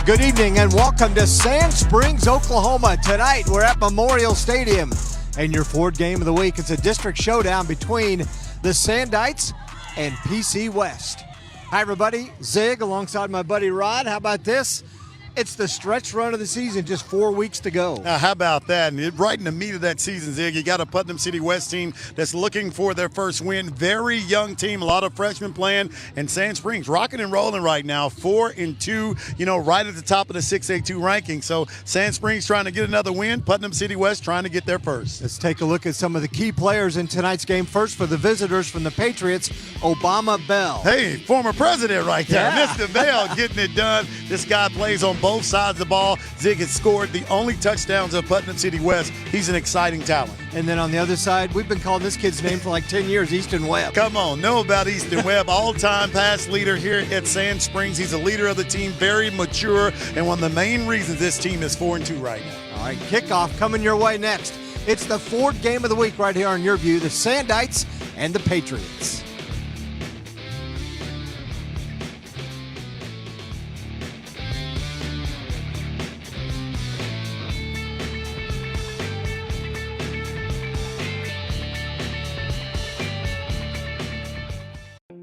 Good evening and welcome to Sand Springs, Oklahoma. Tonight we're at Memorial Stadium and your Ford game of the week. It's a district showdown between the Sandites and PC West. Hi everybody, Zig alongside my buddy Rod. How about this? It's the stretch run of the season, just 4 weeks to go. How about that? And right in the meat of that season, Zig, you got a Putnam City West team that's looking for their first win. Very young team, a lot of freshmen playing, and Sand Springs rocking and rolling right now, 4-2, right at the top of the 6A2 ranking. So Sand Springs trying to get another win, Putnam City West trying to get their first. Let's take a look at some of the key players in tonight's game. First for the visitors from the Patriots, Obama Bell. Hey, former president right there. Yeah. Mr. Bell getting it done. This guy plays on both sides of the ball. Zig has scored the only touchdowns of Putnam City West. He's an exciting talent. And then on the other side, we've been calling this kid's name for like 10 years, Easton Webb. Come on, know about Easton Webb, all-time pass leader here at Sand Springs. He's a leader of the team, very mature, and one of the main reasons this team is 4-2 right now. All right, kickoff coming your way next. It's the Ford game of the week right here on Your View, the Sandites and the Patriots.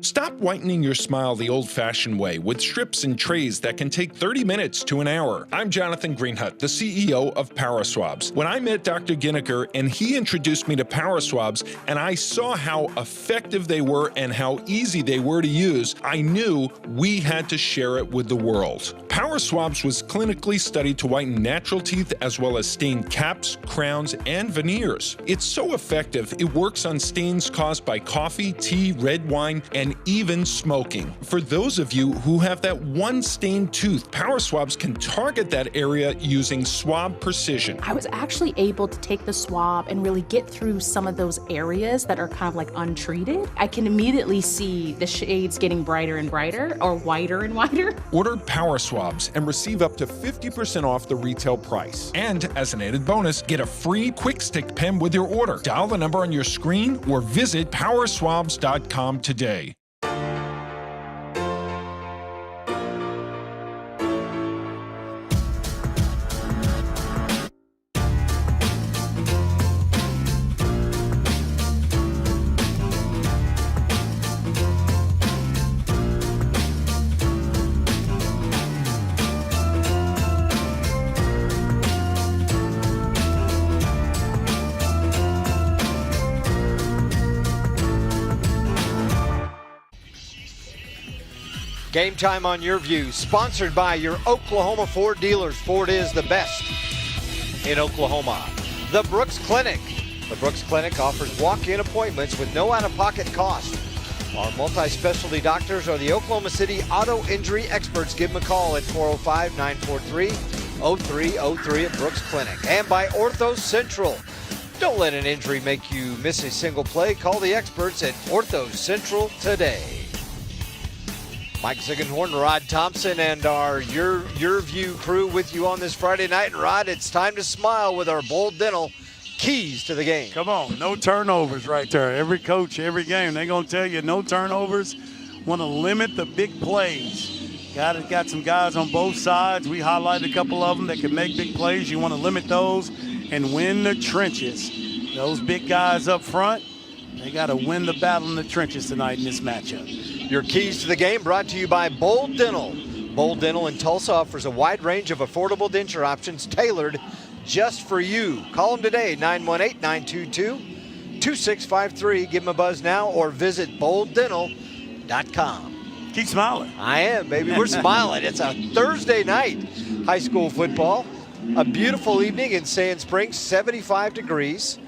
Stop whitening your smile the old-fashioned way with strips and trays that can take 30 minutes to an hour. I'm Jonathan Greenhut, the CEO of Power Swabs. When I met Dr. Ginniker and he introduced me to Power Swabs and I saw how effective they were and how easy they were to use, I knew we had to share it with the world. Power Swabs was clinically studied to whiten natural teeth as well as stain caps, crowns, and veneers. It's so effective, it works on stains caused by coffee, tea, red wine, and even smoking. For those of you who have that one stained tooth, Power Swabs can target that area using swab precision. I was actually able to take the swab and really get through some of those areas that are kind of like untreated. I can immediately see the shades getting brighter and brighter or whiter and whiter. Order Power Swabs and receive up to 50% off the retail price. And as an added bonus, get a free quick stick pen with your order. Dial the number on your screen or visit powerswabs.com today. Game time on Your View, sponsored by your Oklahoma Ford dealers. Ford is the best in Oklahoma. The Brooks Clinic. The Brooks Clinic offers walk-in appointments with no out-of-pocket cost. Our multi-specialty doctors are the Oklahoma City auto injury experts. Give them a call at 405-943-0303 at Brooks Clinic. And by Ortho Central. Don't let an injury make you miss a single play. Call the experts at Ortho Central today. Mike Ziegenhorn, Rod Thompson, and our Your View crew with you on this Friday night. And Rod, it's time to smile with our Bold Dental keys to the game. Come on, no turnovers right there. Every coach, every game, they're going to tell you no turnovers. Want to limit the big plays. Got some guys on both sides. We highlighted a couple of them that can make big plays. You want to limit those and win the trenches. Those big guys up front, they got to win the battle in the trenches tonight in this matchup. Your keys to the game brought to you by Bold Dental. Bold Dental in Tulsa offers a wide range of affordable denture options tailored just for you. Call them today, 918-922-2653. Give them a buzz now or visit bolddental.com. Keep smiling. I am, baby. We're smiling. It's a Thursday night, high school football. A beautiful evening in Sand Springs, 75 degrees.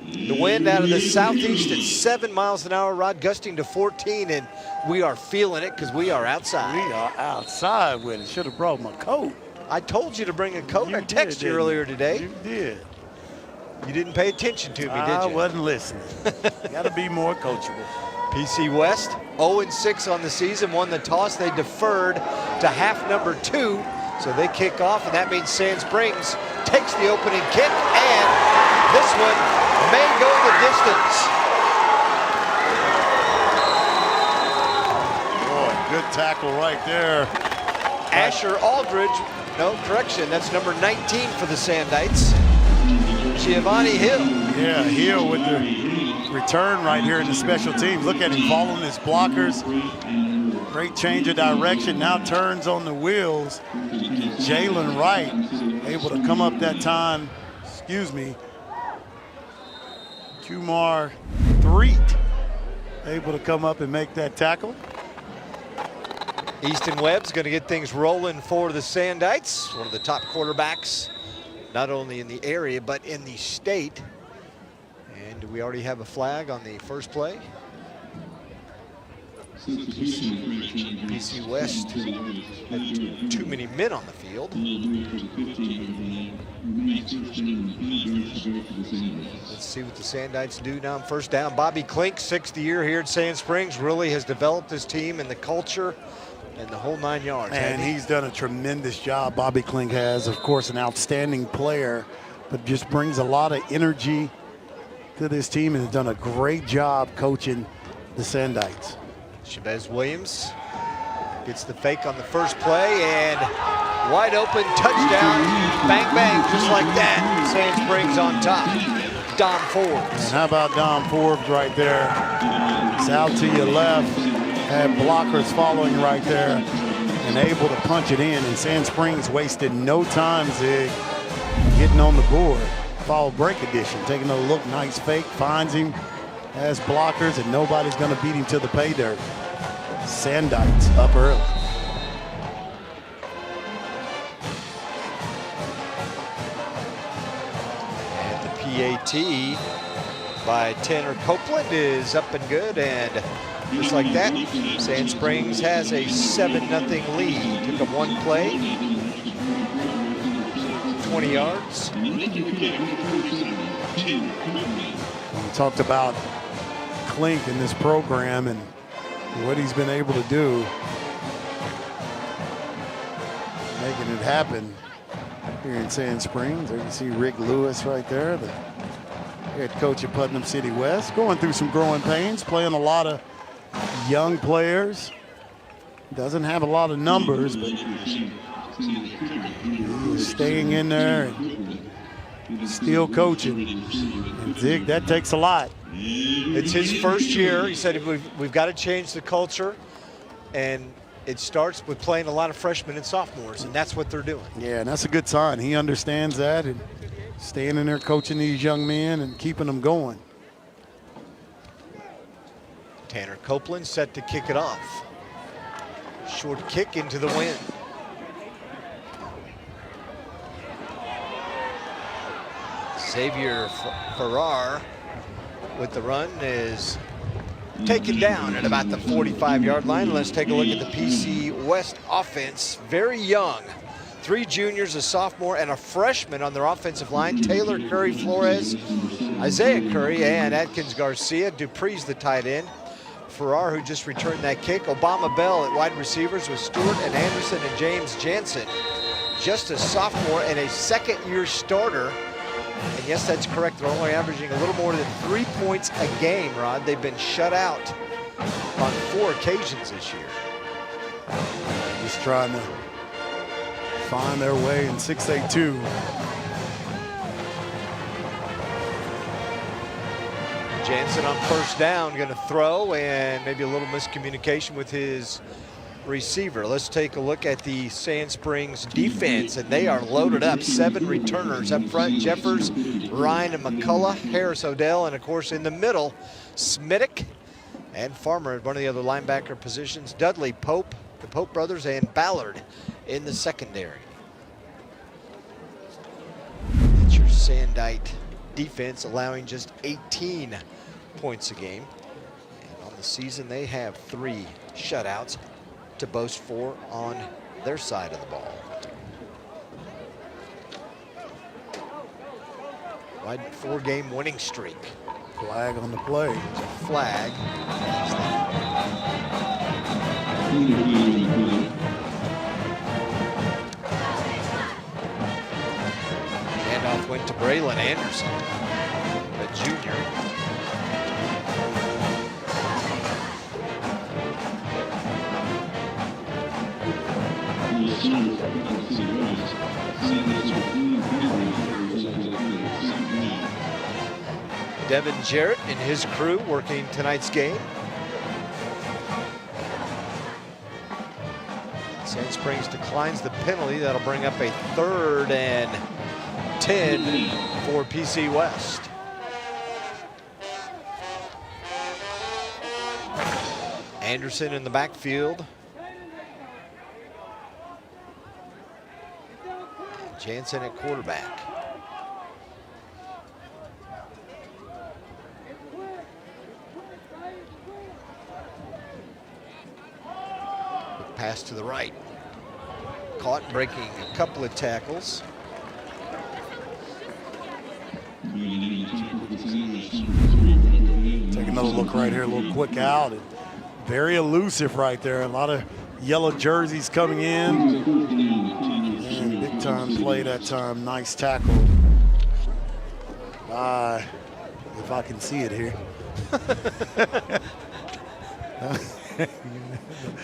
The wind out of the southeast at 7 miles an hour, Rod, gusting to 14, and we are feeling it because we are outside. We are outside with it. Should have brought my coat. I told you to bring a coat. I texted you earlier today. You did. You didn't pay attention to me, did you? I wasn't listening. Got to be more coachable. PC West, 0-6 on the season, won the toss. They deferred to half number 2, so they kick off, and that means Sand Springs takes the opening kick, and this one may go the distance. Boy, good tackle right there. Asher Aldridge, no, correction, that's number 19 for the Sandites. Giovanni Hill. Yeah, Hill with the return right here in the special teams. Look at him following his blockers. Great change of direction, now turns on the wheels. Jalen Wright able to come up that time, Kumar Threet able to come up and make that tackle. Easton Webb's going to get things rolling for the Sandites, one of the top quarterbacks, not only in the area, but in the state. And we already have a flag on the first play. PC West had too many men on the field. Let's see what the Sandites do now on first down. Bobby Klink, 6th year here at Sand Springs, really has developed this team and the culture and the whole 9 yards. And he's done a tremendous job. Bobby Klink has, of course, an outstanding player, but just brings a lot of energy to this team and has done a great job coaching the Sandites. Chavez Williams gets the fake on the first play and wide open touchdown. Bang, bang, just like that. Sand Springs on top. Dom Forbes. And how about Dom Forbes right there? It's out to your left. Had blockers following right there and able to punch it in. And Sand Springs wasted no time, Zig, getting on the board. Foul break edition, taking a look, nice fake, finds him, has blockers, and nobody's going to beat him to the pay dirt. Sandites up early. And the PAT by Tanner Copeland is up and good, and just like that, Sand Springs has a 7-0 lead. Took them one play, 20 yards. We talked about Klink in this program and what he's been able to do, making it happen here in Sand Springs. There you see Rick Lewis right there, the head coach of Putnam City West, going through some growing pains, playing a lot of young players. Doesn't have a lot of numbers, but he's staying in there and still coaching. And Zig, that takes a lot. It's his first year. He said we've got to change the culture, and it starts with playing a lot of freshmen and sophomores, and that's what they're doing. Yeah, and that's a good sign. He understands that and staying in there coaching these young men and keeping them going. Tanner Copeland set to kick it off. Short kick into the wind. Xavier Farrar with the run is taken down at about the 45-yard line. Let's take a look at the PC West offense. Very young. 3 juniors, a sophomore, and a freshman on their offensive line. Taylor Curry Flores, Isaiah Curry, and Atkins Garcia. Dupree's the tight end. Farrar, who just returned that kick. Obama Bell at wide receivers with Stewart and Anderson and James Jansen. Just a sophomore and a second-year starter. And yes, that's correct. They're only averaging a little more than 3 points a game, Rod. They've been shut out on 4 occasions this year. Just trying to find their way in 6-8-2. Jansen on first down, going to throw, and maybe a little miscommunication with his receiver. Let's take a look at the Sand Springs defense, and they are loaded up. 7 returners up front: Jeffers, Ryan, and McCullough, Harris, Odell, and of course in the middle, Smittick and Farmer at one of the other linebacker positions. Dudley, Pope, the Pope brothers, and Ballard in the secondary. It's your Sandite defense, allowing just 18 points a game. And on the season, they have 3 shutouts to boast 4 on their side of the ball. Wide 4-game winning streak. Flag on the play. Flag. Handoff went to Braylon Anderson, a junior. Devin Jarrett and his crew working tonight's game. Sand Springs declines the penalty. That'll bring up a 3rd and 10 for PC West. Anderson in the backfield. Jansen at quarterback. Quick pass to the right. Caught breaking a couple of tackles. Take another look right here, a little quick out. And very elusive right there. A lot of yellow jerseys coming in. And big time play that time. Nice tackle. If I can see it here.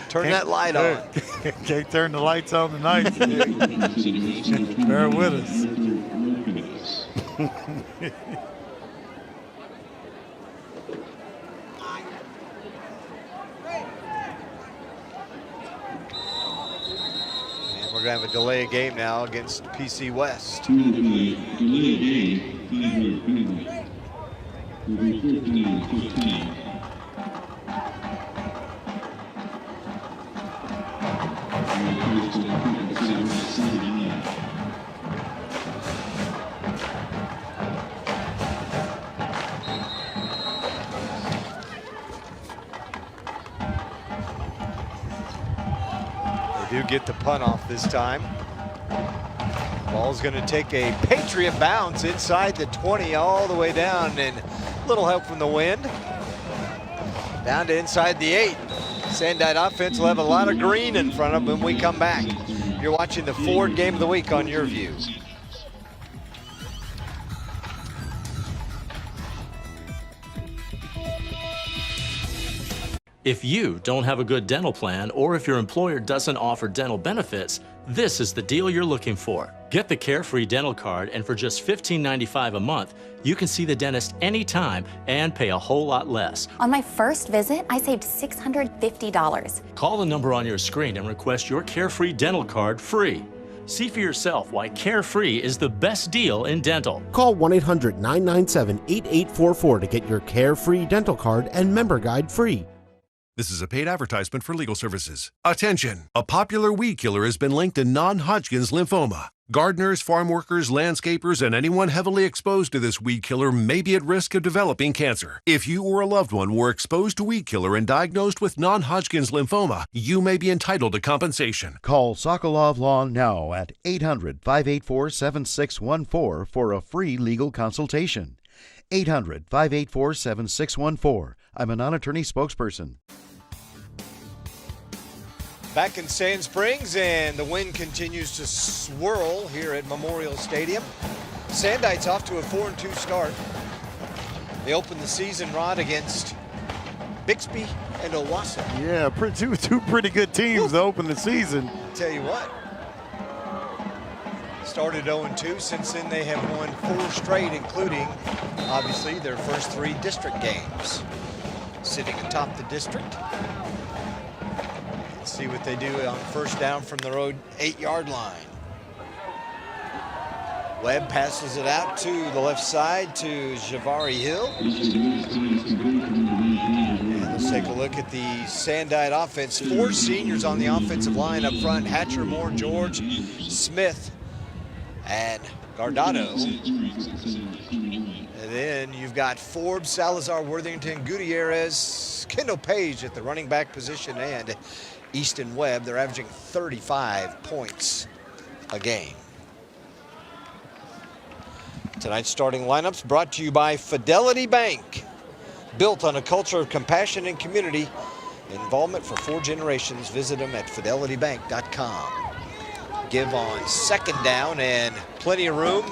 Turn that light on. Can't turn the lights on tonight. Bear with us. We're going to have a delay of game now against PC West. They do get the punt off this time. Ball's going to take a Patriot bounce inside the 20 all the way down, and a little help from the wind. Down to inside the 8. Sandite offense will have a lot of green in front of them when we come back. You're watching the Ford Game of the Week on Your View. If you don't have a good dental plan, or if your employer doesn't offer dental benefits, this is the deal you're looking for. Get the Carefree Dental Card, and for just $15.95 a month, you can see the dentist anytime and pay a whole lot less. On my first visit, I saved $650. Call the number on your screen and request your Carefree Dental Card free. See for yourself why Carefree is the best deal in dental. Call 1-800-997-8844 to get your Carefree Dental Card and member guide free. This is a paid advertisement for legal services. Attention! A popular weed killer has been linked to non-Hodgkin's lymphoma. Gardeners, farm workers, landscapers, and anyone heavily exposed to this weed killer may be at risk of developing cancer. If you or a loved one were exposed to weed killer and diagnosed with non-Hodgkin's lymphoma, you may be entitled to compensation. Call Sokolov Law now at 800-584-7614 for a free legal consultation. 800-584-7614. I'm a non-attorney spokesperson. Back in Sand Springs, and the wind continues to swirl here at Memorial Stadium. Sandites off to a 4-2 start. They opened the season, Rod, against Bixby and Owasso. Yeah, two pretty good teams to open the season. Tell you what, started 0-2. Since then, they have won 4 straight, including, obviously, their first 3 district games. Sitting atop the district. Let's see what they do on first down from the road 8-yard line. Webb passes it out to the left side to Javari Hill. And let's take a look at the Sandite offense. 4 seniors on the offensive line up front. Hatcher, Moore, George, Smith, and Gardado. And then you've got Forbes, Salazar, Worthington, Gutierrez, Kendall Page at the running back position, and Easton Webb. They're averaging 35 points a game. Tonight's starting lineups brought to you by Fidelity Bank. Built on a culture of compassion and community involvement for 4 generations. Visit them at fidelitybank.com. Give on second down, and plenty of room.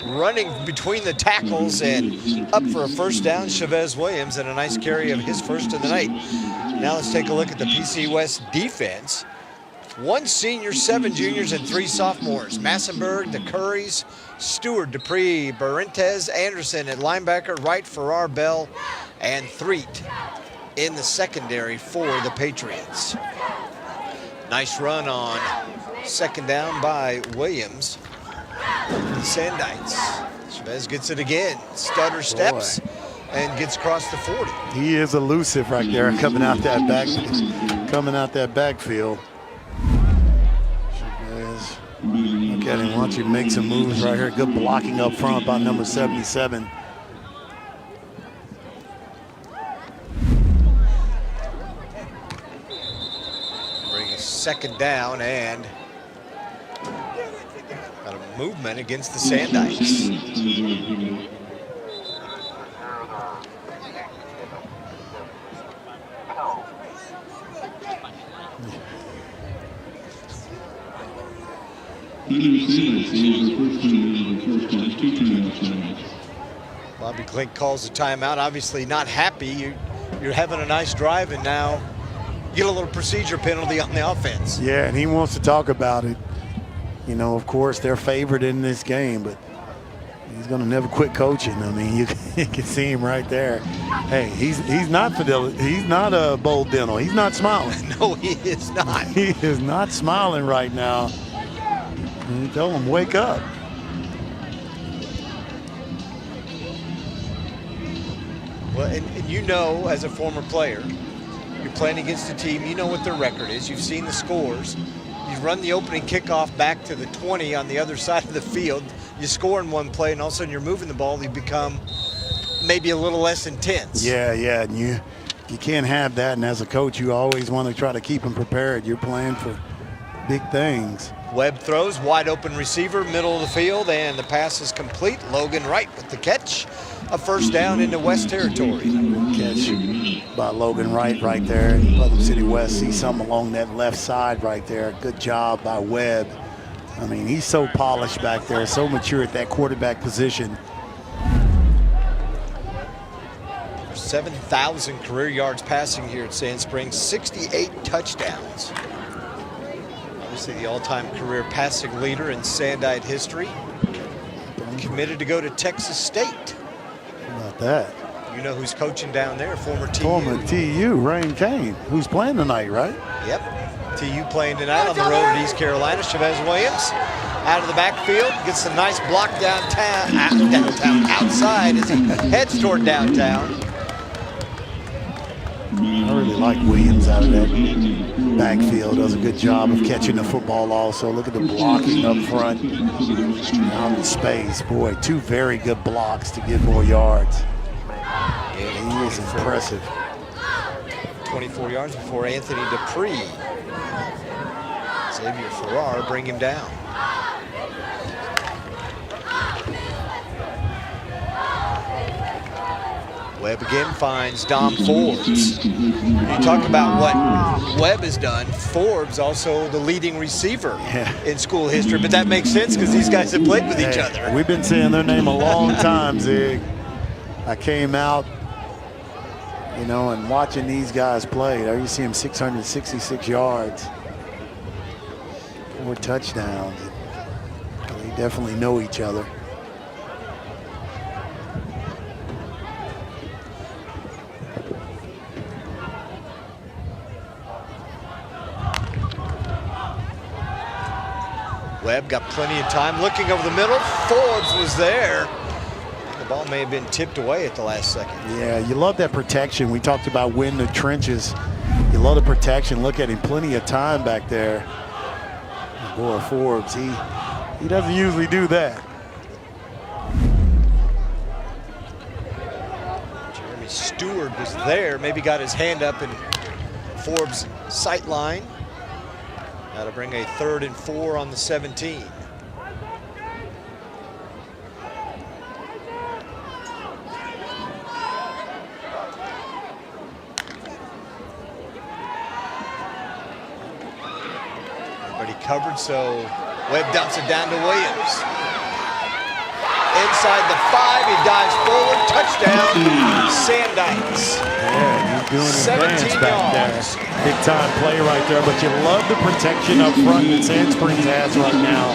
Running between the tackles and up for a first down, Chavez Williams, and a nice carry of his first of the night. Now let's take a look at the PC West defense. 1 senior, 7 juniors, and 3 sophomores. Massenberg, the Currys, Stewart, Dupree, Barrentes, Anderson at linebacker, Wright, Farrar, Bell, and Threet in the secondary for the Patriots. Nice run on 2nd down by Williams. The Sandites. Chavez gets it again. Stutter steps and gets across the 40. He is elusive right there, coming out that backfield. Chavez, look at him. Watch him make some moves right here. Good blocking up front by number 77. Bring a 2nd down and got a movement against the Sandites. Bobby Klink calls the timeout. Obviously not happy. You're having a nice drive, and now you get a little procedure penalty on the offense. Yeah, and he wants to talk about it. You know, of course, they're favored in this game, but he's going to never quit coaching. I mean, you can see him right there. Hey, he's not Fidelity. He's not a Bold Dental. He's not smiling. No, he is not. He is not smiling right now. And tell him, wake up. Well, and you know, as a former player, you're playing against a team, you know what their record is. You've seen the scores. You run the opening kickoff back to the 20 on the other side of the field. You score in one play, and all of a sudden you're moving the ball. You become maybe a little less intense. Yeah, and you can't have that. And as a coach, you always want to try to keep them prepared. You're playing for big things. Webb throws, wide open receiver, middle of the field, and the pass is complete. Logan Wright with the catch. A 1st down into West territory. Catch by Logan Wright right there. Putnam City West see something along that left side right there. Good job by Webb. I mean, he's so polished back there, so mature at that quarterback position. 7,000 career yards passing here at Sand Springs, 68 touchdowns. Obviously the all-time career passing leader in Sandite history. Committed to go to Texas State. How about that? You know who's coaching down there, former TU. Former TU, Rain Kane, who's playing tonight, right? Yep, TU playing tonight on the road at East Carolina. Chavez Williams out of the backfield, gets a nice block outside as he heads toward downtown. I really like Williams out of that backfield. Does a good job of catching the football also. Look at the blocking up front. Out in space. Boy, 2 very good blocks to get more yards. Yeah, he is impressive. 24 yards before Anthony Dupree. Xavier Farrar bring him down. Webb again finds Dom Forbes. You talk about what Webb has done. Forbes also the leading receiver in school history, but that makes sense because these guys have played with each other. We've been saying their name a long time, Zig. I came out, you know, and watching these guys play. There you see him 666 yards, 4 touchdowns. They definitely know each other. Webb got plenty of time looking over the middle. Forbes was there. The ball may have been tipped away at the last second. Yeah, you love that protection. We talked about winning the trenches. You love the protection. Look at him, plenty of time back there. Boy, Forbes, he doesn't usually do that. Jeremy Stewart was there, maybe got his hand up in Forbes' sight line. That'll bring a 3rd and 4 on the 17. Everybody covered, so Webb dumps it down to Williams. In inside the 5. He dives forward. Touchdown, Sandites. Yeah, he's doing his dance 17 back yards. there. Big time play right there, but you love the protection up front that Sand Springs has right now.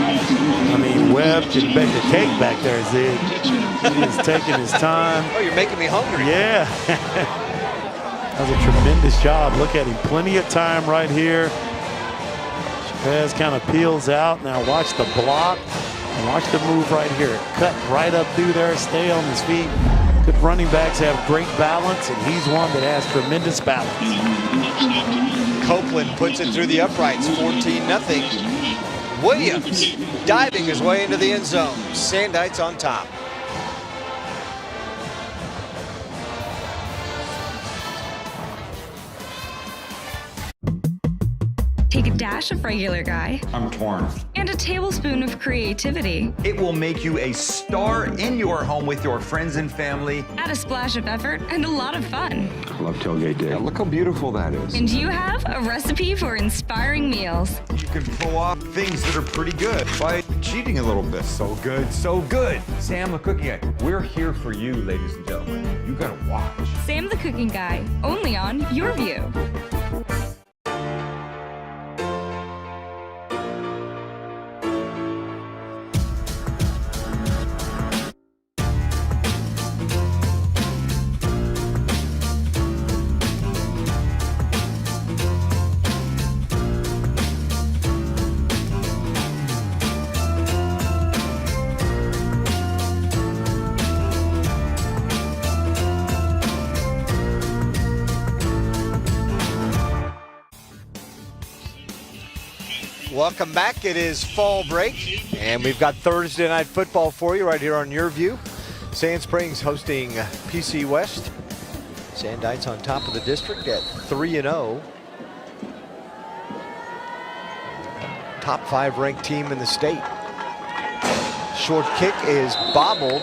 I mean, Webb can bake a cake back there, Zig. He is taking his time. Oh, you're making me hungry. Yeah. That was a tremendous job. Look at him. Plenty of time right here. Chavez kind of peels out. Now watch the block. And watch the move right here. Cut right up through there. Stay on his feet. Good running backs have great balance, and he's one that has tremendous balance. Copeland puts it through the uprights, 14-0. Williams diving his way into the end zone. Sandites on top. Take a dash of regular guy. I'm torn. And a tablespoon of creativity. It will make you a star in your home with your friends and family. Add a splash of effort and a lot of fun. I love tailgate day. Yeah, look how beautiful that is. And you have a recipe for inspiring meals. You can pull off things that are pretty good by cheating a little bit. So good, so good. Sam the Cooking Guy. We're here for you, ladies and gentlemen. You gotta watch. Sam the Cooking Guy, only on Your View. Welcome back. It is fall break, and we've got Thursday night football for you right here on Your View. Sand Springs hosting PC West. Sandites on top of the district at 3-0. Top 5 ranked team in the state. Short kick is bobbled.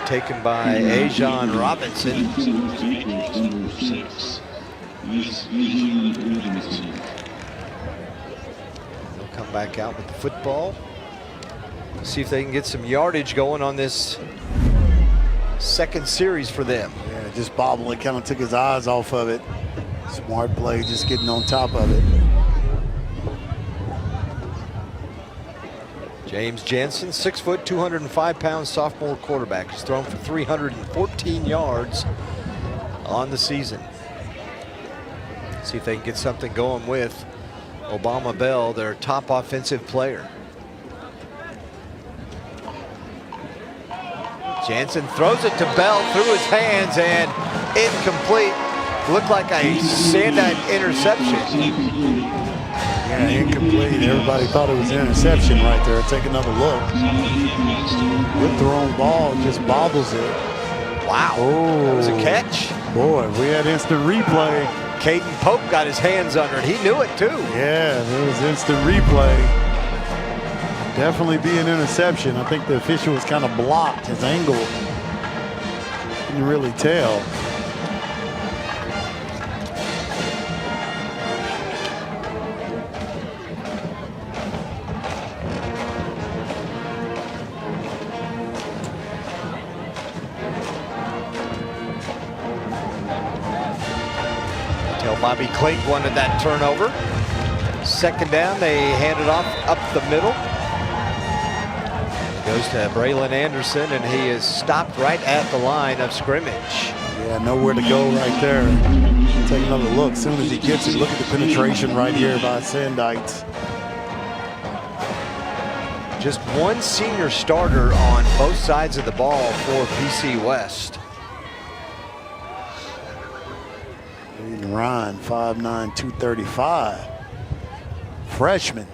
Taken by Ajon Robinson. They'll come back out with the football. See if they can get some yardage going on this second series for them. Yeah, just bobbling, kind of took his eyes off of it. Smart play, just getting on top of it. James Jansen, 6 foot, 205 pound sophomore quarterback. He's thrown for 314 yards on the season. See if they can get something going with Obama Bell, their top offensive player. Jansen throws it to Bell through his hands and incomplete. Looked like a Sandite interception. Yeah, incomplete. Everybody thought it was an interception right there. Take another look. Good thrown ball, just bobbles it. Wow, oh, that was a catch. Boy, we had instant replay. Caden Pope got his hands under it. He knew it too. Yeah, there was instant replay. Definitely be an interception. I think the official was kind of blocked his angle. Couldn't really tell. Bobby Clink wanted that turnover. Second down, they hand it off up the middle. Goes to Braylon Anderson, and he is stopped right at the line of scrimmage. Yeah, nowhere to go right there. Take another look. As soon as he gets it, look at the penetration right here by Sandites. Just one senior starter on both sides of the ball for PC West. Ryan, 5'9", 235. Freshman.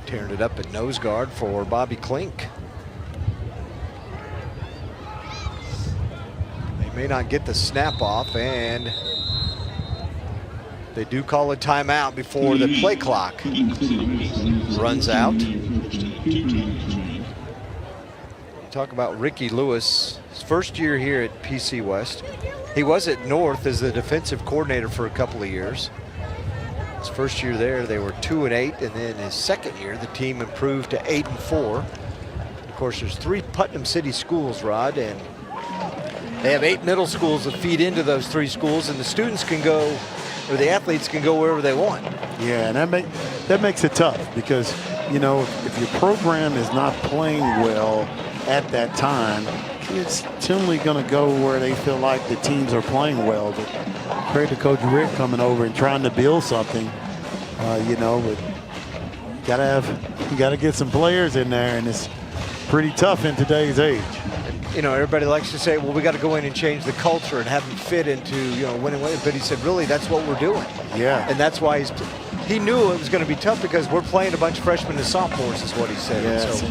Tearing it up at nose guard for Bobby Clink. They may not get the snap off, and they do call a timeout before the play clock runs out. Talk about Ricky Lewis, his first year here at PC West. He was at North as the defensive coordinator for a couple of years. His first year there, they were 2-8, and then his second year, the team improved to 8-4. Of course, there's 3 Putnam City schools, Rod, and they have 8 middle schools that feed into those 3 schools, and the students can go, or the athletes can go wherever they want. Yeah, and that makes it tough because, you know, if your program is not playing well at that time, it's generally going to go where they feel like the teams are playing well. But credit to Coach Rick coming over and trying to build something, you know, but you got to get some players in there, and it's pretty tough in today's age. You know, everybody likes to say, well, we got to go in and change the culture and have them fit into, you know, winning ways. But he said, really, that's what we're doing. Yeah. And that's why he knew it was going to be tough because we're playing a bunch of freshmen and sophomores is what he said. Yes. So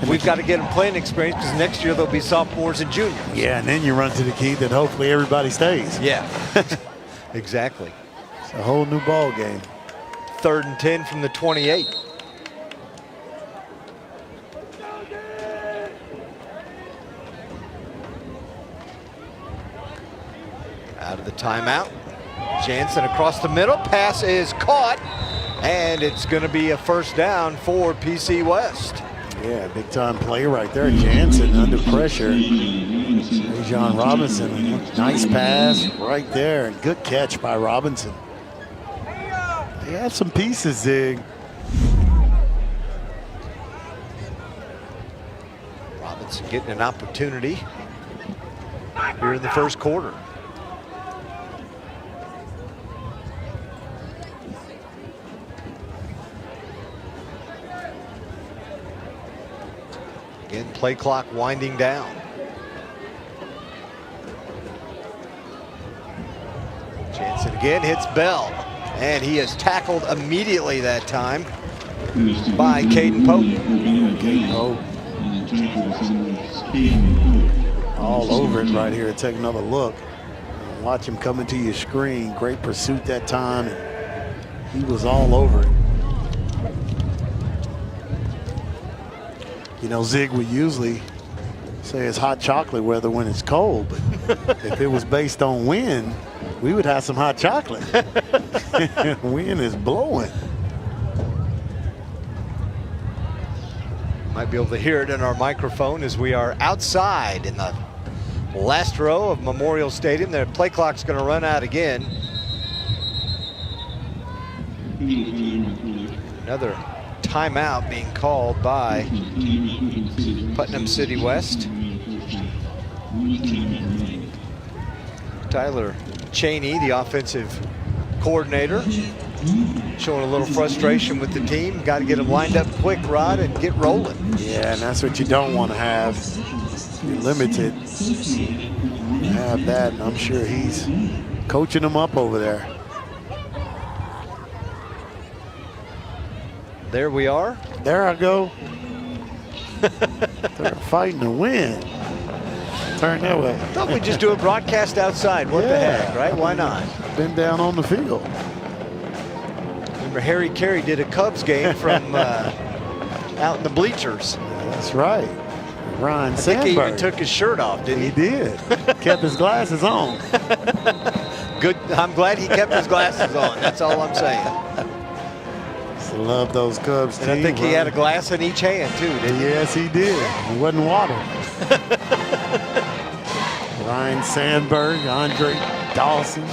we've got to get them playing experience because next year there'll be sophomores and juniors. Yeah, and then you run to the key that hopefully everybody stays. Yeah, exactly. It's a whole new ball game. 3rd and 10 from the 28. Out of the timeout. Jansen across the middle. Pass is caught, and it's going to be a first down for PC West. Yeah, big time play right there. Jansen under pressure. John Robinson, nice pass right there, and good catch by Robinson. They have some pieces, Zig. Robinson getting an opportunity here in the first quarter. Again, play clock winding down. Jansen again hits Bell, and he is tackled immediately that time by Caden Pope. Caden Pope. All over it right here. Take another look. Watch him come into your screen. Great pursuit that time. He was all over it. You know, Zig, we usually say it's hot chocolate weather when it's cold, but if it was based on wind, we would have some hot chocolate. Wind is blowing. Might be able to hear it in our microphone as we are outside in the last row of Memorial Stadium. The play clock's going to run out again. Another timeout being called by Putnam City West. Tyler Cheney, the offensive coordinator, showing a little frustration with the team. Got to get them lined up quick, Rod, and get rolling. Yeah, and that's what you don't want to have. You're limited. You have that, and I'm sure he's coaching them up over there. There we are. There I go. They're fighting to win. Turn that way. I thought we'd just do a broadcast outside. What the heck, right? Why not? Been down on the field. Remember, Harry Carey did a Cubs game from out in the bleachers. That's right. Ryan Sandberg. I think he even took his shirt off, didn't he? He did. Kept his glasses on. Good. I'm glad he kept his glasses on. That's all I'm saying. Love those Cubs team. And I think he had a glass in each hand too, didn't he? Yes, he did. It wasn't water. Ryan Sandberg, Andre Dawson.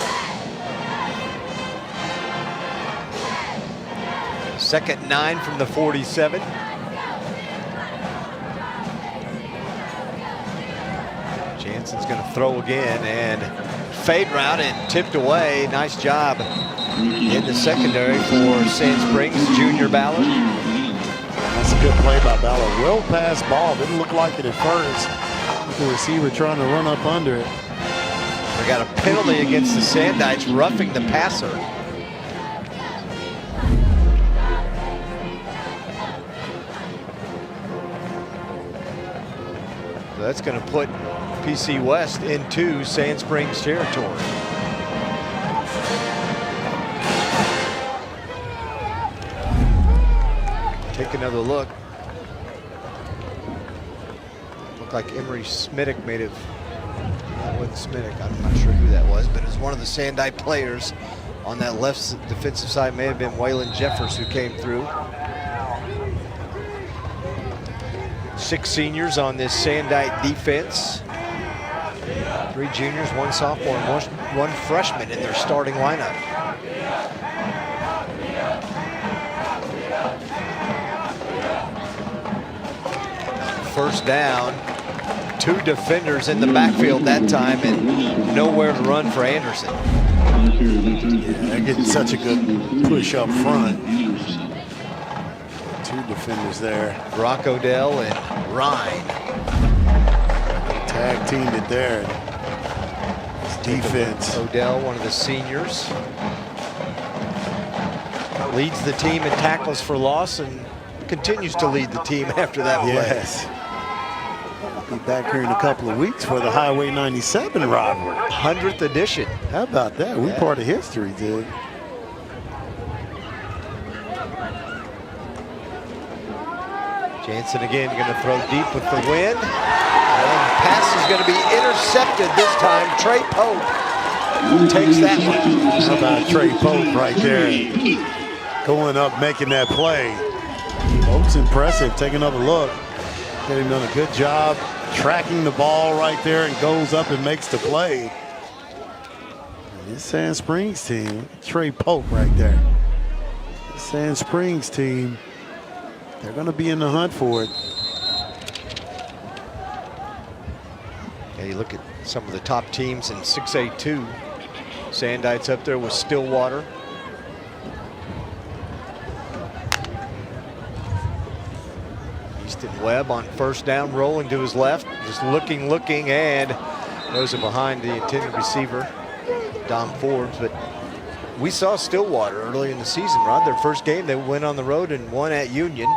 Second 9 from the 47. Jansen's going to throw again and fade route and tipped away. Nice job in the secondary for Sand Springs, Junior Ballard. That's a good play by Ballard. Well passed ball. Didn't look like it at first. The receiver trying to run up under it. We got a penalty against the Sandites, roughing the passer. So that's going to put PC West into Sand Springs territory. Take another look. Looked like Emery Smittick may have That wasn't Smittick. I'm not sure who that was, but it was one of the Sandite players on that left defensive side. May have been Waylon Jeffers who came through. 6 seniors on this Sandite defense. 3 juniors, 1 sophomore, and one freshman in their starting lineup. First down, 2 defenders in the backfield that time and nowhere to run for Anderson. Yeah, they're getting such a good push up front. 2 defenders there. Brock Odell and Ryan. Tag teamed it there. Defense. Odell, one of the seniors, leads the team in tackles for loss and continues to lead the team after that play. Yes. Be back here in a couple of weeks for the Highway 97 rivalry. 100th edition. How about that? We're part of history, dude. Jansen again going to throw deep with the wind. And pass is going to be intercepted this time. Trey Pope takes that one. How about Trey Pope right there? Going up, making that play. Pope's impressive. Take another look. They've done a good job tracking the ball right there and goes up and makes the play. And this Sand Springs team, Trey Pope right there. This Sand Springs team, they're going to be in the hunt for it. Yeah, you look at some of the top teams in 6A2. Sandite's up there with Stillwater. Easton Webb on first down, rolling to his left, just looking, and those are behind the intended receiver, Dom Forbes. But we saw Stillwater early in the season, Rod. Their first game, they went on the road and won at Union.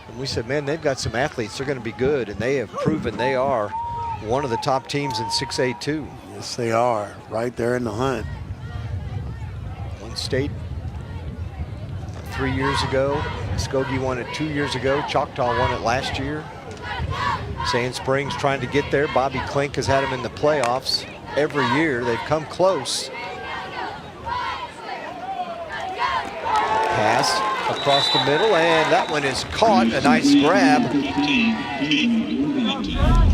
And we said, man, they've got some athletes. They're going to be good, and they have proven they are one of the top teams in 6A2. Yes, they are. Right there in the hunt. One state 3 years ago. Muskogee won it 2 years ago. Choctaw won it last year. Sand Springs trying to get there. Bobby Klink has had them in the playoffs every year. They've come close. Pass across the middle, and that one is caught. A nice grab.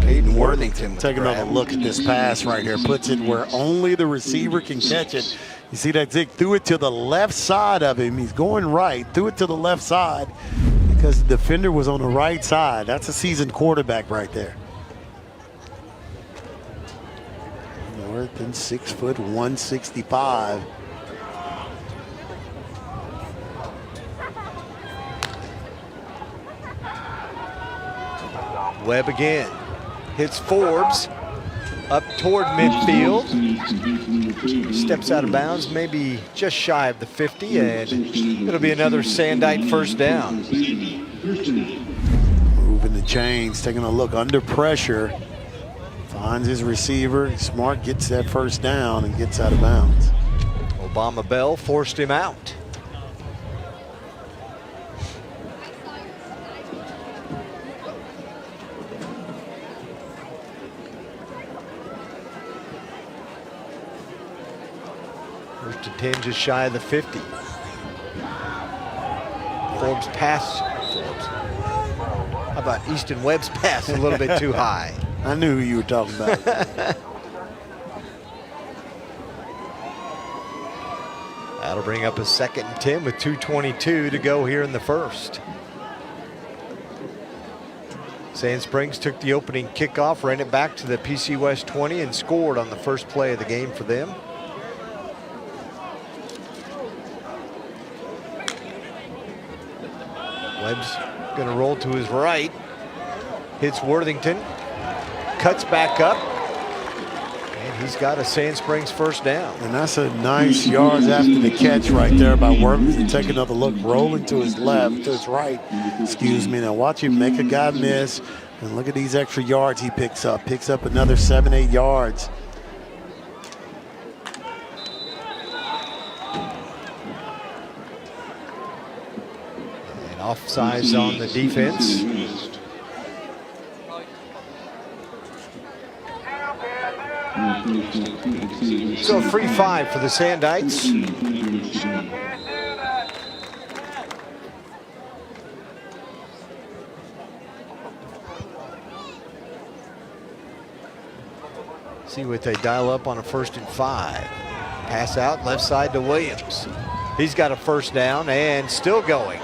Caden Worthington Take another look at this pass right here. Puts it where only the receiver can catch it. You see that Zig threw it to the left side of him. He's going right, threw it to the left side because the defender was on the right side. That's a seasoned quarterback right there. Worthington, 6 foot 165. Webb again. Hits Forbes up toward midfield. Steps out of bounds, maybe just shy of the 50, and it'll be another Sandite first down. Moving the chains, taking a look under pressure. Finds his receiver. Smart gets that first down and gets out of bounds. Obama Bell forced him out. First and 10, just shy of the 50. Forbes pass. How about Easton Webb's pass a little bit too high? I knew who you were talking about. That'll bring up a 2nd and 10 with 2:22 to go here in the first. Sand Springs took the opening kickoff, ran it back to the PC West 20 and scored on the first play of the game for them. Webb's going to roll to his right. Hits Worthington. Cuts back up. And he's got a Sand Springs first down. And that's a nice yards after the catch right there by Worthington. Take another look, rolling to his left, to his right. Excuse me. Now watch him make a guy miss. And look at these extra yards he picks up. Picks up another 7-8 yards. Offsides on the defense. So a free 5 for the Sandites. See what they dial up on a 1st and 5. Pass out left side to Williams. He's got a first down and still going.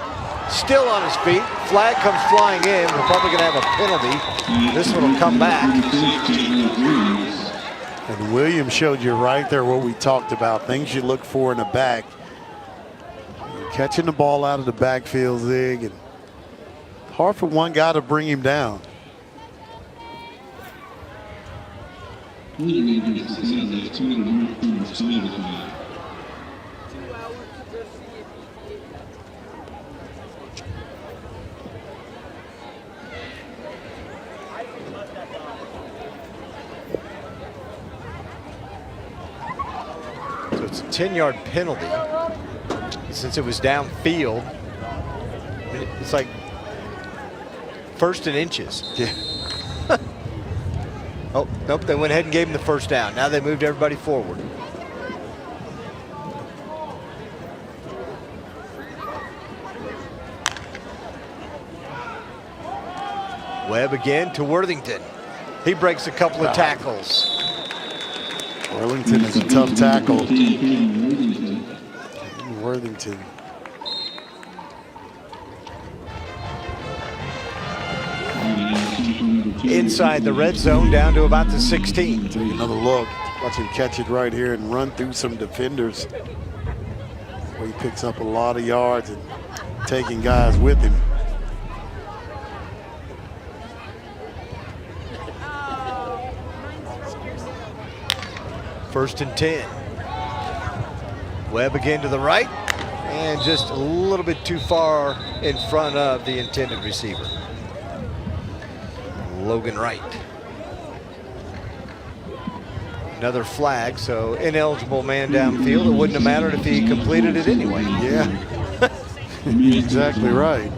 Still on his feet. Flag comes flying in. We're probably going to have a penalty. This one will come back. And Williams showed you right there what we talked about. Things you look for in the back. Catching the ball out of the backfield zig. And hard for one guy to bring him down. So it's a 10-yard penalty. Since it was downfield, it's like 1st and inches. Yeah. Oh, nope, they went ahead and gave him the first down. Now they moved everybody forward. Webb again to Worthington. He breaks a couple of tackles. Worthington is a tough tackle. Worthington. Inside the red zone, down to about the 16. Take another look. Watch him catch it right here and run through some defenders. Where he picks up a lot of yards and taking guys with him. First and 10. Webb again to the right, and just a little bit too far in front of the intended receiver. Logan Wright. Another flag, so ineligible man downfield. It wouldn't have mattered if he completed it anyway. Yeah, you're exactly right.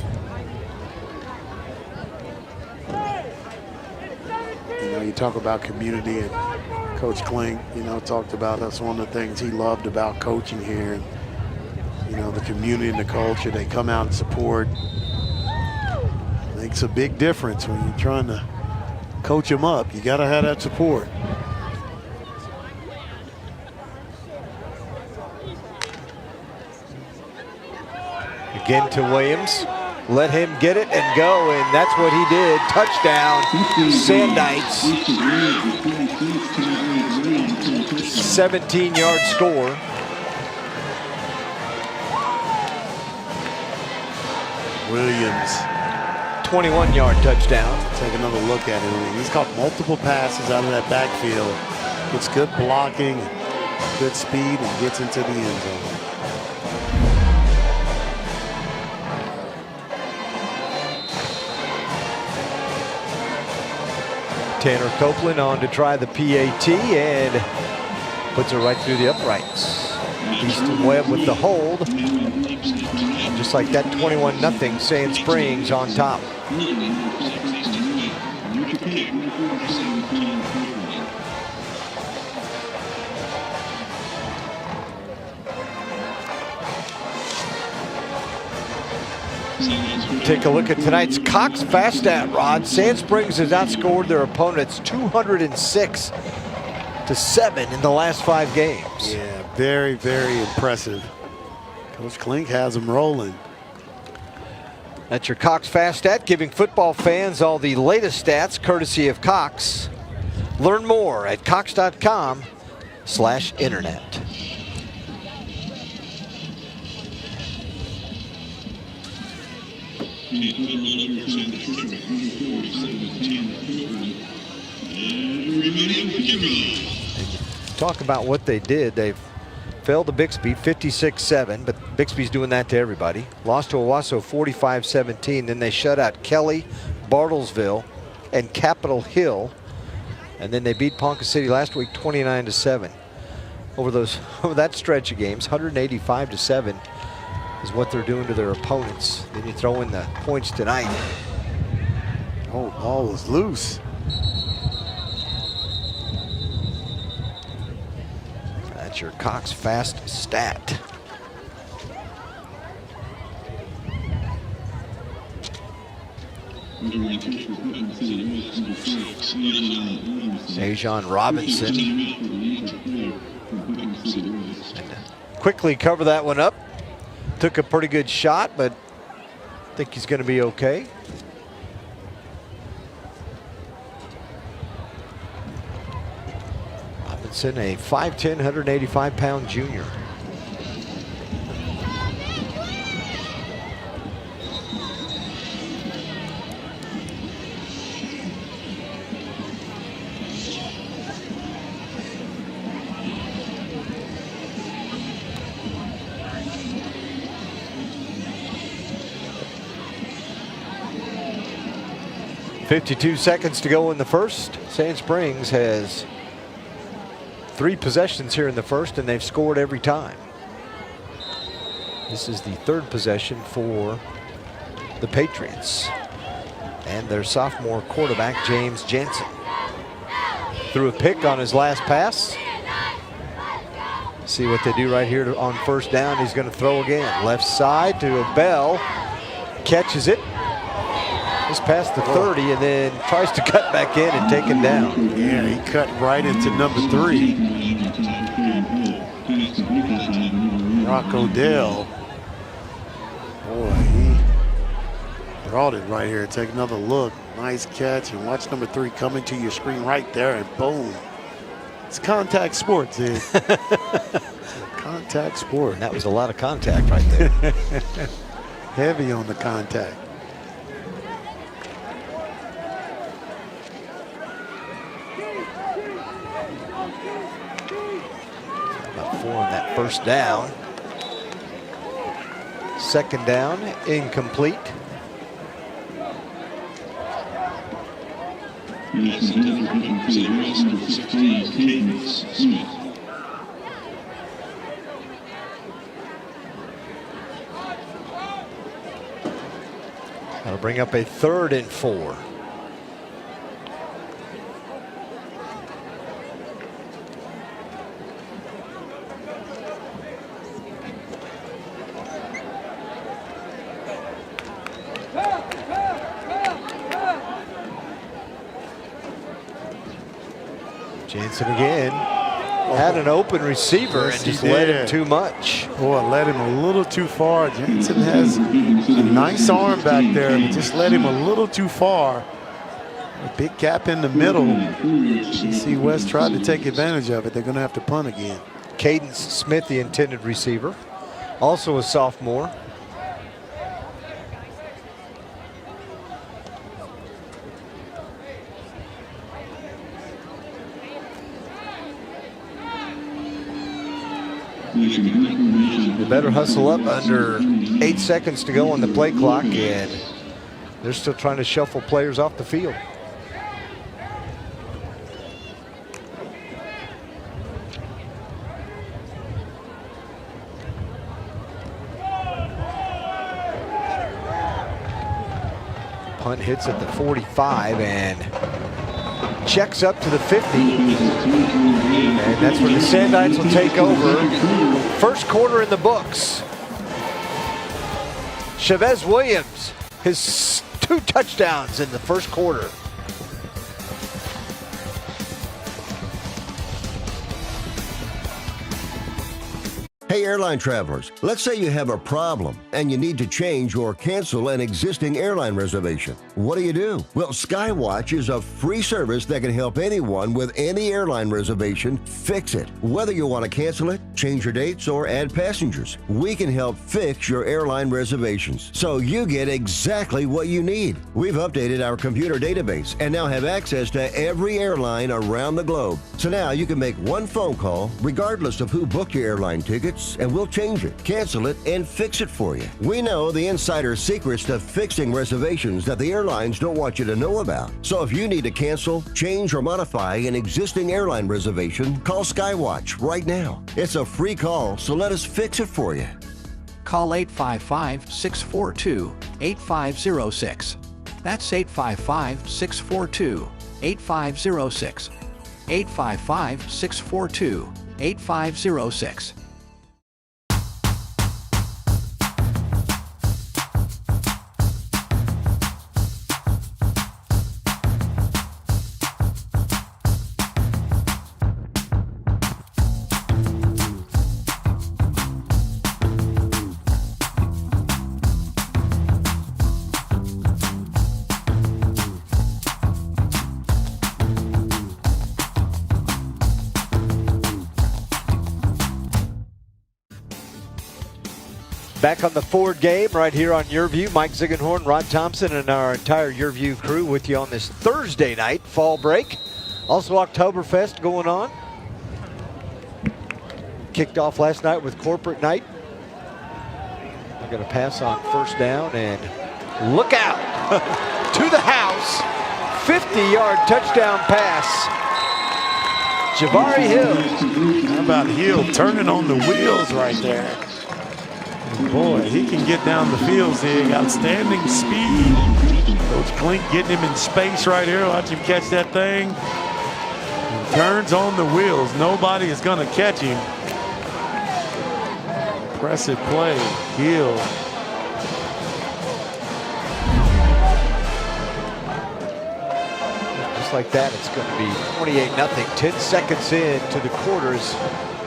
You know, you talk about community, and Coach Klink, you know, talked about that's one of the things he loved about coaching here. And, you know, the community and the culture, they come out and support. Makes a big difference when you're trying to coach them up. You got to have that support. Again to Williams. Let him get it and go, and that's what he did. Touchdown, Sandites. 17-yard score. Williams. 21-yard touchdown. Take another look at it. He's caught multiple passes out of that backfield. Gets good blocking, good speed, and gets into the end zone. Tanner Copeland on to try the PAT and puts it right through the uprights. Easton Webb with the hold. Just like that, 21-0, Sand Springs on top. Take a look at tonight's Cox Fast Stat, Rod. Sand Springs has outscored their opponents 206-7 in the last 5 games. Yeah, very, very impressive. Coach Klink has them rolling. That's your Cox Fast Stat, giving football fans all the latest stats courtesy of Cox. Learn more at cox.com/internet. Talk about what they did. They've failed to Bixby 56-7, but Bixby's doing that to everybody. Lost to Owasso 45-17. Then they shut out Kelly, Bartlesville, and Capitol Hill. And then they beat Ponca City last week 29-7. Over that stretch of games, 185-7 is what they're doing to their opponents. Then you throw in the points tonight. Oh, ball was loose. your Cox Fast Stat. Dejon Robinson. Quickly cover that one up. Took a pretty good shot, but I think he's going to be okay. Robinson, a 5'10", 185-pound junior. .52 seconds to go in the first. Sand Springs has 3 possessions here in the first, and they've scored every time. This is the 3rd possession for the Patriots. And their sophomore quarterback, James Jansen, threw a pick on his last pass. See what they do right here on first down. He's going to throw again. Left side to Bell. Catches it. Just past the 30 and then tries to cut back in and take him down. Yeah, he cut right into number 3. Rock Odell. Boy, he brought it right here. Take another look. Nice catch. And watch number 3 coming to your screen right there, and boom. It's contact sports, Ed. It's a contact sport. And that was a lot of contact right there. Heavy on the contact. About 4 on that first down. Second down, incomplete. That'll bring up a 3rd and 4. Jansen again. Had an open receiver and just led him too much. Boy, led him a little too far. Jansen has a nice arm back there, but just led him a little too far. A big gap in the middle. You see West tried to take advantage of it. They're going to have to punt again. Cadence Smith, the intended receiver, also a sophomore. They better hustle up under 8 seconds to go on the play clock, and they're still trying to shuffle players off the field. Punt hits at the 45 and checks up to the 50. And that's where the Sandites will take over. First quarter in the books. Chavez Williams, his 2 touchdowns in the first quarter. Hey, airline travelers, let's say you have a problem and you need to change or cancel an existing airline reservation. What do? Well, Skywatch is a free service that can help anyone with any airline reservation fix it. Whether you want to cancel it, change your dates, or add passengers, we can help fix your airline reservations so you get exactly what you need. We've updated our computer database and now have access to every airline around the globe. So now you can make one phone call regardless of who booked your airline tickets, and we'll change it, cancel it, and fix it for you. We know the insider secrets to fixing reservations that the airlines don't want you to know about. So if you need to cancel, change, or modify an existing airline reservation, call Skywatch right now. It's a free call, so let us fix it for you. Call 855-642-8506. That's 855-642-8506. 855-642-8506. 8506. Back on the Ford game right here on YurView. Mike Ziegenhorn, Rod Thompson, and our entire YurView crew with you on this Thursday night fall break. Also Oktoberfest going on. Kicked off last night with corporate night. We're going to pass on first down and look out to the house. 50-yard touchdown pass. Jabari Hill. How about Hill turning on the wheels right there? Boy, he can get down the field, seeing outstanding speed. Coach Klink getting him in space right here. Watch him catch that thing. He turns on the wheels. Nobody is going to catch him. Impressive play. Hill. Just like that, it's going to be 28-0. 10 seconds into the quarters.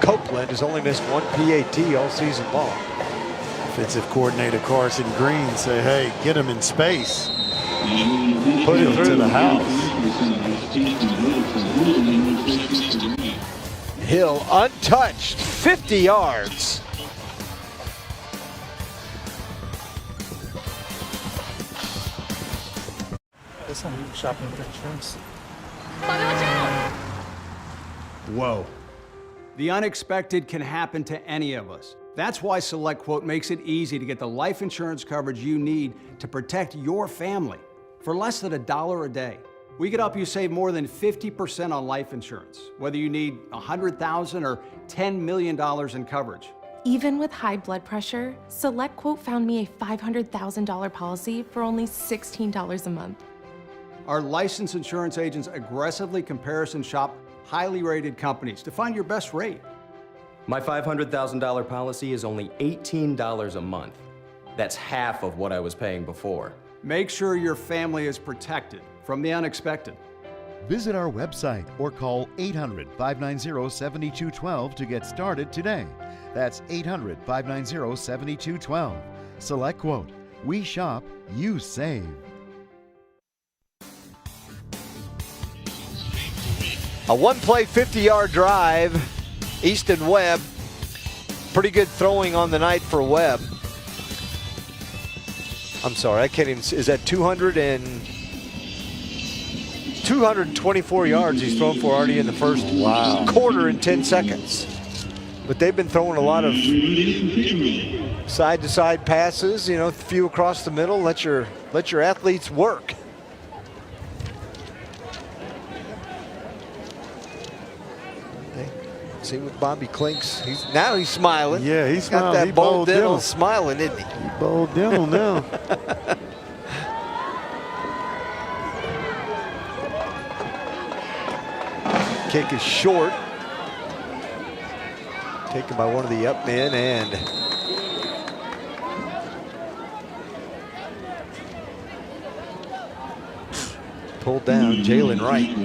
Copeland has only missed one PAT all season long. Offensive coordinator Carson Green say, hey, get him in space. Put it through to the house. Hill untouched, 50 yards. Shopping for insurance. Whoa. The unexpected can happen to any of us. That's why SelectQuote makes it easy to get the life insurance coverage you need to protect your family. For less than $1 a day, we could help you save more than 50% on life insurance, whether you need $100,000 or $10 million in coverage. Even with high blood pressure, SelectQuote found me a $500,000 policy for only $16 a month. Our licensed insurance agents aggressively comparison shop highly rated companies to find your best rate. My $500,000 policy is only $18 a month. That's half of what I was paying before. Make sure your family is protected from the unexpected. Visit our website or call 800-590-7212 to get started today. That's 800-590-7212. SelectQuote. We shop, you save. A one-play 50-yard drive. Easton Webb, pretty good throwing on the night for Webb. I'm sorry, I can't even see. Is that 224 yards he's thrown for already in the first quarter in 10 seconds. But they've been throwing a lot of side-to-side passes, you know, a few across the middle. Let your athletes work. See with Bobby Klink's, he's smiling. Yeah, he's got that bold dental smiling, isn't he? Bold dental now. Kick is short. Taken by one of the up men and pulled down Jalen Wright.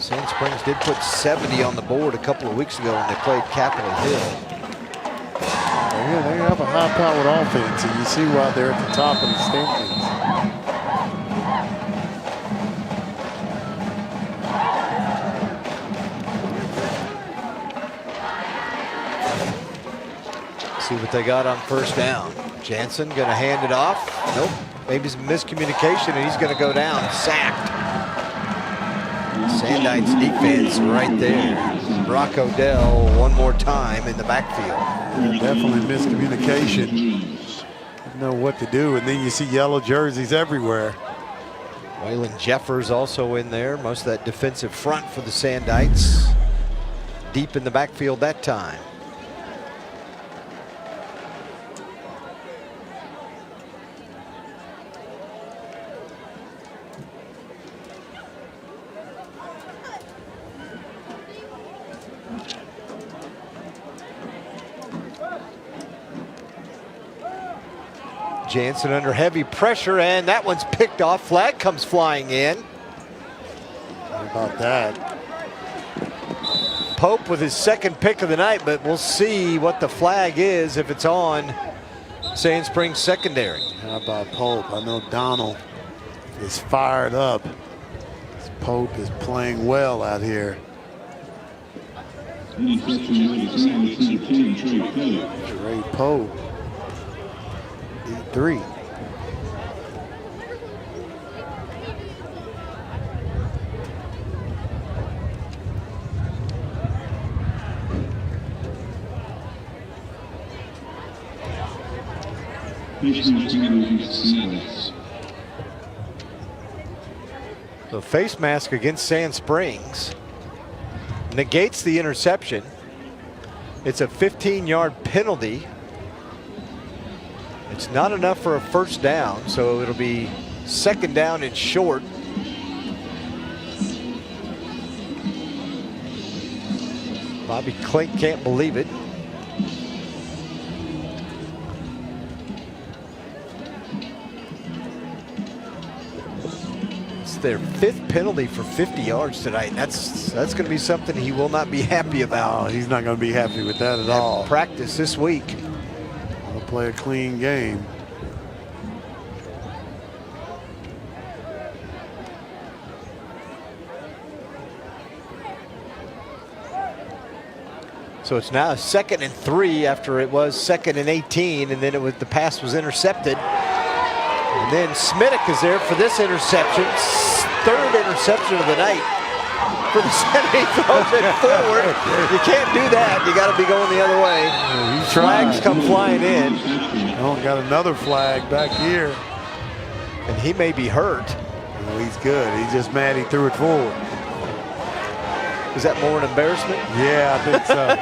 Sand Springs did put 70 on the board a couple of weeks ago when they played Capitol Hill. Yeah, they have a high-powered offense, and you see why they're at the top of the standings. See what they got on first down. Jansen gonna hand it off. Nope, maybe some miscommunication and he's gonna go down, sacked. Sandite's defense right there. Brock Odell one more time in the backfield. Yeah, definitely miscommunication. Didn't know what to do, and then you see yellow jerseys everywhere. Waylon Jeffers also in there. Most of that defensive front for the Sandites. Deep in the backfield that time. Jansen under heavy pressure, and that one's picked off. Flag comes flying in. How about that? Pope with his second pick of the night, but we'll see what the flag is if it's on Sand Springs secondary. How about Pope? I know Donald is fired up. Pope is playing well out here. Ray Pope, D3. The face mask against Sand Springs negates the interception. It's a 15-yard penalty. It's not enough for a first down, so it'll be second down and short. Bobby Klink can't believe it. Their fifth penalty for 50 yards tonight. That's going to be something he will not be happy about. Oh, he's not going to be happy with that at all. Practice this week. He'll play a clean game. So it's now 2nd and 3 after it was 2nd and 18, and then the pass was intercepted. And then Smittick is there for this interception. Third interception of the night for the center. He throws it forward. You can't do that. You got to be going the other way. Flags come flying in. Oh, got another flag back here. And he may be hurt. Oh, he's good. He's just mad he threw it forward. Is that more an embarrassment? Yeah, I think so.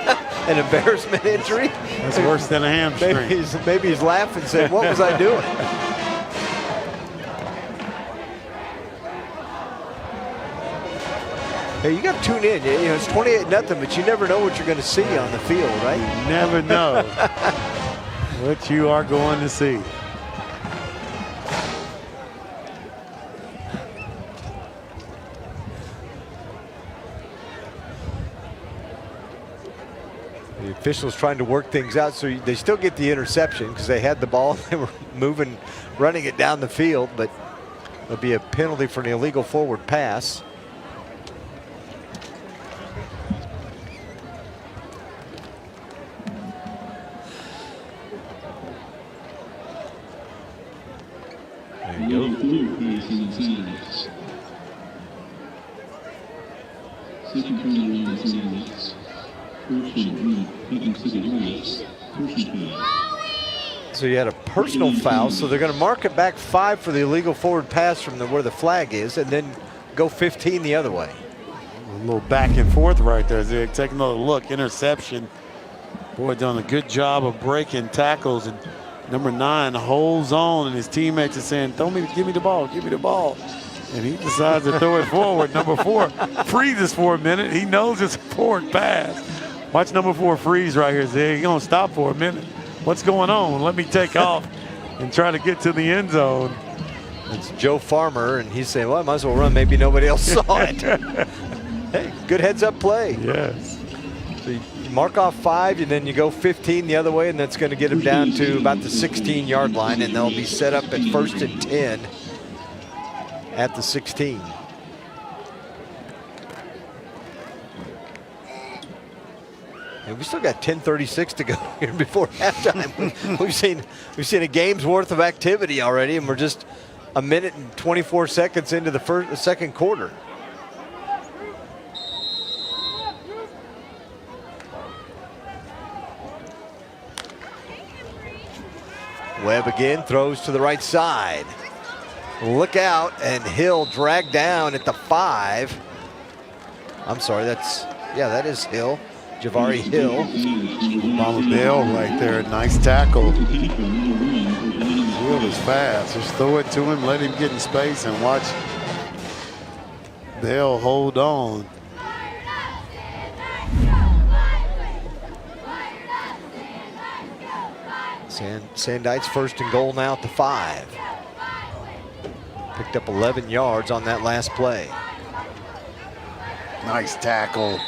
An embarrassment injury? That's worse than a hamstring. Maybe he's laughing, saying, "What was I doing?" Hey, you got to tune in. You know, it's 28-0, but you never know what you're going to see on the field, right? You never know what you are going to see. The officials trying to work things out, so they still get the interception because they had the ball. They were moving, running it down the field, but there'll be a penalty for an illegal forward pass. There you go. So you had a personal foul, so they're going to mark it back 5 for the illegal forward pass from where the flag is, and then go 15 the other way. A little back and forth right there. Zig, take another look. Interception. Boy, done a good job of breaking tackles, and number 9 holds on, and his teammates are saying, give me the ball, give me the ball. And he decides to throw it forward. Number 4 freezes for a minute. He knows it's a forward pass. Watch number 4 freeze right here, Zig. He's going to stop for a minute. What's going on? Let me take off and try to get to the end zone. It's Joe Farmer, and he's saying, well, I might as well run. Maybe nobody else saw it. Hey, good heads-up play. Yes. So you mark off 5, and then you go 15 the other way, and that's going to get them down to about the 16-yard line, and they'll be set up at 1st and 10 at the 16. And we still got 10:36 to go here before halftime. we've seen a game's worth of activity already, and we're just a minute and 24 seconds into the second quarter. Webb again throws to the right side. Look out, and Hill dragged down at the 5. I'm sorry, that is Hill. Javari Hill. Obama Bell right there, nice tackle. Hill is fast. Just throw it to him, let him get in space, and watch Bell hold on. Sandites first and goal now at the 5. Picked up 11 yards on that last play. Nice tackle.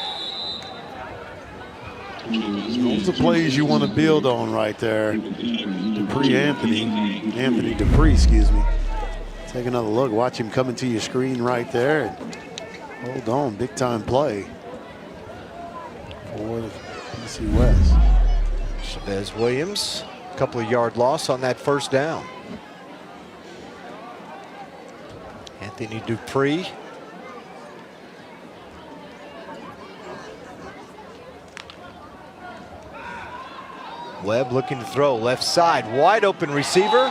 Those are plays you want to build on right there. Anthony Dupree, excuse me. Take another look. Watch him coming to your screen right there. Hold on, big time play for the PC West. Chavez Williams, a couple of yard loss on that first down. Anthony Dupree. Webb looking to throw left side, wide open receiver.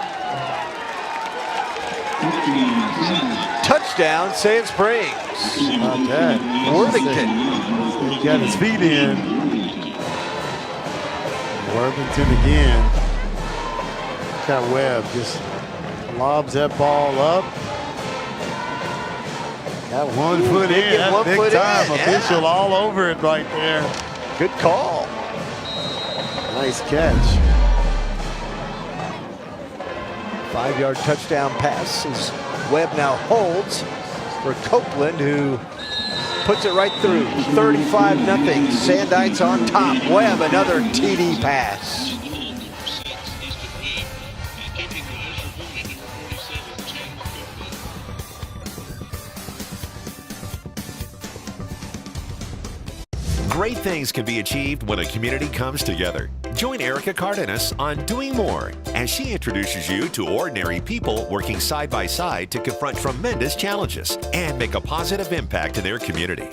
Touchdown, Sand Springs. Not that. Worthington. He got his feet in. Worthington again. Look at Webb, just lobs that ball up. Got 1 foot in. That's big time. Official all over it right there. Good call. Nice catch. 5-yard touchdown pass as Webb now holds for Copeland, who puts it right through. 35-0. Sandites on top. Webb, another TD pass. Great things can be achieved when a community comes together. Join Erica Cardenas on Doing More as she introduces you to ordinary people working side by side to confront tremendous challenges and make a positive impact in their community.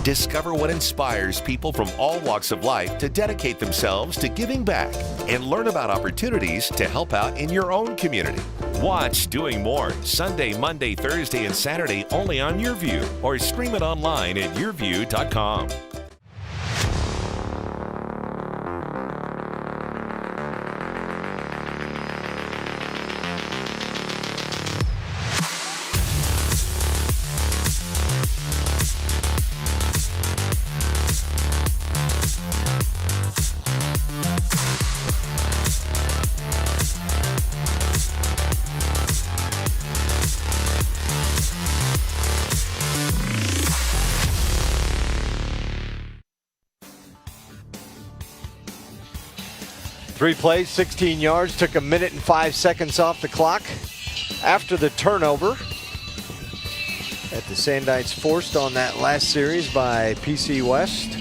Discover what inspires people from all walks of life to dedicate themselves to giving back and learn about opportunities to help out in your own community. Watch Doing More Sunday, Monday, Thursday, and Saturday only on YurView or stream it online at yourview.com. Three plays, 16 yards, took 1 minute and 5 seconds off the clock after the turnover that the Sandites forced on that last series by PC West.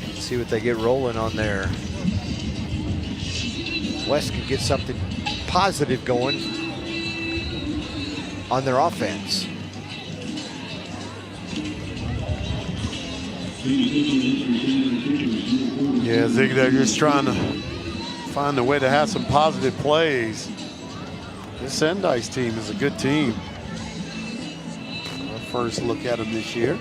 Let's see what they get rolling on there. West can get something positive going on their offense. Yeah, Zig, they're just trying to find a way to have some positive plays. This Sendice team is a good team. Our first look at them this year.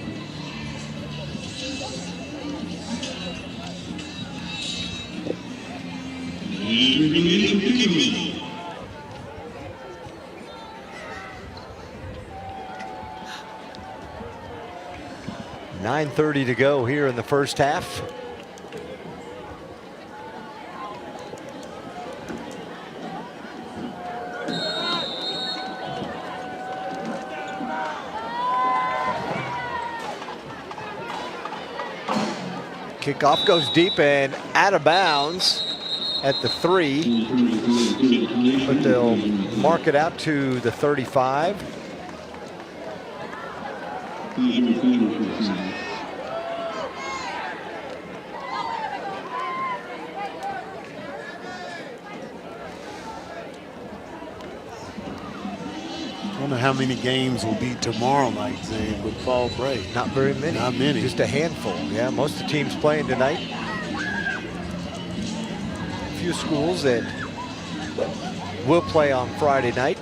.9:30 to go here in the first half. Kickoff goes deep and out of bounds at the 3, but they'll mark it out to the 35. I wonder how many games will be tomorrow night, Zane, with fall break. Not very many. Not many. Just a handful. Yeah, most of the teams playing tonight. A few schools that will play on Friday night.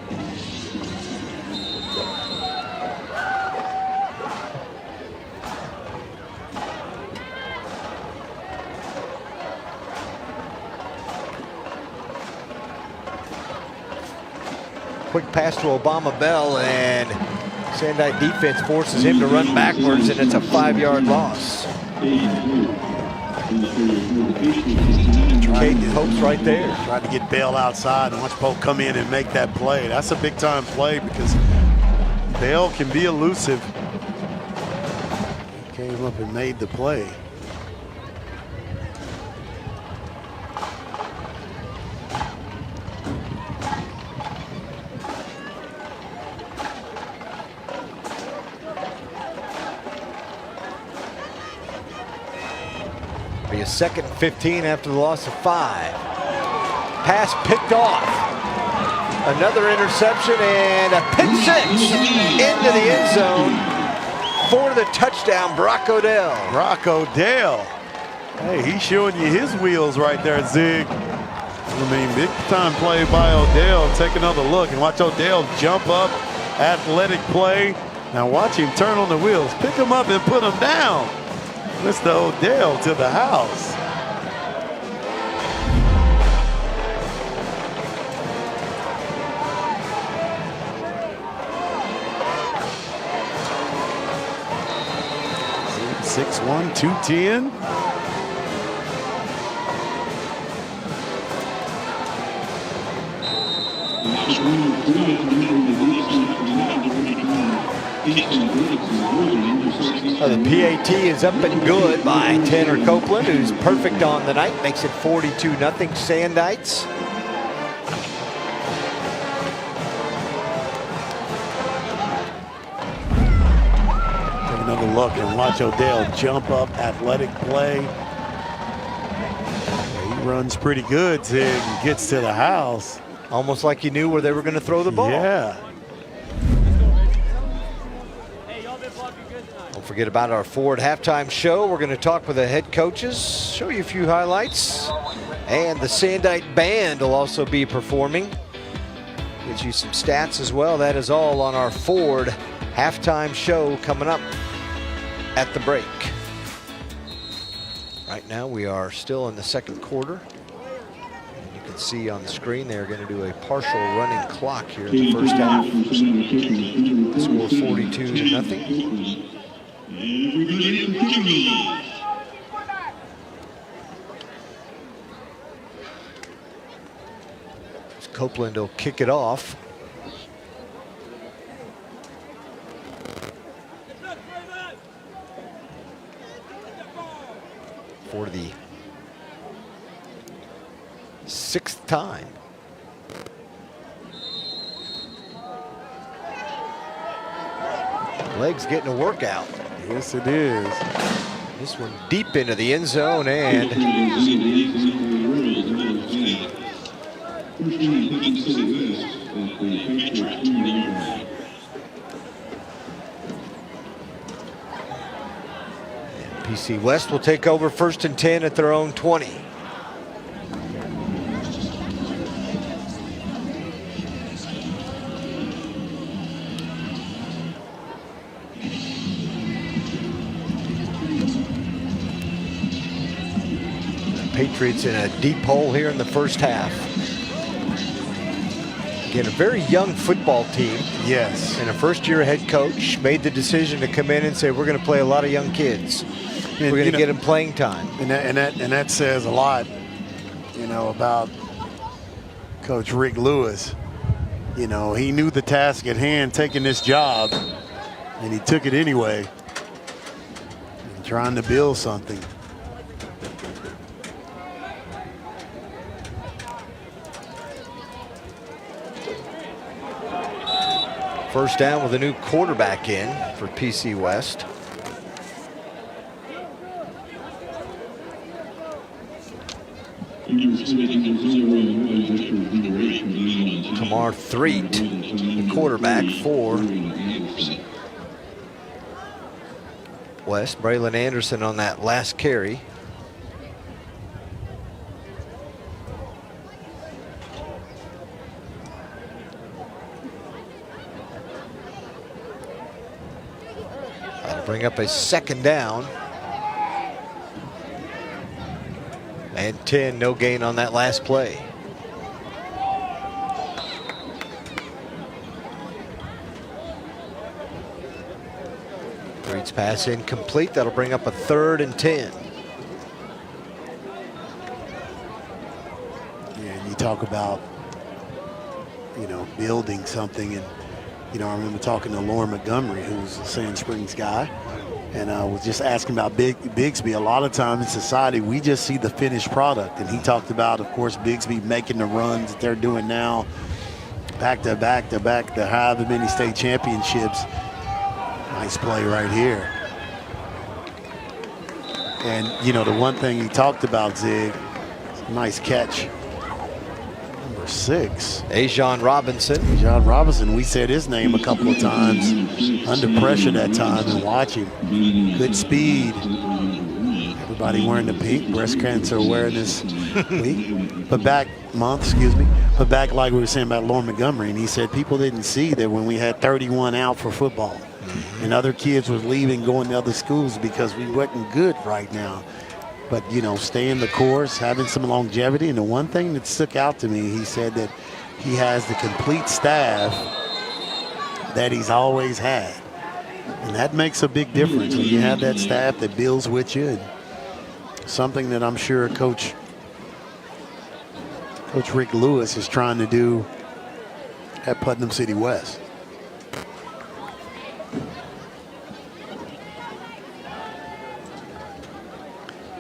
Quick pass to Obama Bell, and Sandite defense forces him to run backwards, and it's a 5-yard loss. Caden Hope's right there. Tried to get Bell outside and watch Pope come in and make that play. That's a big time play because Bell can be elusive. He came up and made the play. Be a second and 15 after the loss of 5. Pass picked off. Another interception and a pick 6 into the end zone for the touchdown, Brock Odell. Brock Odell. Hey, he's showing you his wheels right there, Zig. I mean, big time play by Odell. Take another look and watch Odell jump up, athletic play. Now watch him turn on the wheels, pick him up and put him down. Mr. Odell to the house. Six 6'1", 210. The PAT is up and good by Tanner Copeland, who's perfect on the night. Makes it 42-0 Sandites. Take another look and watch Odell jump up, athletic play. He runs pretty good, Zig, and gets to the house. Almost like he knew where they were going to throw the ball. Yeah. Don't forget about our Ford halftime show. We're going to talk with the head coaches, show you a few highlights, and the Sandite Band will also be performing. Gives you some stats as well. That is all on our Ford halftime show coming up at the break. Right now we are still in the second quarter. And you can see on the screen they're going to do a partial running clock here in the first half. The score 42-0. Copeland will kick it off. For the 6th time. Legs getting a workout. Yes, it is. This one deep into the end zone and PC West will take over 1st and 10 at their own 20. Patriots in a deep hole here in the first half. Again, a very young football team. Yes. And a first-year head coach made the decision to come in and say, we're going to play a lot of young kids. We're going to get them playing time. And that says a lot, you know, about Coach Rick Lewis. You know, he knew the task at hand, taking this job, and he took it anyway. And trying to build something. First down with a new quarterback in for PC West. Kamar Threet, the quarterback for West. Braylon Anderson on that last carry. Bring up a 2nd down. And 10, no gain on that last play. Reed's pass incomplete. That'll bring up a 3rd and 10. talk about, building something. And, I remember talking to Lauren Montgomery, who's a Sand Springs guy, and I was just asking about Bigsby. A lot of times in society, we just see the finished product. And he talked about, of course, Bigsby making the runs that they're doing now, back to back to back, the however many state championships. Nice play right here. And, the one thing he talked about, Zig, nice catch. Number 6. Ajon Robinson. Ajon Robinson, we said his name a couple of times. Under pressure that time, and watch him. Good speed. Everybody wearing the pink, Breast Cancer Awareness Week. But back, like we were saying about Lauren Montgomery, and he said people didn't see that when we had 31 out for football. And other kids was leaving, going to other schools because we wasn't good right now. But, staying the course, having some longevity. And the one thing that stuck out to me, he said that he has the complete staff that he's always had. And that makes a big difference when you have that staff that builds with you. And something that I'm sure Coach Rick Lewis is trying to do at Putnam City West.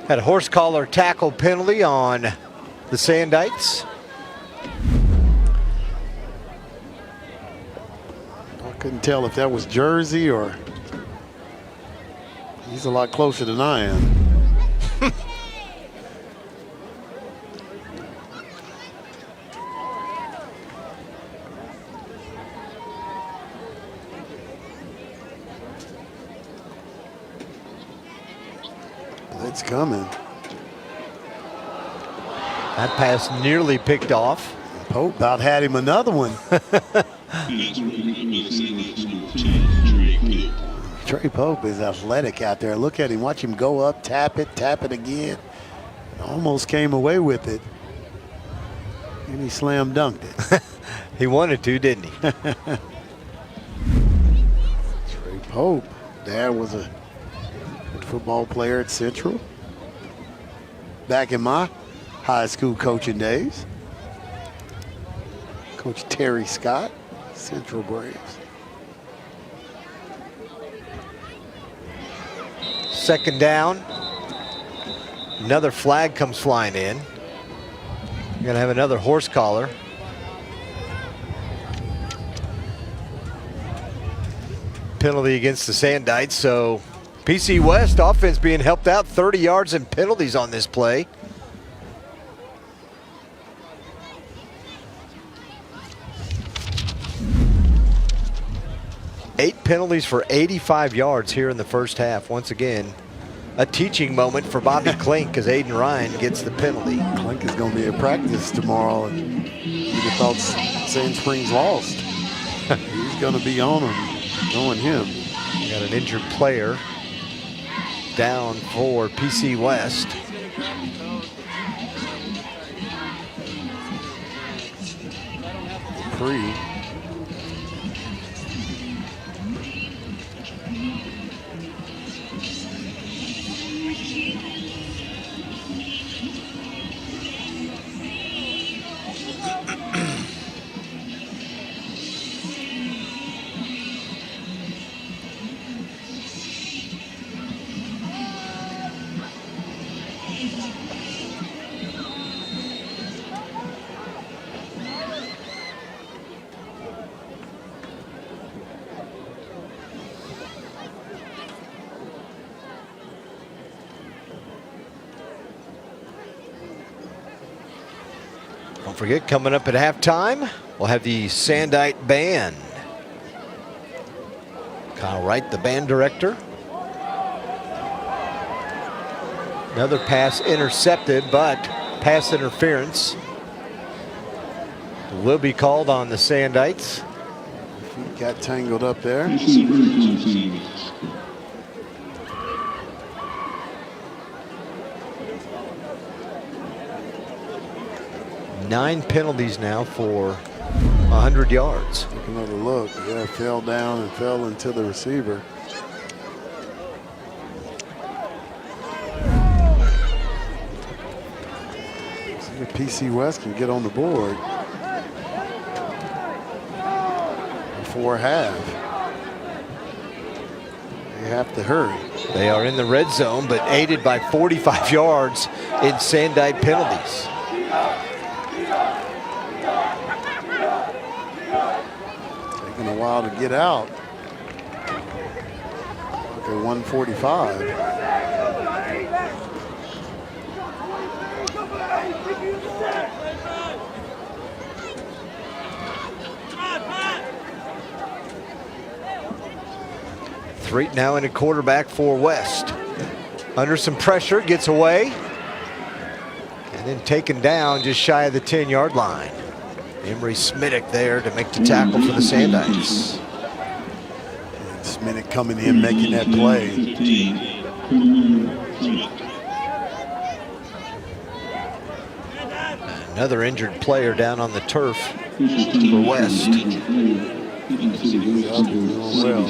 Had a horse collar tackle penalty on the Sandites. I couldn't tell if that was Jersey or he's a lot closer than I am. It's coming. That pass nearly picked off. Pope about had him another one. Trey Pope is athletic out there. Look at him. Watch him go up, tap it again. Almost came away with it. And he slam dunked it. He wanted to, didn't he? Trey Pope. Dad was a football player at Central back in my high school coaching days. Coach Terry Scott, Central Braves. Second down. Another flag comes flying in. You're going to have another horse collar. Penalty against the Sandites, so PC West offense being helped out, 30 yards and penalties on this play. Eight penalties for 85 yards here in the first half. Once again, a teaching moment for Bobby Klink as Aiden Ryan gets the penalty. Klink is going to be at practice tomorrow, and you'd have thought Sand Springs lost. He's going to be on him. We got an injured player down for PC West. Free. Don't forget, coming up at halftime, we'll have the Sandite Band. Kyle Wright, the band director. Another pass intercepted, but pass interference will be called on the Sandites. Feet got tangled up there. 9 penalties now for 100 yards. Take another look. Yeah, fell down and fell into the receiver. See if PC West can get on the board before half. They have to hurry. They are in the red zone, but aided by 45 yards in Sandite penalties. Taking a while to get out. Okay, 145. Threet now in a quarterback for West. Under some pressure, gets away. And then taken down just shy of the 10-yard line. Emery Smittick there to make the tackle for the Sandites. And Smittick coming in, making that play. Another injured player down on the turf for West. Doing well.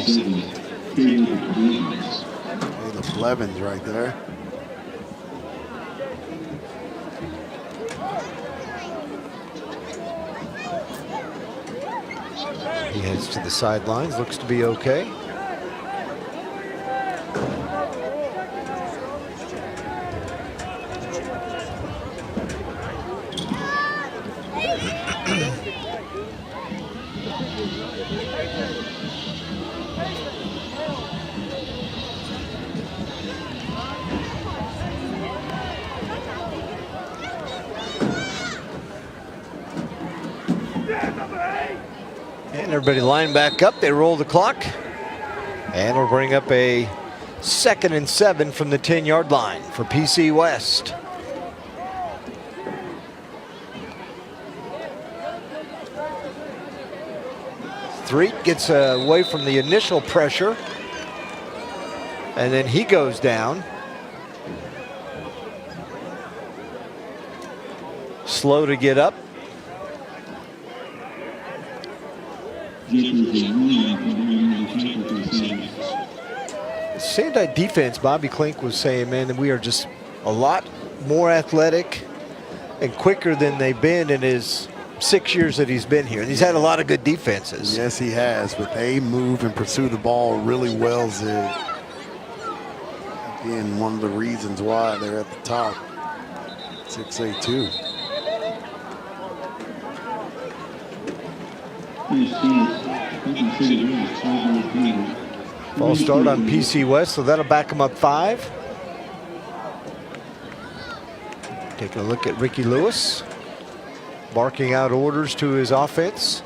Caleb Blevins right there. He heads to the sidelines, looks to be okay. And everybody line back up. They roll the clock. And we'll bring up a 2nd and 7 from the 10-yard line for PC West. Threet gets away from the initial pressure. And then he goes down. Slow to get up. Sandite defense, Bobby Klink was saying, man, that we are just a lot more athletic and quicker than they've been in his 6 years that he's been here. And he's had a lot of good defenses. Yes, he has, but they move and pursue the ball really well, Zig. Again, one of the reasons why they're at the top. 6'8" False start on PC West, so that'll back him up 5. Taking a look at Ricky Lewis, barking out orders to his offense.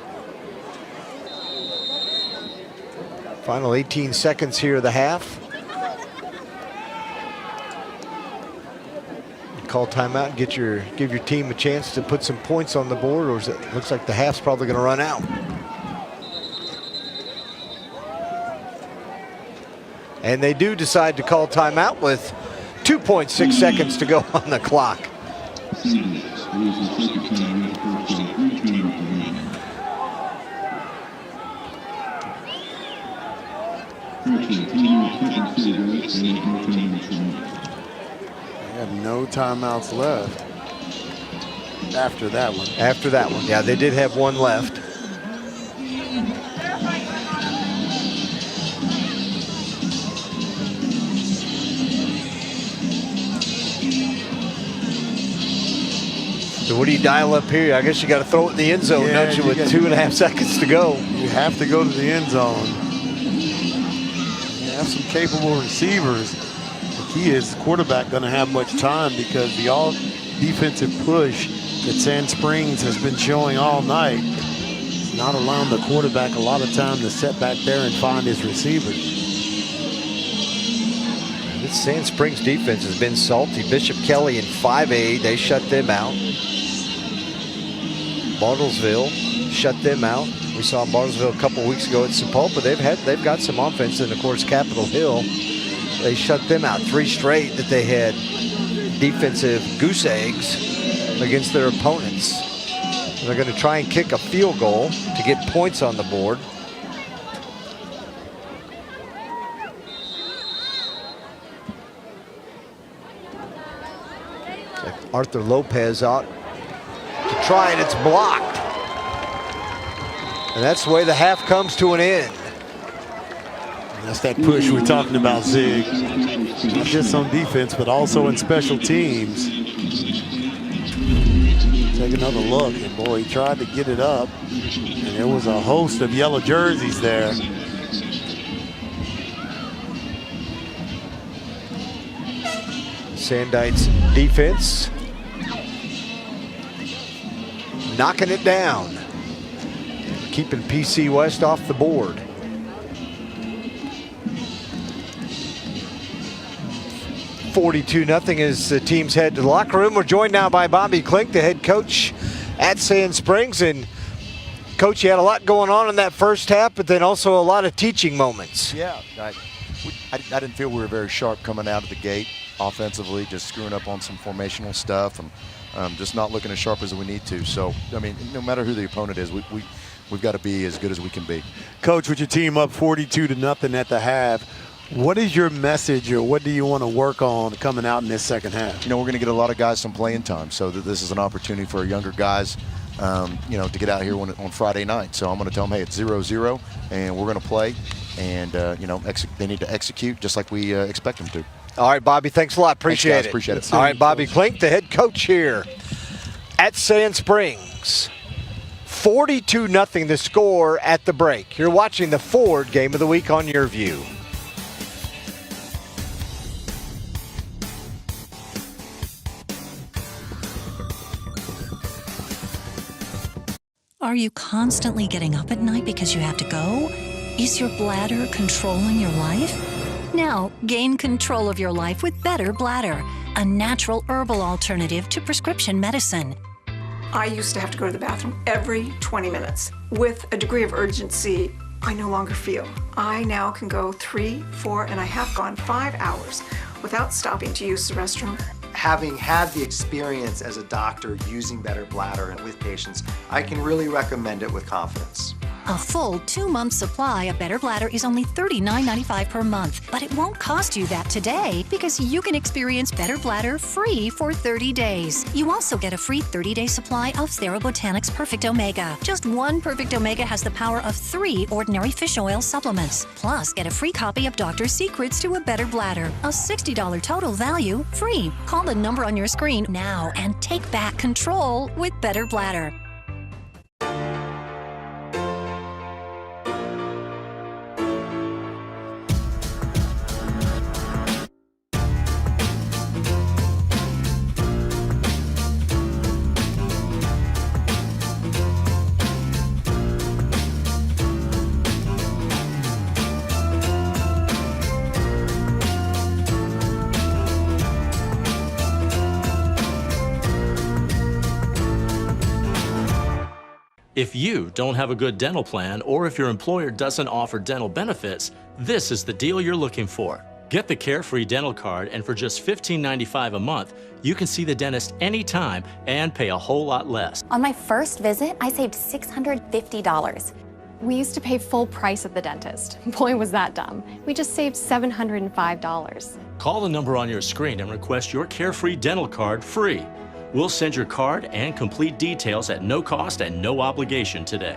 Final 18 seconds here of the half. Call timeout and give your team a chance to put some points on the board, or it looks like the half's probably going to run out. And they do decide to call timeout with 2.6 seconds to go on the clock. They have no timeouts left after that one. After that one, yeah, they did have one left. So what do you dial up here? I guess you got to throw it in the end zone, don't you, with 2.5 seconds to go. You have to go to the end zone. You have some capable receivers. The key is the quarterback going to have much time, because the all-defensive push that Sand Springs has been showing all night is not allowing the quarterback a lot of time to sit back there and find his receivers. This Sand Springs defense has been salty. Bishop Kelly in 5A, they shut them out. Bartlesville shut them out. We saw Bartlesville a couple weeks ago at Sepulpa. They've got some offense, and of course Capitol Hill, they shut them out 3 straight that they had defensive goose eggs against their opponents. And they're going to try and kick a field goal to get points on the board. Arthur Lopez out try, and it's blocked. And that's the way the half comes to an end. That's that push we're talking about, Zig. Not just on defense, but also in special teams. Take another look, and boy, he tried to get it up, and there was a host of yellow jerseys there. Sandite's defense knocking it down, keeping PC West off the board. (42-0) as the teams head to the locker room. We're joined now by Bobby Klink, the head coach at Sand Springs. And Coach, you had a lot going on in that first half, but then also a lot of teaching moments. Yeah, I didn't feel we were very sharp coming out of the gate offensively, just screwing up on some formational stuff and just not looking as sharp as we need to. So, I mean, no matter who the opponent is, we've got to be as good as we can be. Coach, with your team up 42-0 at the half, what is your message, or what do you want to work on coming out in this second half? You know, we're going to get a lot of guys some playing time, so that this is an opportunity for our younger guys, you know, to get out here on Friday night. So I'm going to tell them, hey, it's 0-0, and we're going to play, and you know, they need to execute just like we expect them to. All right, Bobby, thanks a lot. Appreciate it. Appreciate it. All right, Bobby Klink, the head coach here at Sand Springs. 42-0 the score at the break. You're watching the Ford Game of the Week on YurView. Are you constantly getting up at night because you have to go? Is your bladder controlling your life? Now, gain control of your life with Better Bladder, a natural herbal alternative to prescription medicine. I used to have to go to the bathroom every 20 minutes. With a degree of urgency I no longer feel. I now can go 3, 4, and I have gone 5 hours without stopping to use the restroom. Having had the experience as a doctor using Better Bladder with patients, I can really recommend it with confidence. A full 2-month supply of Better Bladder is only $39.95 per month, but it won't cost you that today because you can experience Better Bladder free for 30 days. You also get a free 30-day supply of TheraBotanics Perfect Omega. Just one Perfect Omega has the power of 3 ordinary fish oil supplements. Plus, get a free copy of Doctor's Secrets to a Better Bladder. A $60 total value, free. Call the number on your screen now and take back control with Better Bladder. If you don't have a good dental plan, or if your employer doesn't offer dental benefits, this is the deal you're looking for. Get the Carefree Dental Card, and for just $15.95 a month, you can see the dentist anytime and pay a whole lot less. On my first visit, I saved $650. We used to pay full price at the dentist. Boy, was that dumb. We just saved $705. Call the number on your screen and request your Carefree Dental Card free. We'll send your card and complete details at no cost and no obligation today.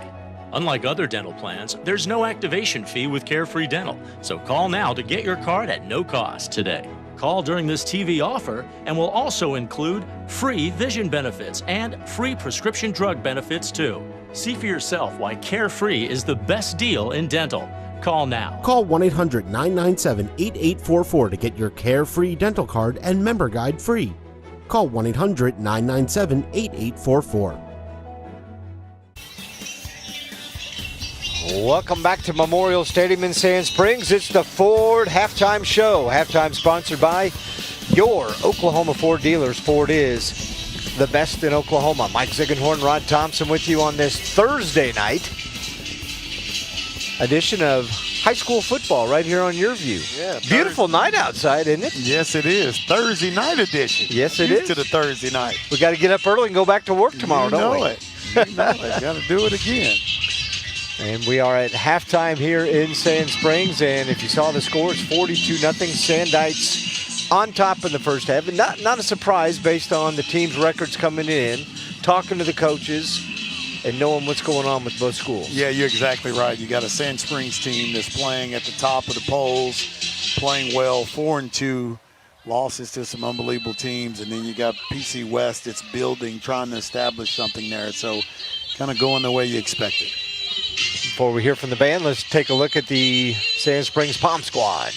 Unlike other dental plans, there's no activation fee with Carefree Dental, so call now to get your card at no cost today. Call during this TV offer and we'll also include free vision benefits and free prescription drug benefits too. See for yourself why Carefree is the best deal in dental. Call now. Call 1-800-997-8844 to get your Carefree Dental Card and member guide free. Call 1-800-997-8844. Welcome back to Memorial Stadium in Sand Springs. It's the Ford Halftime Show. Halftime sponsored by your Oklahoma Ford dealers. Ford is the best in Oklahoma. Mike Ziegenhorn, Rod Thompson with you on this Thursday night edition of high school football right here on YurView. Yeah, beautiful night outside, isn't it? Yes, it is. Thursday night edition. Yes, it Used is. to the Thursday night. We got to get up early and go back to work tomorrow, don't we? You know it. Got to do it again. And we are at halftime here in Sand Springs, and if you saw the score, it's 42-0. Sandites on top in the first half. And not a surprise based on the team's records coming in. talking to the coaches and knowing what's going on with both schools. Yeah, you're exactly right. You got a Sand Springs team that's playing at the top of the polls, playing well, 4-2, losses to some unbelievable teams, and then you got PC West that's building, trying to establish something there. So kind of going the way you expected. Before we hear from the band, let's take a look at the Sand Springs Pom Squad.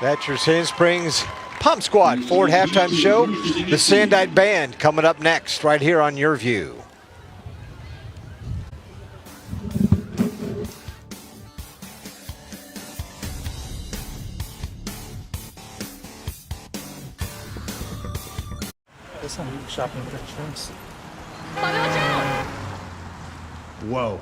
That's your Sand Springs Pom Squad Ford halftime show. The Sandite Band coming up next right here on Your View. Listen, shopping for shrimps. Whoa.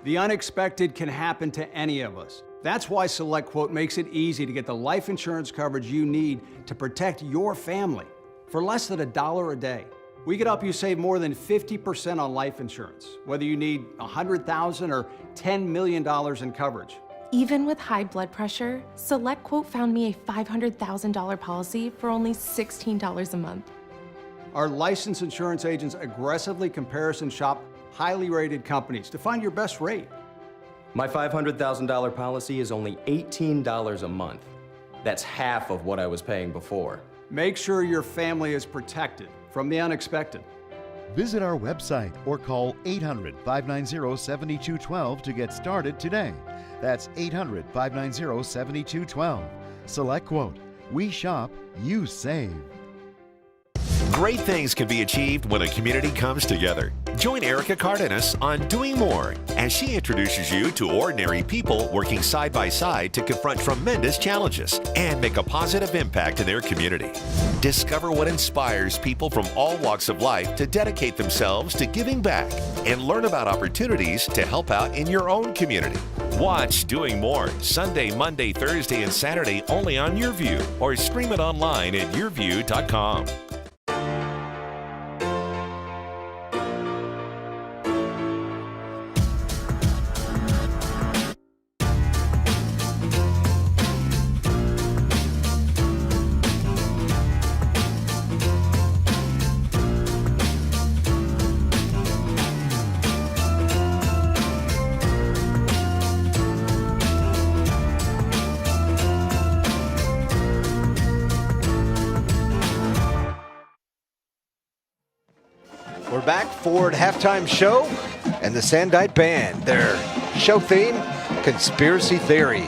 The unexpected can happen to any of us. That's why SelectQuote makes it easy to get the life insurance coverage you need to protect your family for less than $1 a day. We could help you save more than 50% on life insurance, whether you need $100,000 or $10 million in coverage. Even with high blood pressure, SelectQuote found me a $500,000 policy for only $16 a month. Our licensed insurance agents aggressively comparison shop highly rated companies to find your best rate. My $500,000 policy is only $18 a month. That's half of what I was paying before. Make sure your family is protected from the unexpected. Visit our website or call 800-590-7212 to get started today. That's 800-590-7212. SelectQuote. We shop, you save. Great things can be achieved when a community comes together. Join Erica Cardenas on Doing More as she introduces you to ordinary people working side by side to confront tremendous challenges and make a positive impact in their community. Discover what inspires people from all walks of life to dedicate themselves to giving back and learn about opportunities to help out in your own community. Watch Doing More Sunday, Monday, Thursday, and Saturday only on Your View or stream it online at yourview.com. We're back, Ford halftime show, and the Sandite Band. Their show theme, Conspiracy Theory.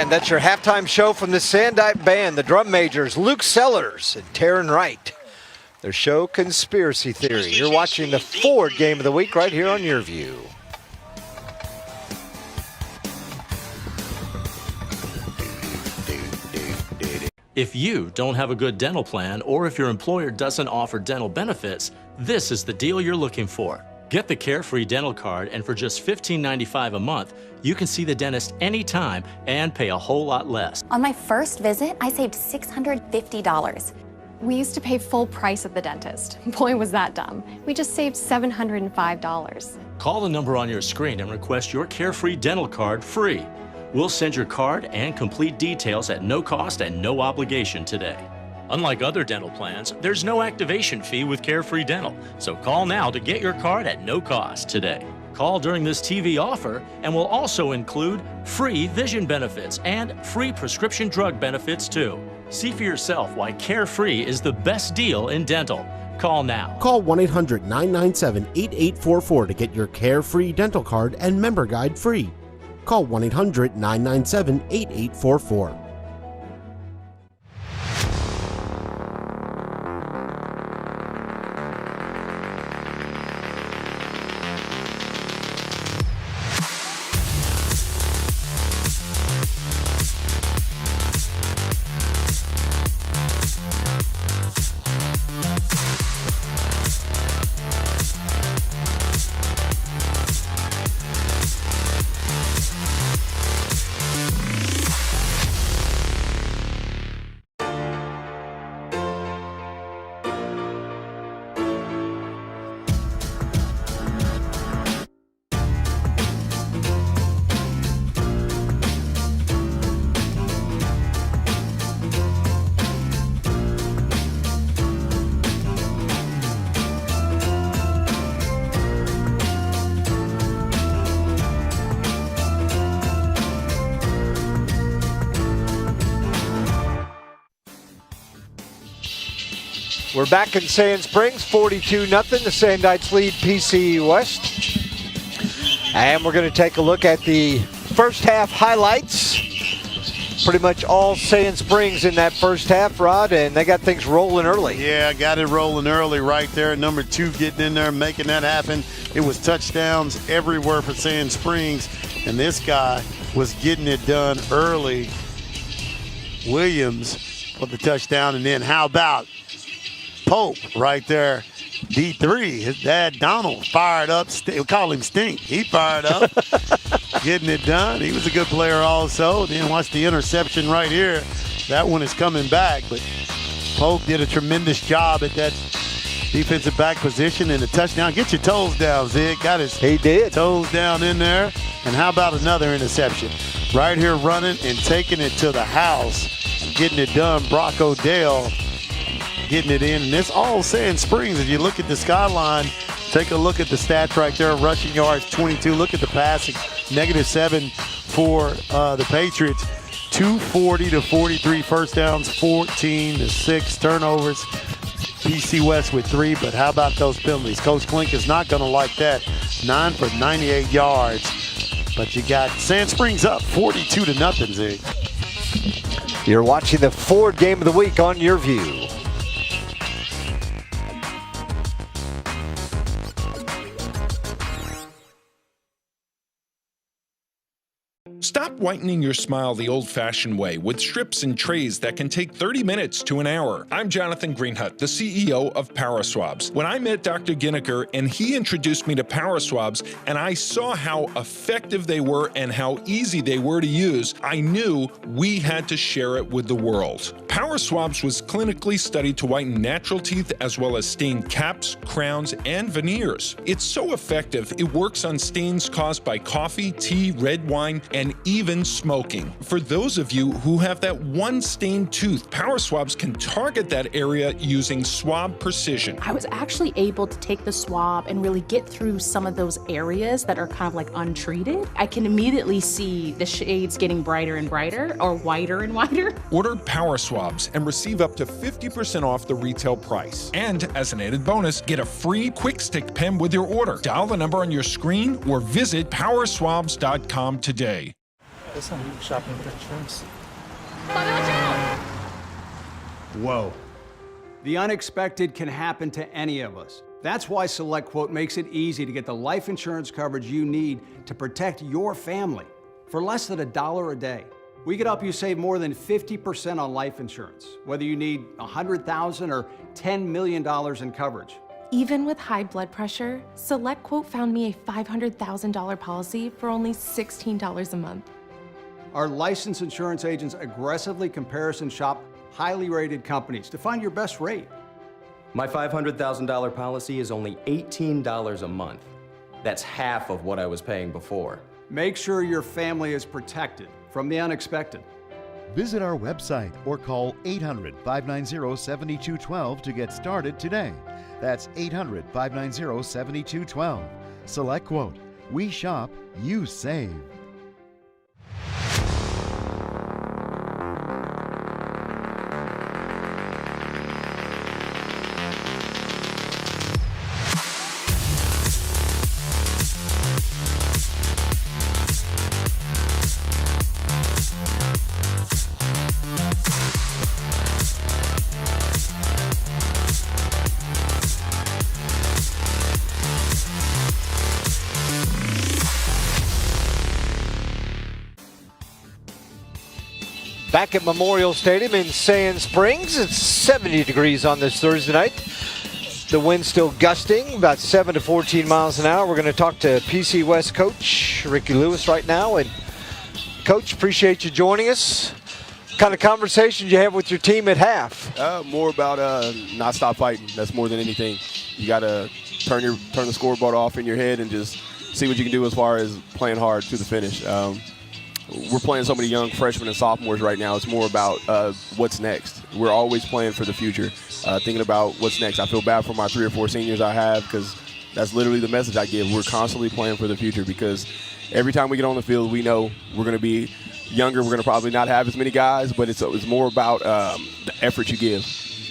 And that's your halftime show from the Sandite Band, the drum majors, Luke Sellers and Taryn Wright. Their show, Conspiracy Theory. You're watching the Ford Game of the Week right here on YurView. If you don't have a good dental plan, or if your employer doesn't offer dental benefits, this is the deal you're looking for. Get the Carefree Dental Card, and for just $15.95 a month, you can see the dentist anytime and pay a whole lot less. On my first visit, I saved $650. We used to pay full price at the dentist. Boy, was that dumb. We just saved $705. Call the number on your screen and request your Carefree Dental Card free. We'll send your card and complete details at no cost and no obligation today. Unlike other dental plans, there's no activation fee with Carefree Dental, so call now to get your card at no cost today. Call during this TV offer and we'll also include free vision benefits and free prescription drug benefits too. See for yourself why Carefree is the best deal in dental. Call now. Call 1-800-997-8844 to get your Carefree Dental Card and member guide free. Call 1-800-997-8844. We're back in Sand Springs, 42-0. The Sand Knights lead PC West. And we're going to take a look at the first half highlights. Pretty much all Sand Springs in that first half, Rod, and they got things rolling early. Yeah, got it rolling early right there. Number 2 getting in there, making that happen. It was touchdowns everywhere for Sand Springs, and this guy was getting it done early. Williams for the touchdown, and then how about Pope right there, D3. His dad, Donald, fired up. We call him Stink. He fired up, getting it done. He was a good player also. Then watch the interception right here. That one is coming back, but Pope did a tremendous job at that defensive back position and the touchdown. Get your toes down, Zig. Got his toes down in there. And how about another interception? Right here running and taking it to the house, getting it done. Brock Odell getting it in, and it's all Sand Springs. If you look at the skyline, take a look at the stats right there. Rushing yards, 22. Look at the passing, -7 for the Patriots. 240 to 43 first downs, 14 to 6 turnovers. PC West with 3, but how about those penalties? Coach Klink is not going to like that. 9 for 98 yards, but you got Sand Springs up 42-0, Zig. You're watching the Ford Game of the Week on Your View. Stop whitening your smile the old-fashioned way with strips and trays that can take 30 minutes to an hour. I'm Jonathan Greenhut, the CEO of Power Swabs. When I met Dr. Ginniker and he introduced me to Power Swabs and I saw how effective they were and how easy they were to use, I knew we had to share it with the world. Power Swabs was clinically studied to whiten natural teeth as well as stain caps, crowns, and veneers. It's so effective, it works on stains caused by coffee, tea, red wine, and even smoking. For those of you who have that one stained tooth, Power Swabs can target that area using swab precision. I was actually able to take the swab and really get through some of those areas that are kind of like untreated. I can immediately see the shades getting brighter and brighter, or whiter and whiter. Order Power Swabs and receive up to 50% off the retail price. And as an added bonus, get a free quick stick pen with your order. Dial the number on your screen or visit powerswabs.com today. Shopping for insurance. Whoa. The unexpected can happen to any of us. That's why SelectQuote makes it easy to get the life insurance coverage you need to protect your family for less than $1 a day. We could help you save more than 50% on life insurance, whether you need $100,000 or $10 million in coverage. Even with high blood pressure, SelectQuote found me a $500,000 policy for only $16 a month. Our licensed insurance agents aggressively comparison shop highly rated companies to find your best rate. My $500,000 policy is only $18 a month. That's half of what I was paying before. Make sure your family is protected from the unexpected. Visit our website or call 800-590-7212 to get started today. That's 800-590-7212. SelectQuote. We shop, you save. Back at Memorial Stadium in Sand Springs, it's 70 degrees on this Thursday night. The wind's still gusting, about 7 to 14 miles an hour. We're going to talk to PC West coach Ricky Lewis right now. And Coach, appreciate you joining us. What kind of conversations you have with your team at half? More about not stop fighting. That's more than anything. You got to turn the scoreboard off in your head and just see what you can do as far as playing hard to the finish. We're playing so many young freshmen and sophomores right now. It's more about what's next. We're always playing for the future, thinking about what's next. I feel bad for my 3 or 4 seniors I have because that's literally the message I give. We're constantly playing for the future because every time we get on the field, we know we're going to be younger. We're going to probably not have as many guys, but it's more about the effort you give,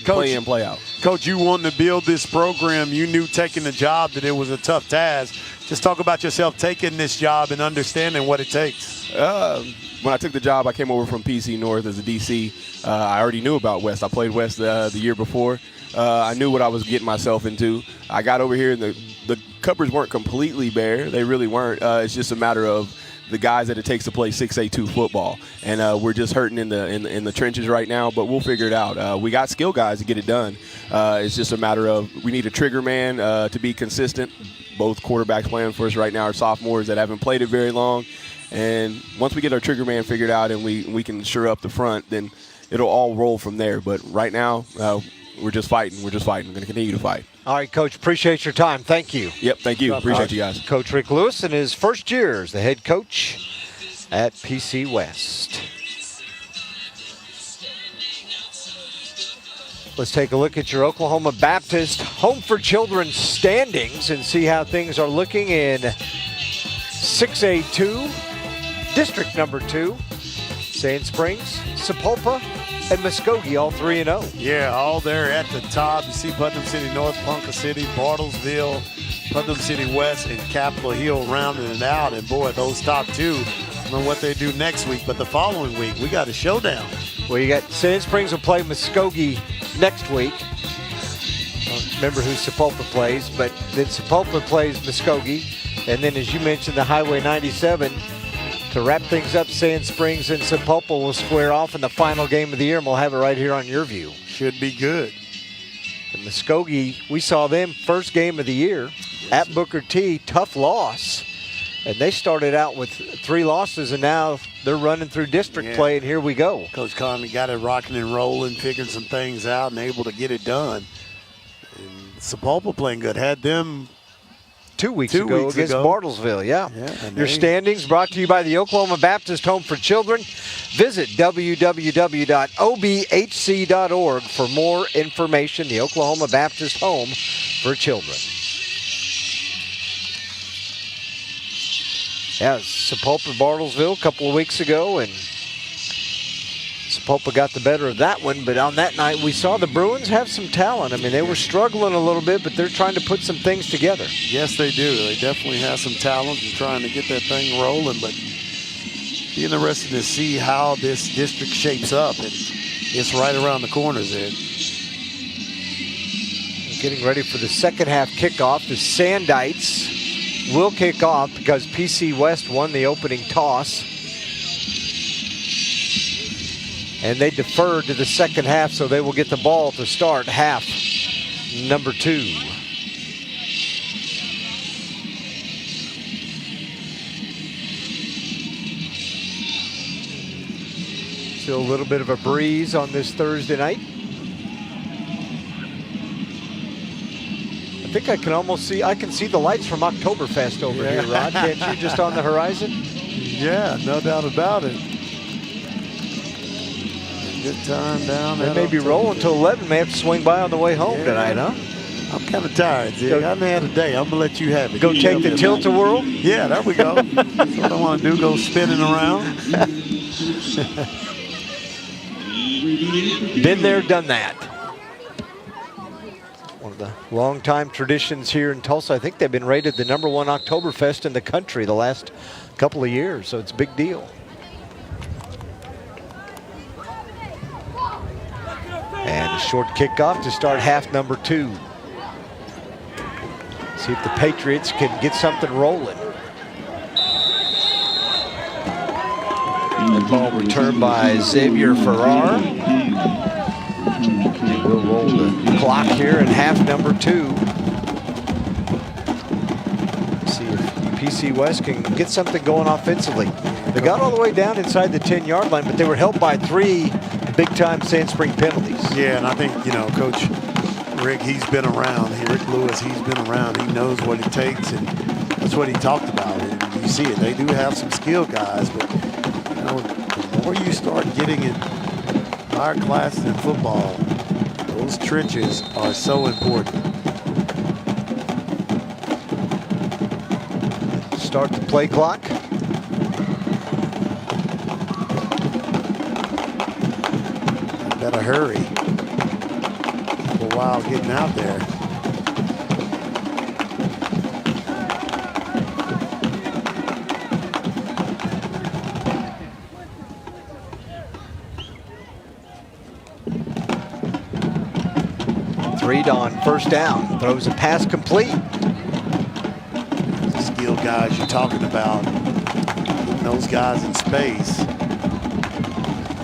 Coach, play in, play out. Coach, you wanted to build this program. You knew taking the job that it was a tough task. Just talk about yourself taking this job and understanding what it takes. When I took the job, I came over from PC North as a DC. I already knew about West. I played West the year before. I knew what I was getting myself into. I got over here, and the cupboards weren't completely bare. They really weren't. It's just a matter of the guys that it takes to play 6A2 football, and we're just hurting in the trenches right now. But we'll figure it out. We got skill guys to get it done. It's just a matter of we need a trigger man to be consistent. Both quarterbacks playing for us right now are sophomores that haven't played it very long. And once we get our trigger man figured out and we can shore up the front, then it'll all roll from there. But right now, we're just fighting. We're going to continue to fight. All right, Coach, appreciate your time. Thank you. Yep, thank you. Appreciate you guys. Coach Rick Lewis in his first year as the head coach at PC West. Let's take a look at your Oklahoma Baptist Home for Children standings and see how things are looking in 6A2, District number 2, Sand Springs, Sapulpa, and Muskogee, all 3-0. Yeah, all there at the top. You see Putnam City North, Ponca City, Bartlesville, Putnam City West, and Capitol Hill rounding it out. And boy, those top two, I don't know what they do next week, but the following week, we got a showdown. Well, you got Sand Springs will play Muskogee next week. Remember who Sapulpa plays, but then Sapulpa plays Muskogee. And then, as you mentioned, the Highway 97. To wrap things up, Sand Springs and Sapulpa will square off in the final game of the year, and we'll have it right here on Your View. Should be good. The Muskogee, we saw them first game of the year at Booker T. Tough loss. And they started out with 3 losses, and now they're running through district play, and here we go. Coach Conley got it rocking and rolling, figuring some things out, and able to get it done. And Sapulpa playing good. Had them 2 weeks ago against Bartlesville, yeah. Your standings brought to you by the Oklahoma Baptist Home for Children. Visit www.obhc.org for more information. The Oklahoma Baptist Home for Children. Yeah, Sapulpa Bartlesville a couple of weeks ago, and Sapulpa got the better of that one, but on that night we saw the Bruins have some talent. I mean, they were struggling a little bit, but they're trying to put some things together. Yes, they do. They definitely have some talent and trying to get that thing rolling, but be interested to see how this district shapes up. And it's right around the corners there. Getting ready for the second half kickoff. The Sandites will kick off because PC West won the opening toss. And they deferred to the second half, so they will get the ball to start half number 2. Still a little bit of a breeze on this Thursday night. I think I can almost see, I can see the lights from Oktoberfest over here, Rod. Can't you, just on the horizon? Yeah, no doubt about it. Good time down there. They may be rolling till 11. May have to swing by on the way home tonight, huh? I'm kind of tired, Zig. I haven't had a day. I'm going to let you have it. Go take the tilt-a-whirl? Yeah, there we go. That's what I want to do, go spinning around. Been there, done that. One of the long-time traditions here in Tulsa. I think they've been rated the #1 Oktoberfest in the country the last couple of years, so it's a big deal. And a short kickoff to start half number 2. See if the Patriots can get something rolling. The ball returned by Xavier Farrar. And we'll roll the clock here in half number 2. See if PC West can get something going offensively. They got all the way down inside the 10-yard line, but they were helped by 3 big-time Sand Spring penalties. Yeah, and I think, you know, Coach Rick, he's been around. Rick Lewis, he's been around. He knows what it takes, and that's what he talked about. And you see it. They do have some skill guys, but you know, the more you start getting in higher classes in football, those trenches are so important. Start the play clock. Better hurry. For a while getting out there. Reed on first down, throws a pass complete. The skill guys you're talking about, getting those guys in space.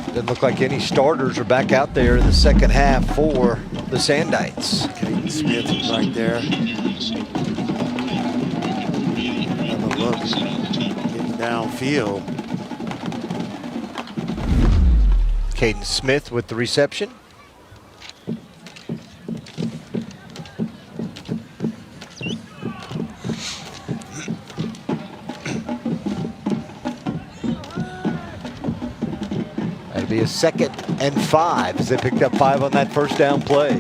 Doesn't look like any starters are back out there in the second half for the Sandites. Caden Smith is right there. Have a look, getting downfield. Caden Smith with the reception. That'll be a 2nd and 5 as they picked up 5 on that first down play.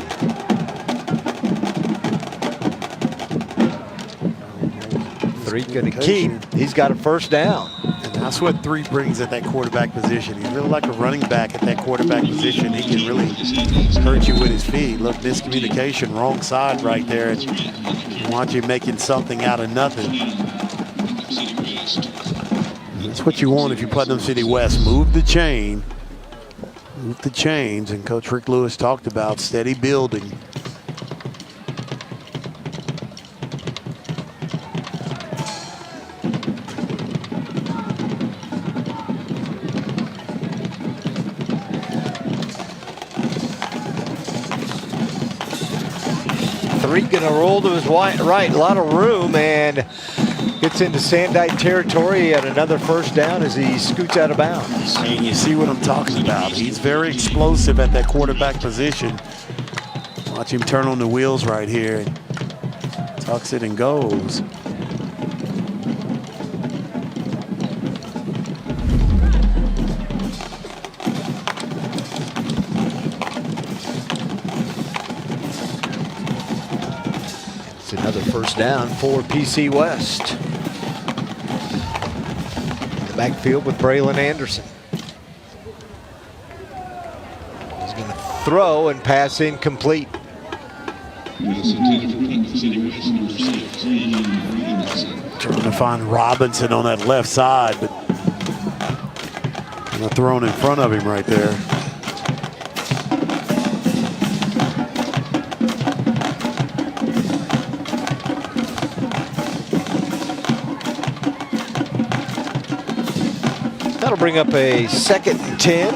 Three gonna keep. He's got a first down. And that's what 3 brings at that quarterback position. He's really like a running back at that quarterback position. He can really hurt you with his feet. Look, miscommunication, wrong side right there. And you want you making something out of nothing. That's what you want if you Putnam City West. Move the chain. Move the chains. And Coach Rick Lewis talked about steady building. Gonna roll to his right, a lot of room, and gets into Sandite territory at another first down as he scoots out of bounds. And you see what I'm talking about. He's very explosive at that quarterback position. Watch him turn on the wheels right here. Tucks it and goes. Another first down for PC West. In the backfield with Braylon Anderson. He's going to throw and pass incomplete. Trying to find Robinson on that left side, but kind of thrown in front of him right there. That'll bring up a 2nd and 10.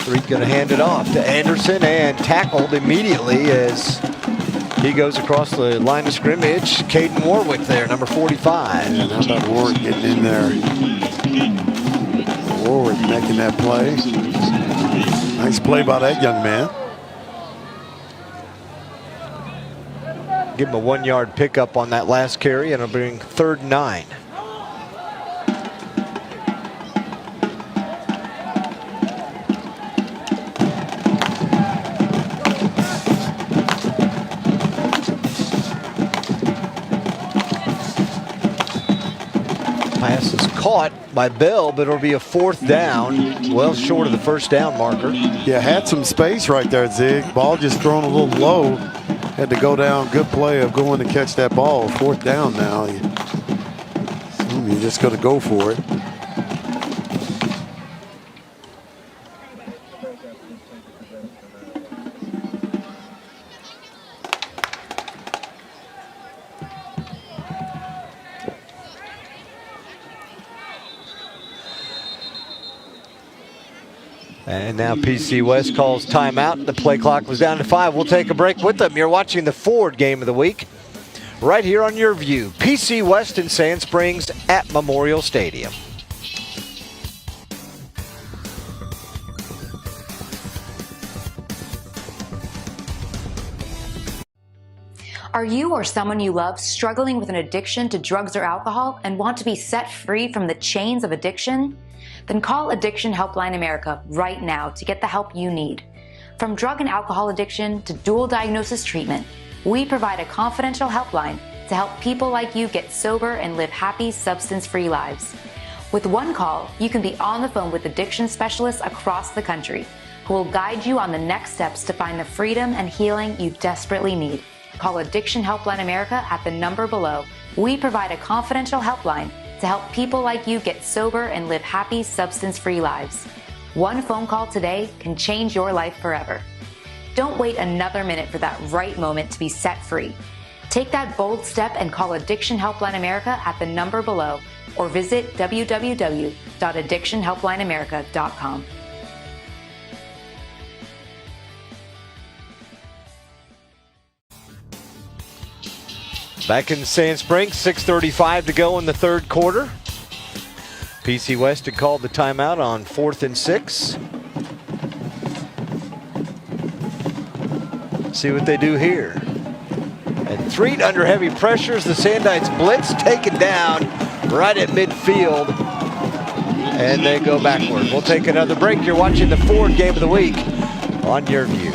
Reed going to hand it off to Anderson and tackled immediately as he goes across the line of scrimmage. Caden Warwick there, number 45. And how about Warwick getting in there? Warwick making that play. Nice play by that young man. Give him a 1-yard pickup on that last carry, and it'll bring 3rd and 9. Pass is caught by Bell, but it'll be a 4th down, well short of the 1st down marker. Yeah, had some space right there, Zig. Ball just thrown a little low. Had to go down. Good play of going to catch that ball. 4th down now. You just got to go for it. And now PC West calls timeout. The play clock was down to 5. We'll take a break with them. You're watching the Ford game of the week right here on Your View. PC West in Sand Springs at Memorial Stadium. Are you or someone you love struggling with an addiction to drugs or alcohol and want to be set free from the chains of addiction? Then call Addiction Helpline America right now to get the help you need. From drug and alcohol addiction to dual diagnosis treatment, we provide a confidential helpline to help people like you get sober and live happy, substance-free lives. With one call, you can be on the phone with addiction specialists across the country who will guide you on the next steps to find the freedom and healing you desperately need. Call Addiction Helpline America at the number below. We provide a confidential helpline to help people like you get sober and live happy, substance-free lives. One phone call today can change your life forever. Don't wait another minute for that right moment to be set free. Take that bold step and call Addiction Helpline America at the number below or visit www.addictionhelplineamerica.com. Back in Sand Springs, 6:35 to go in the 3rd quarter. PC West had called the timeout on 4th and 6. See what they do here. And Threed under heavy pressures. The Sandites blitz, taken down right at midfield. And they go backward. We'll take another break. You're watching the Ford game of the week on Your View.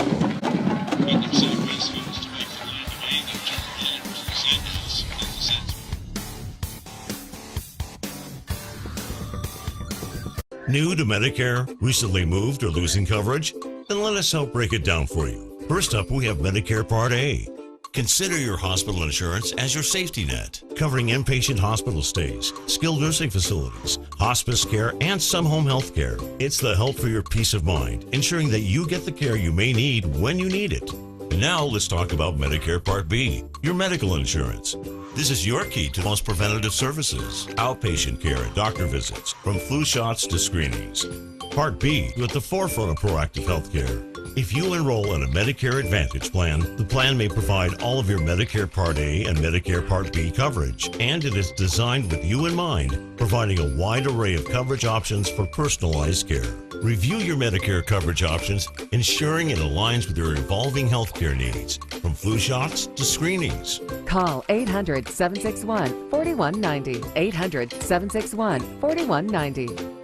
New to Medicare? Recently moved or losing coverage? Then let us help break it down for you. First up, we have Medicare Part A. Consider your hospital insurance as your safety net, covering inpatient hospital stays, skilled nursing facilities, hospice care, and some home health care. It's the help for your peace of mind, ensuring that you get the care you may need when you need it. And now let's talk about Medicare Part B, your medical insurance. This is your key to most preventative services, outpatient care and doctor visits, from flu shots to screenings. Part B, you at the forefront of proactive health care. If you enroll in a Medicare Advantage plan, the plan may provide all of your Medicare Part A and Medicare Part B coverage, and it is designed with you in mind, providing a wide array of coverage options for personalized care. Review your Medicare coverage options, ensuring it aligns with your evolving healthcare needs, from flu shots to screenings. Call 800-761-4190. 800-761-4190.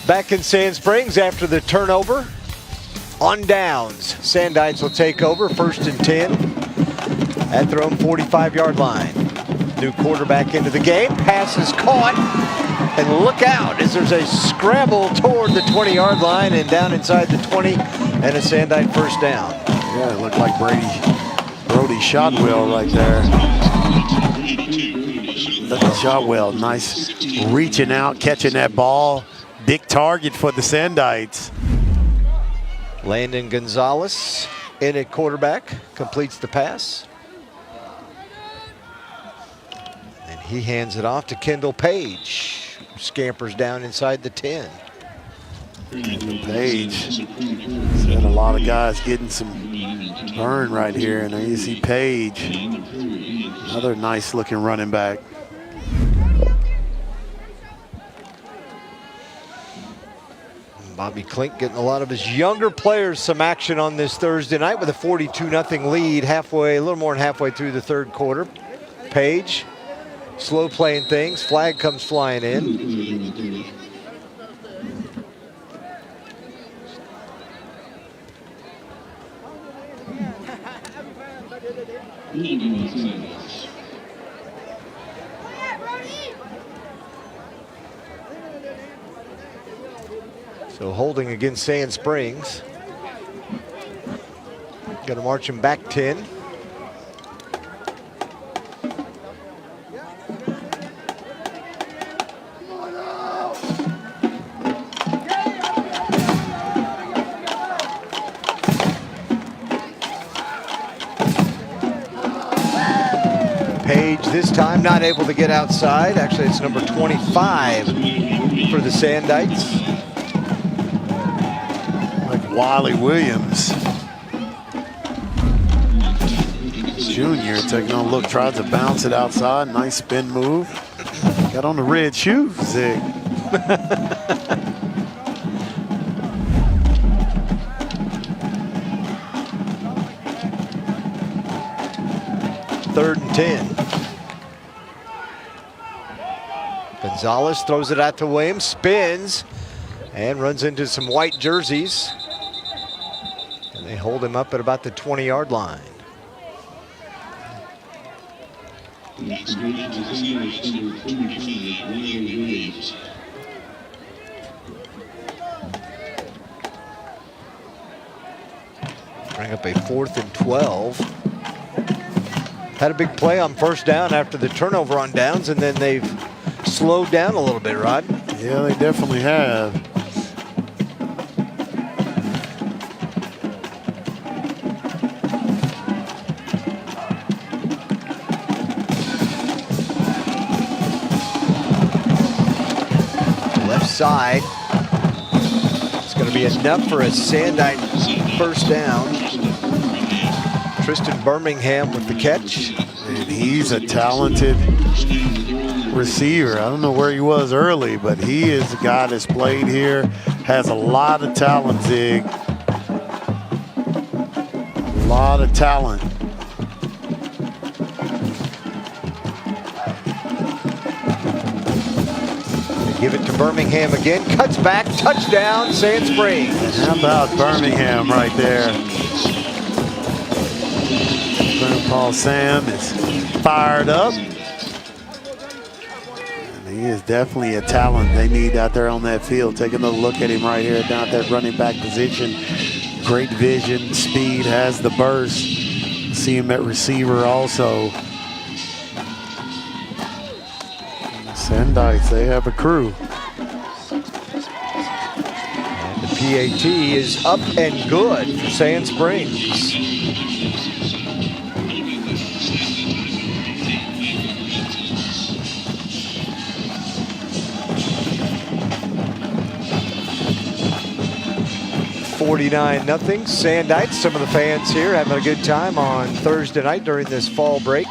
Back in Sand Springs after the turnover. On downs, Sandites will take over 1st and 10 at their own 45-yard line. New quarterback into the game. Pass is caught. And look out as there's a scramble toward the 20-yard line and down inside the 20 and a Sandite 1st down. Yeah, it looked like Brody Shotwell right there. Look at Shotwell, nice reaching out, catching that ball. Big target for the Sandites. Landon Gonzalez in at quarterback, completes the pass. And he hands it off to Kendall Page, who scampers down inside the 10. Page said a lot of guys getting some burn right here, and there you see Page, another nice looking running back. Bobby Klink getting a lot of his younger players some action on this Thursday night with a 42-0 lead a little more than halfway through the third quarter. Page slow playing things. Flag comes flying in. So holding against Sand Springs. Got to march him back 10. Page this time not able to get outside. Actually, it's number 25 for the Sandites. Wiley Williams, Jr. taking a look, tries to bounce it outside. Nice spin move. Got on the red shoes, Zig. Third and 10. Gonzalez throws it out to Williams, spins, and runs into some white jerseys. And they hold him up at about the 20-yard line. Bring up a 4th and 12. Had a big play on first down after the turnover on downs, and then they've slowed down a little bit, Rod. Yeah, they definitely have. Left side. It's going to be enough for a Sandite first down. Tristan Birmingham with the catch. And he's a talented receiver. I don't know where he was early, but he is a guy that's played here, has a lot of talent, Zig. A lot of talent. Give it to Birmingham again, cuts back, touchdown, Sand Springs. How about Birmingham right there? Grandpa Sam is fired up. And he is definitely a talent they need out there on that field. Take another look at him right here down at that running back position. Great vision, speed, has the burst. See him at receiver also. Sandites, they have a crew. And the PAT is up and good for Sand Springs. $49-0. Sandites, some of the fans here having a good time on Thursday night during this fall break.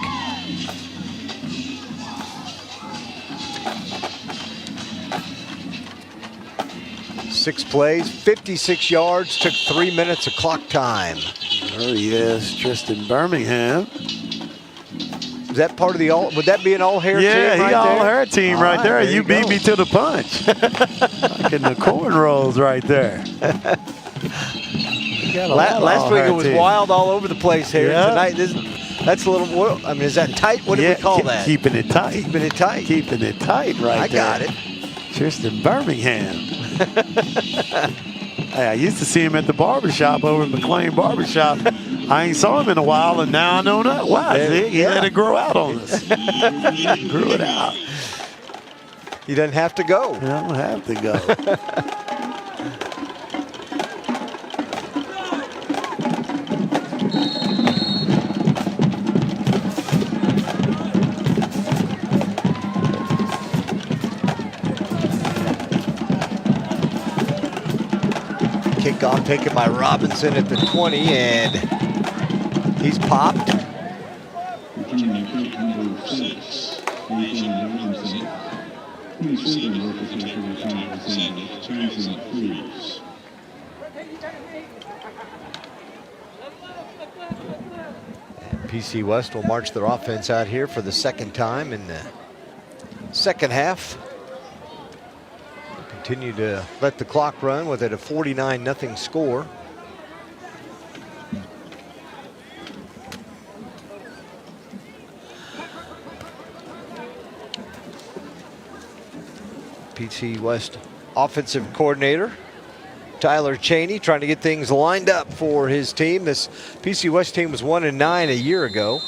Six plays, 56 yards, took 3 minutes of clock time. There he is, Tristan Birmingham. Is that part of the all? Would that be an all-hair team? Yeah, he all-hair team all right there. there You beat me to the punch. Like in the cornrows right there. Last week it was wild all over the place here. Yeah. Tonight, that's a little. I mean, is that tight? What do we call that? Keeping it tight. Keeping it tight. Keeping it tight right there. I got it. Tristan Birmingham. Hey, I used to see him at the barbershop over at McLean Barbershop. I ain't saw him in a while, and now I know not why. He let it grow out on us. Grew it out. He doesn't have to go. He don't have to go. Kickoff taken by Robinson at the 20, and he's popped. PC West will march their offense out here for the second time in the second half. Continue to let the clock run with it a 49-0 score. PC West offensive coordinator Tyler Cheney trying to get things lined up for his team. This PC West team was 1-9 a year ago.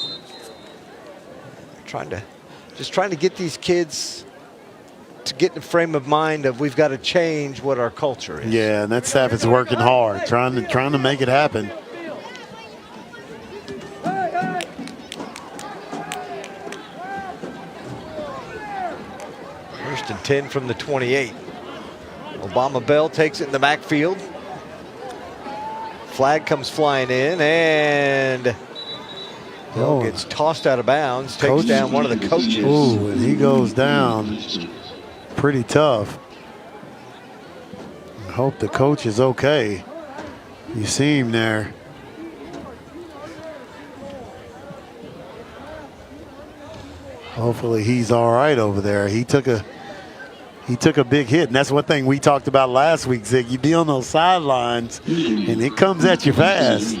Trying to get these kids to get in the frame of mind of we've got to change what our culture is. Yeah, and that staff is working hard, trying to make it happen. First and 10 from the 28. Obama Bell takes it in the backfield. Flag comes flying in, and Bell gets tossed out of bounds, takes down one of the coaches. Ooh, and he goes down pretty tough. I hope the coach is okay. You see him there. Hopefully he's all right over there. He took a big hit, and that's one thing we talked about last week, Zig. You be on those sidelines, and it comes at you fast.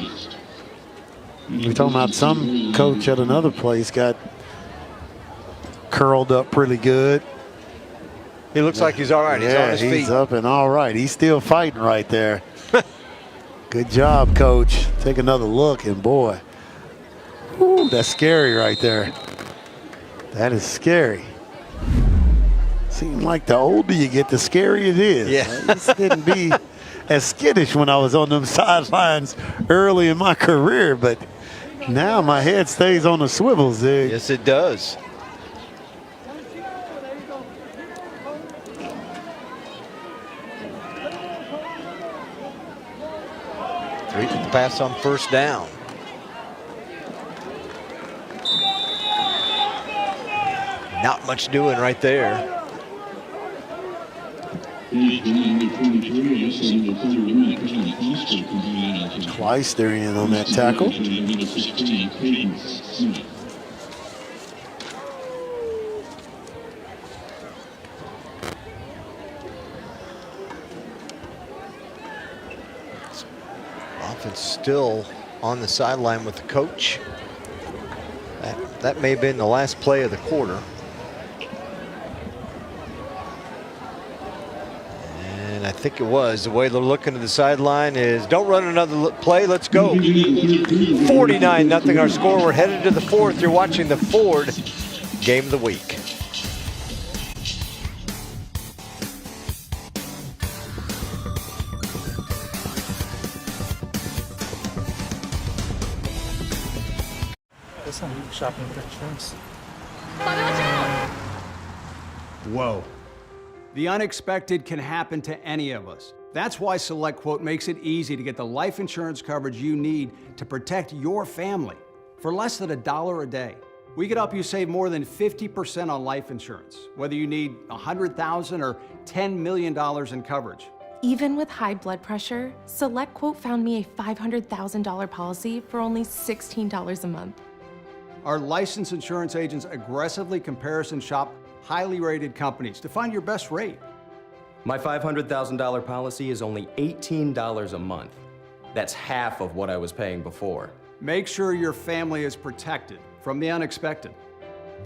We're talking about some coach at another place got curled up pretty good. He looks like he's all right. He's on his feet. He's up and all right. He's still fighting right there. Good job, coach. Take another look, and boy, whew, that's scary right there. That is scary. Seems like the older you get, the scarier it is. Yeah. I just didn't be as skittish when I was on them sidelines early in my career, but now my head stays on the swivel, Zig. Yes, it does. Three to the pass on first down. Not much doing right there. Kleister in on that tackle. Offense still on the sideline with the coach. That may have been the last play of the quarter. And I think it was. The way they're looking to the sideline is, don't run another play, let's go. 49-0 our score. We're headed to the fourth. You're watching the Ford Game of the Week. Shopping for insurance. Whoa. The unexpected can happen to any of us. That's why SelectQuote makes it easy to get the life insurance coverage you need to protect your family for less than $1 a day. We could help you save more than 50% on life insurance, whether you need $100,000 or $10 million in coverage. Even with high blood pressure, SelectQuote found me a $500,000 policy for only $16 a month. Our licensed insurance agents aggressively comparison shop highly rated companies to find your best rate. My $500,000 policy is only $18 a month. That's half of what I was paying before. Make sure your family is protected from the unexpected.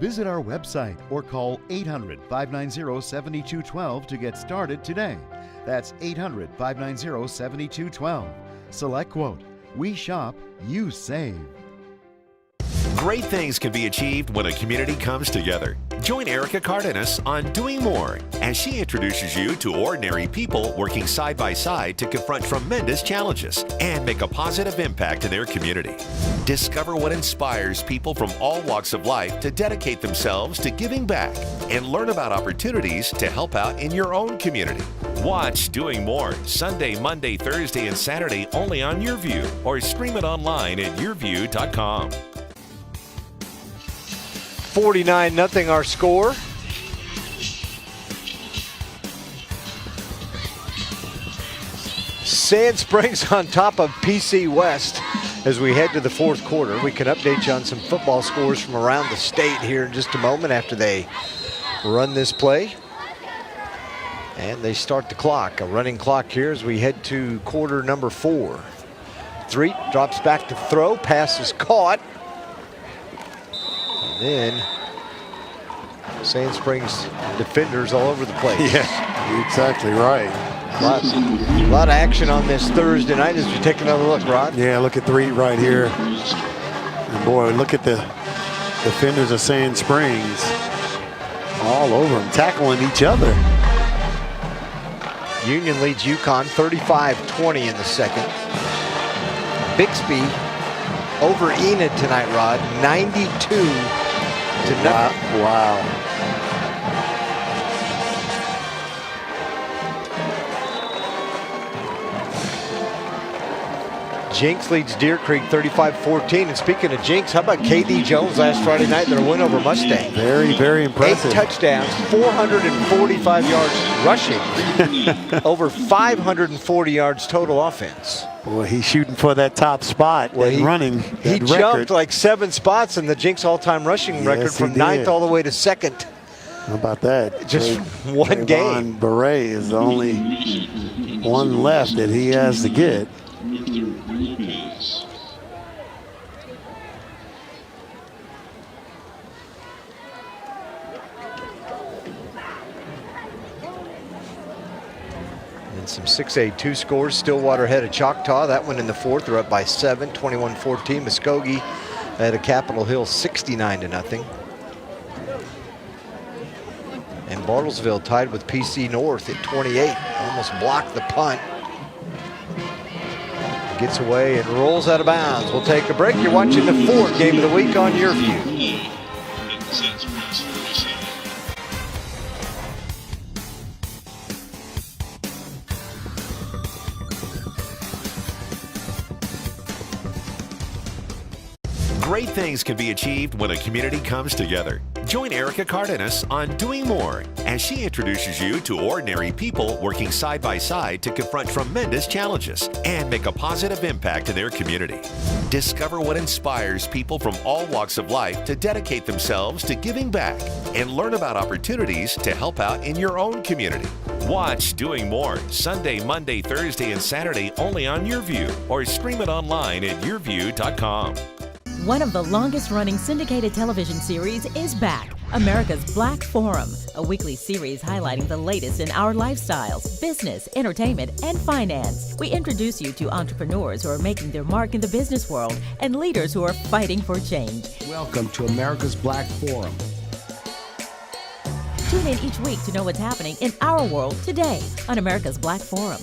Visit our website or call 800-590-7212 to get started today. That's 800-590-7212. SelectQuote. We shop, you save. Great things can be achieved when a community comes together. Join Erica Cardenas on Doing More as she introduces you to ordinary people working side by side to confront tremendous challenges and make a positive impact in their community. Discover what inspires people from all walks of life to dedicate themselves to giving back and learn about opportunities to help out in your own community. Watch Doing More Sunday, Monday, Thursday, and Saturday only on YurView, or stream it online at yourview.com. 49-0 our score. Sand Springs on top of PC West as we head to the fourth quarter. We can update you on some football scores from around the state here in just a moment after they run this play. And they start the clock, a running clock here as we head to quarter number 4. Threet drops back to throw, pass is caught. And then Sand Springs defenders all over the place. Yeah, you're exactly right. A lot of action on this Thursday night as we take another look, Rod. Yeah, look at Threet right here. And boy, look at the defenders of Sand Springs all over them, tackling each other. Union leads UConn 35-20 in the second. Bixby over Enid tonight, Rod, 92-0. Wow. Jinx leads Deer Creek 35-14. And speaking of Jinx, how about KD Jones last Friday night, their win over Mustang? Very, very impressive. 8 touchdowns, 445 yards rushing, over 540 yards total offense. Boy, he's shooting for that top spot, running. He jumped like 7 spots in the Jinx all-time rushing record from 9th all the way to 2nd. How about that? Just one game. Beret is the only one left that he has to get. And some 6A2 scores. Stillwater ahead of Choctaw. That one in the 4th. They're up by 7, 21-14. Muskogee at a Capitol Hill 69-0. And Bartlesville tied with PC North at 28. Almost blocked the punt. Gets away and rolls out of bounds. We'll take a break. You're watching the 4th game of the week on YurView. Great things can be achieved when a community comes together. Join Erica Cardenas on Doing More as she introduces you to ordinary people working side by side to confront tremendous challenges and make a positive impact in their community. Discover what inspires people from all walks of life to dedicate themselves to giving back and learn about opportunities to help out in your own community. Watch Doing More Sunday, Monday, Thursday, and Saturday only on YurView, or stream it online at yourview.com. One of the longest-running syndicated television series is back, America's Black Forum, a weekly series highlighting the latest in our lifestyles, business, entertainment, and finance. We introduce you to entrepreneurs who are making their mark in the business world and leaders who are fighting for change. Welcome to America's Black Forum. Tune in each week to know what's happening in our world today on America's Black Forum.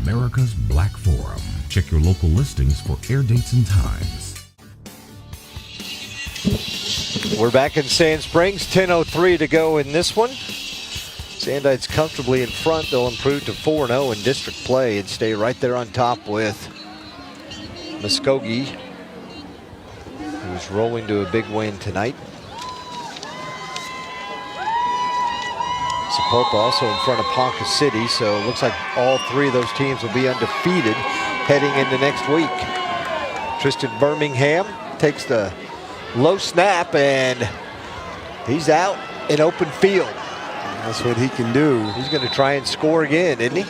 America's Black Forum. Check your local listings for air dates and times. We're back in Sand Springs, 10:03 to go in this one. Sandites comfortably in front. They'll improve to 4-0 in district play and stay right there on top with Muskogee, who's rolling to a big win tonight. Sapopa also in front of Ponca City, so it looks like all 3 of those teams will be undefeated heading into next week. Tristan Birmingham takes the low snap, and he's out in open field. That's what he can do. He's going to try and score again, isn't he?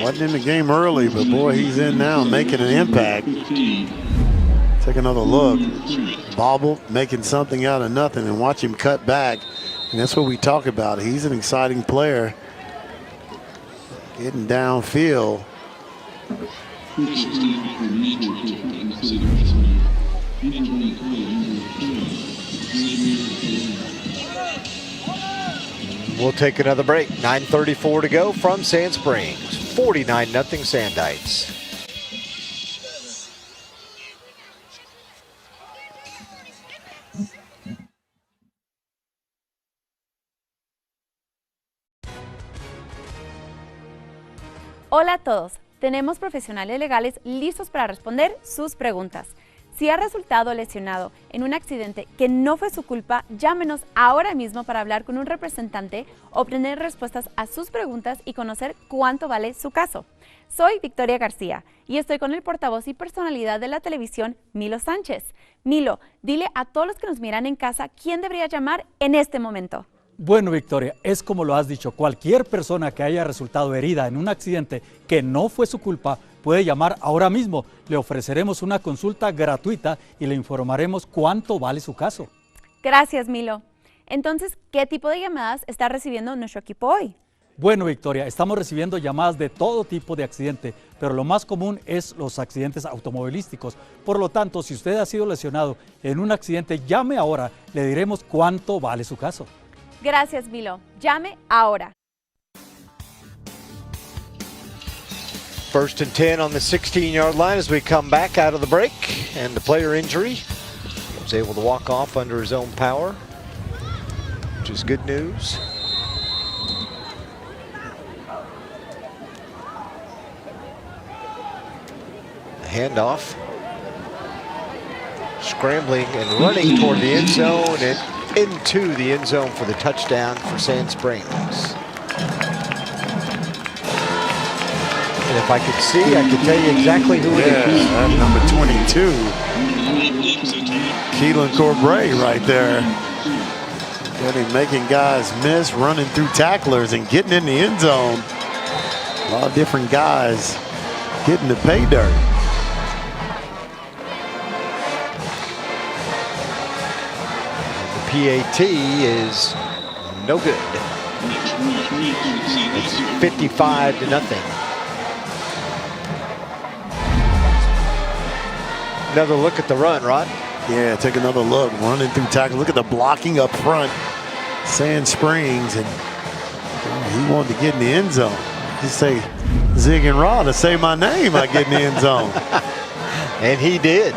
Wasn't in the game early, but boy, he's in now, making an impact. Take another look. Bobble, making something out of nothing, and watch him cut back. And that's what we talk about. He's an exciting player. Getting downfield. We'll take another break. 9:34 to go from Sand Springs. 49-0 Sandites. Hola a todos, tenemos profesionales legales listos para responder sus preguntas. Si ha resultado lesionado en un accidente que no fue su culpa, llámenos ahora mismo para hablar con un representante, obtener respuestas a sus preguntas y conocer cuánto vale su caso. Soy Victoria García y estoy con el portavoz y personalidad de la televisión, Milo Sánchez. Milo, dile a todos los que nos miran en casa quién debería llamar en este momento. Bueno, Victoria, es como lo has dicho, cualquier persona que haya resultado herida en un accidente que no fue su culpa puede llamar ahora mismo. Le ofreceremos una consulta gratuita y le informaremos cuánto vale su caso. Gracias, Milo. Entonces, ¿qué tipo de llamadas está recibiendo nuestro equipo hoy? Bueno, Victoria, estamos recibiendo llamadas de todo tipo de accidente, pero lo más común es los accidentes automovilísticos. Por lo tanto, si usted ha sido lesionado en un accidente, llame ahora, le diremos cuánto vale su caso. Gracias, Milo. Llame ahora. First and 10 on the 16-yard line as we come back out of the break. And the player injury was able to walk off under his own power, which is good news. The handoff. Scrambling and running toward the end zone and into the end zone for the touchdown for Sand Springs. And if I could see, I could tell you exactly who it is. Number 22. Keelan Corbray right there. Making guys miss, running through tacklers and getting in the end zone. A lot of different guys getting the pay dirt. PAT is no good. It's 55-0. Another look at the run, Rod. Yeah, take another look. Running through tackle. Look at the blocking up front. Sand Springs, and he wanted to get in the end zone. Just say Zig and Rod to say my name. I get in the end zone. And he did.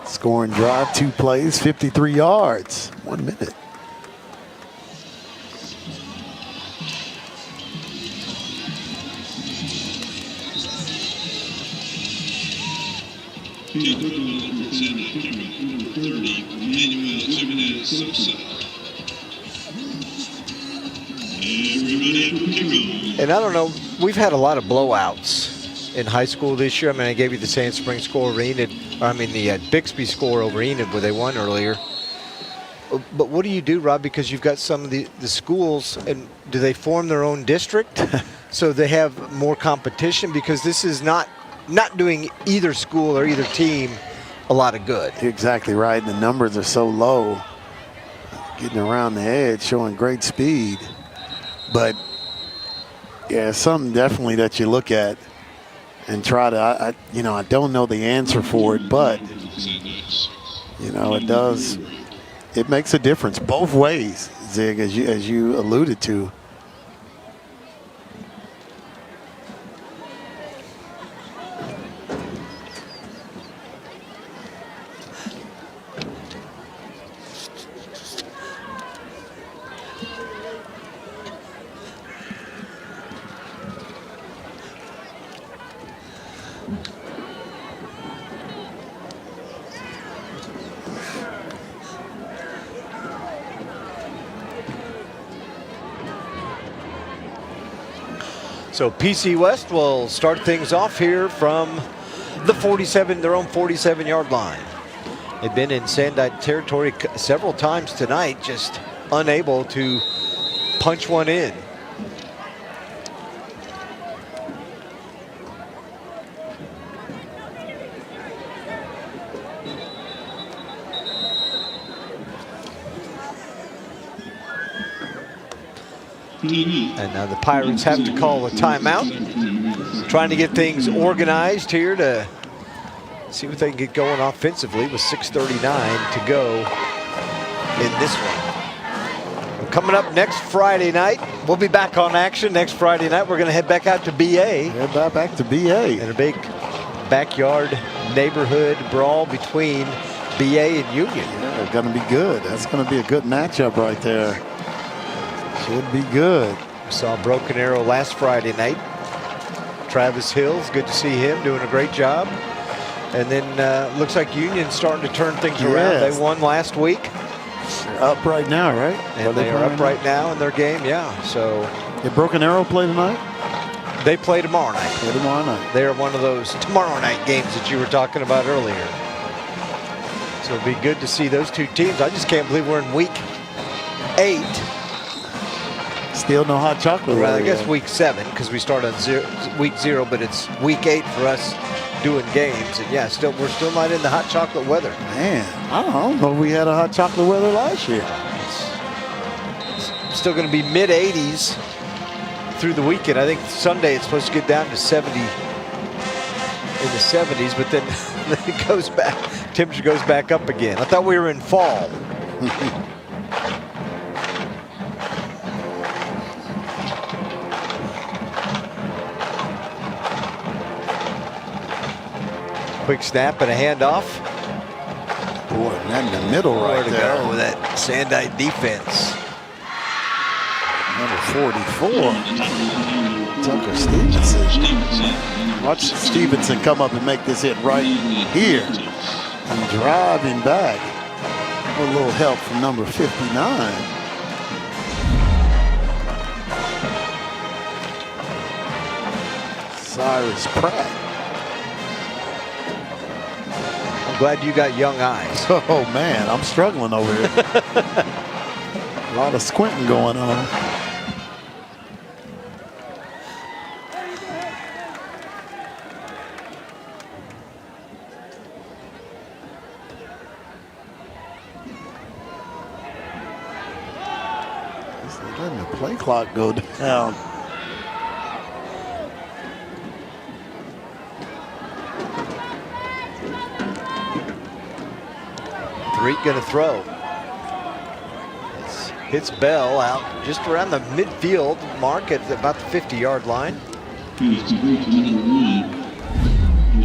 Scoring drive, 2 plays, 53 yards, 1 minute. And I don't know, we've had a lot of blowouts in high school this year. I mean, I gave you the Sand Springs score over Enid, the Bixby score over Enid where they won earlier. But what do you do, Rob? Because you've got some of the schools, and do they form their own district so they have more competition? Because this is not doing either school or either team a lot of good. Exactly right. The numbers are so low, getting around the edge, showing great speed. But yeah, something definitely that you look at and try to, I don't know the answer for it, but it makes a difference both ways, Zig, as you alluded to. So PC West will start things off here from the 47, their own 47-yard line. They've been in Sandite territory several times tonight, just unable to punch one in. And now the Pirates have to call a timeout, trying to get things organized here to see what they can get going offensively with 6:39 to go in this one. Coming up next Friday night, we'll be back on action next Friday night. We're going to head back out to BA. Head back to BA. In a big backyard neighborhood brawl between BA and Union. Yeah, they're going to be good. That's going to be a good matchup right there. Should be good. We saw Broken Arrow last Friday night. Travis Hills, good to see him doing a great job. And then looks like Union's starting to turn things around. They won last week. They're up right now, right? And they are up right now in their game, yeah. So did Broken Arrow play tonight? They play tomorrow night. Play tomorrow night. They're one of those tomorrow night games that you were talking about earlier. So it'll be good to see those two teams. I just can't believe we're in week 8. Still no hot chocolate. Well, I guess week 7 because we start on week 0, but it's week 8 for us doing games. And yeah, we're still not in the hot chocolate weather. Man, I don't know if we had a hot chocolate weather last year. It's still going to be mid-80s through the weekend. I think Sunday it's supposed to get down to 70 in the 70s, but then it goes back. Temperature goes back up again. I thought we were in fall. Quick snap and a handoff. Boy, that in the middle right there. Where to go with that Sandite defense. Number 44, Tucker Stevenson. Watch Stevenson come up and make this hit right here and drive him back. A little help from number 59. Cyrus Pratt. Glad you got young eyes. Oh man, I'm struggling over here. A lot of squinting going on. They're letting the play clock go down. Reed going to throw. Hits Bell out just around the midfield mark at about the 50-yard line.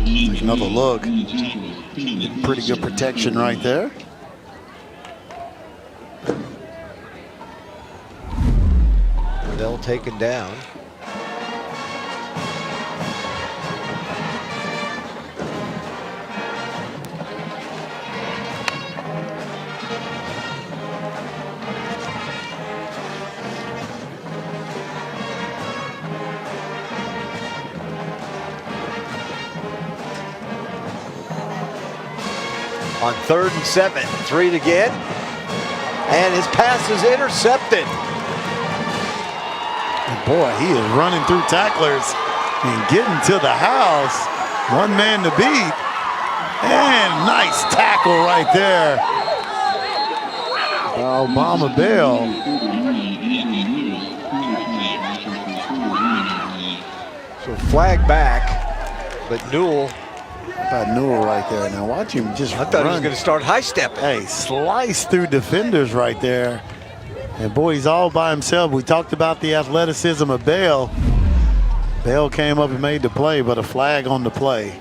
Take another look. Pretty good protection right there. Bell taken down. On 3rd and 7, 3 to get. And his pass is intercepted. Boy, he is running through tacklers and getting to the house. One man to beat. And nice tackle right there. Obama Bell. So flag back, but Newell. About Newell right there. Now watch him just I thought he was going to start high stepping. Hey, slice through defenders right there. And boy, he's all by himself. We talked about the athleticism of Bell. Bell came up and made the play, but a flag on the play.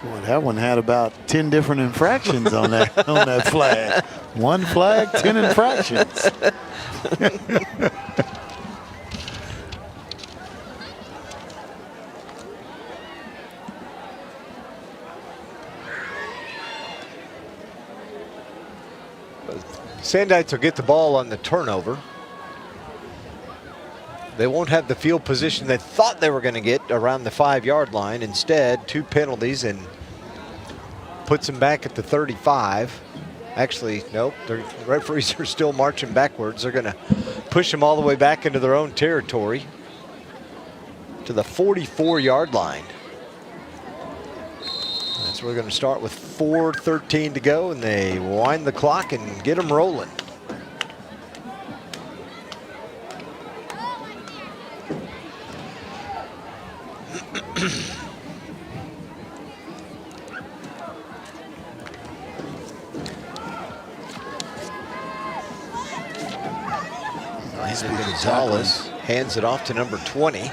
Boy, that one had about 10 different infractions on that flag. One flag, 10 infractions. Sandites will get the ball on the turnover. They won't have the field position they thought they were going to get around the 5-yard line. Instead, 2 penalties and puts them back at the 35. Actually, nope, the referees are still marching backwards. They're going to push them all the way back into their own territory to the 44-yard line. That's where we're going to start with 4:13 to go, and they wind the clock and get them rolling. Gonzalez hands it off to number 20.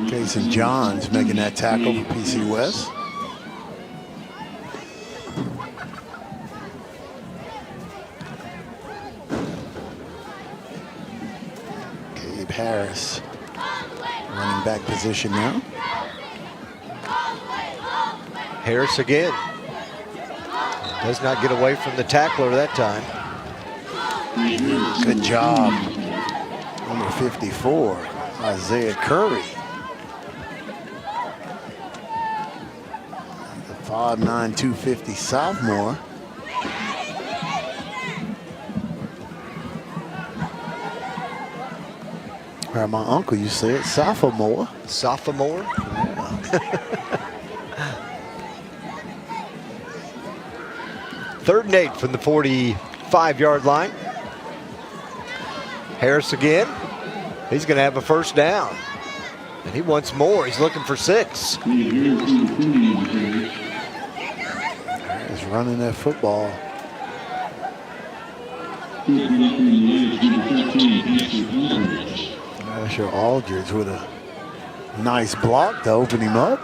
Casey Johns making that tackle for PC West. Gabe Harris, running back position now. Harris again. Does not get away from the tackler that time. Good job. Number 54, Isaiah Curry. The 5'9", 250 sophomore. Where my uncle used to say it, sophomore. Sophomore? Yeah. 3rd and 8 from the 45-yard line. Harris again. He's going to have a first down. And he wants more. He's looking for 6. He's running that football. Asher Aldridge with a nice block to open him up.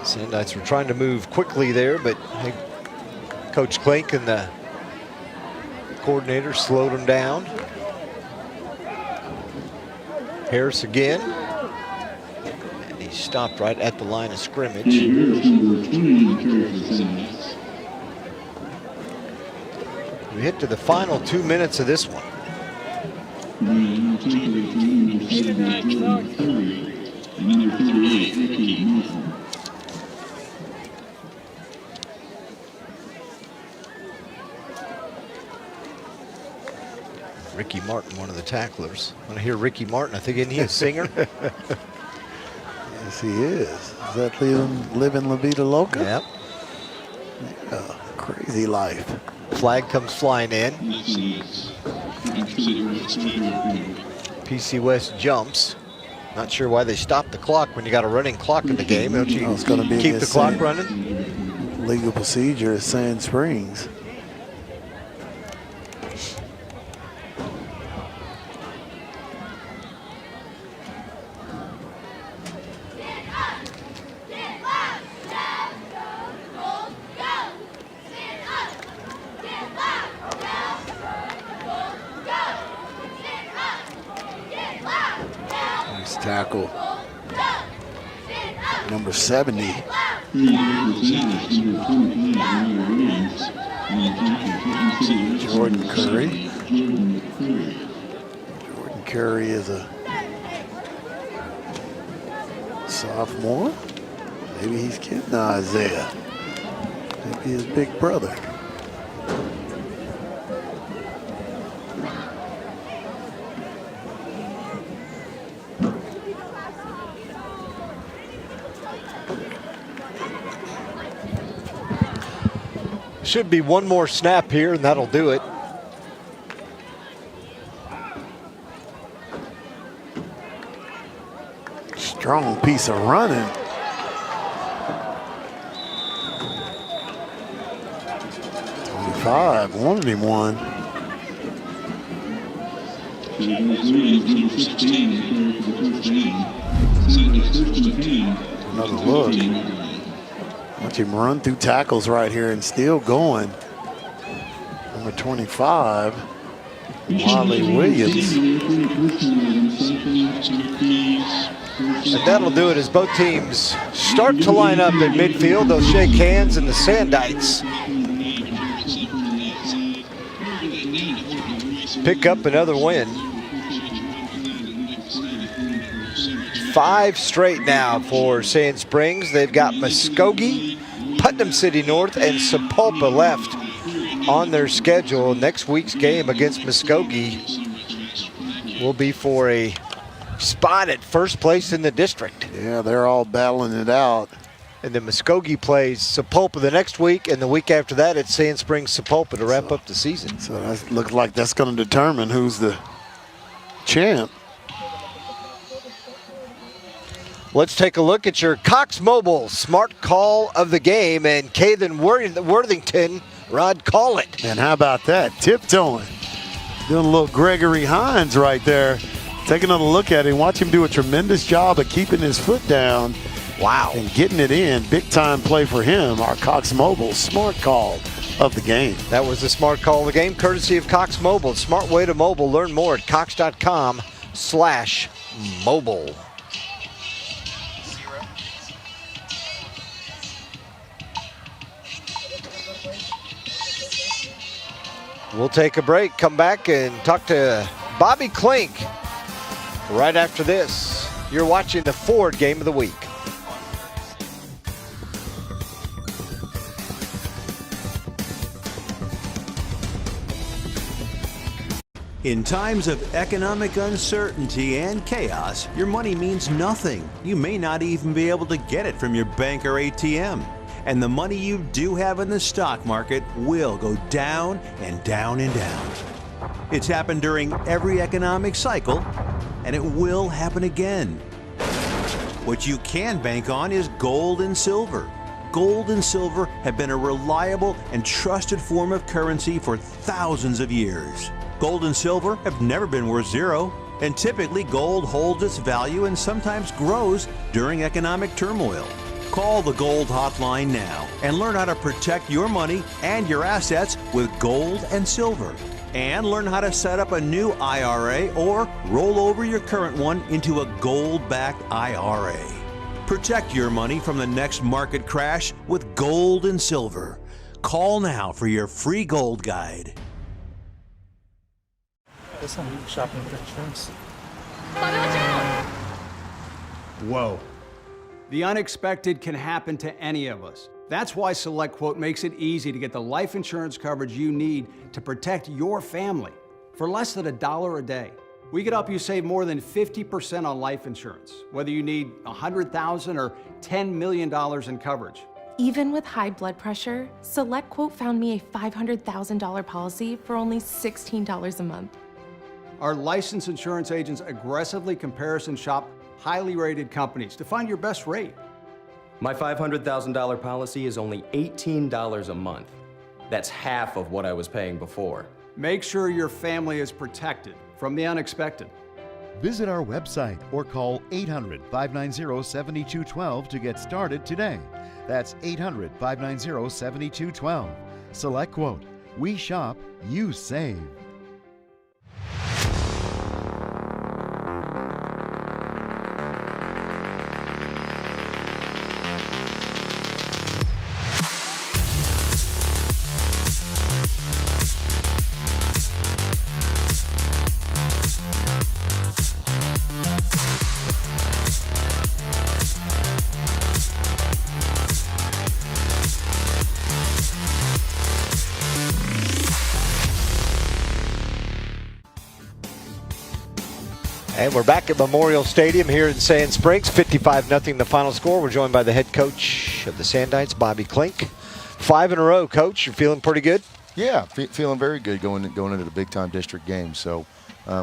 Sandites were trying to move quickly there, but Coach Klink and the coordinator slowed them down. Harris again. And he stopped right at the line of scrimmage. We hit to the final 2 minutes of this one. Ricky Martin, one of the tacklers. Want to hear Ricky Martin? I think, isn't he a singer? Yes, he is. Is that living La Vida Loca? Yep. Yeah, crazy life. Flag comes flying in. PC West jumps. Not sure why they stopped the clock when you got a running clock in the game. Don't you it's gonna be keep the clock running? Legal procedure at Sand Springs. Tackle number 70. Jordan Curry. Jordan Curry is a sophomore. Maybe he's kidding Isaiah. Maybe his big brother. Should be one more snap here, and that'll do it. Strong piece of running. Wanted him one. Another look. Watch him run through tackles right here and still going. Number 25, Wally Williams. And that'll do it as both teams start to line up at midfield. They'll shake hands, and the Sandites pick up another win. 5 straight now for Sand Springs. They've got Muskogee, Putnam City North, and Sapulpa left on their schedule. Next week's game against Muskogee will be for a spot at first place in the district. Yeah, they're all battling it out. And then Muskogee plays Sapulpa the next week, and the week after that it's Sand Springs Sapulpa to wrap up the season. So that looks like that's going to determine who's the champ. Let's take a look at your Cox Mobile smart call of the game, and Caden Worthington, Rod, call it. And how about that? Tiptoeing. Doing a little Gregory Hines right there. Take another look at him. Watch him do a tremendous job of keeping his foot down. Wow. And getting it in. Big time play for him. Our Cox Mobile smart call of the game. That was the smart call of the game, courtesy of Cox Mobile. Smart way to mobile. Learn more at cox.com/mobile. We'll take a break, come back and talk to Bobby Klink right after this. You're watching the Ford Game of the Week. In times of economic uncertainty and chaos, your money means nothing. You may not even be able to get it from your bank or ATM. And the money you do have in the stock market will go down and down and down. It's happened during every economic cycle, and it will happen again. What you can bank on is gold and silver. Gold and silver have been a reliable and trusted form of currency for thousands of years. Gold and silver have never been worth zero, and typically gold holds its value and sometimes grows during economic turmoil. Call the Gold Hotline now and learn how to protect your money and your assets with gold and silver. And learn how to set up a new IRA or roll over your current one into a gold-backed IRA. Protect your money from the next market crash with gold and silver. Call now for your free gold guide. Listen, shopping for insurance. Whoa. The unexpected can happen to any of us. That's why SelectQuote makes it easy to get the life insurance coverage you need to protect your family. For less than $1 a day, we could help you save more than 50% on life insurance, whether you need $100,000 or $10 million in coverage. Even with high blood pressure, SelectQuote found me a $500,000 policy for only $16 a month. Our licensed insurance agents aggressively comparison shop highly rated companies to find your best rate. My $500,000 policy is only $18 a month. That's half of what I was paying before. Make sure your family is protected from the unexpected. Visit our website or call 800-590-7212 to get started today. That's 800-590-7212. SelectQuote. We shop, you save. And we're back at Memorial Stadium here in Sand Springs. 55-0 the final score. We're joined by the head coach of the Sand Knights, Bobby Klink. 5 in a row, Coach. You're feeling pretty good? Yeah, feeling very good going into the big-time district game. So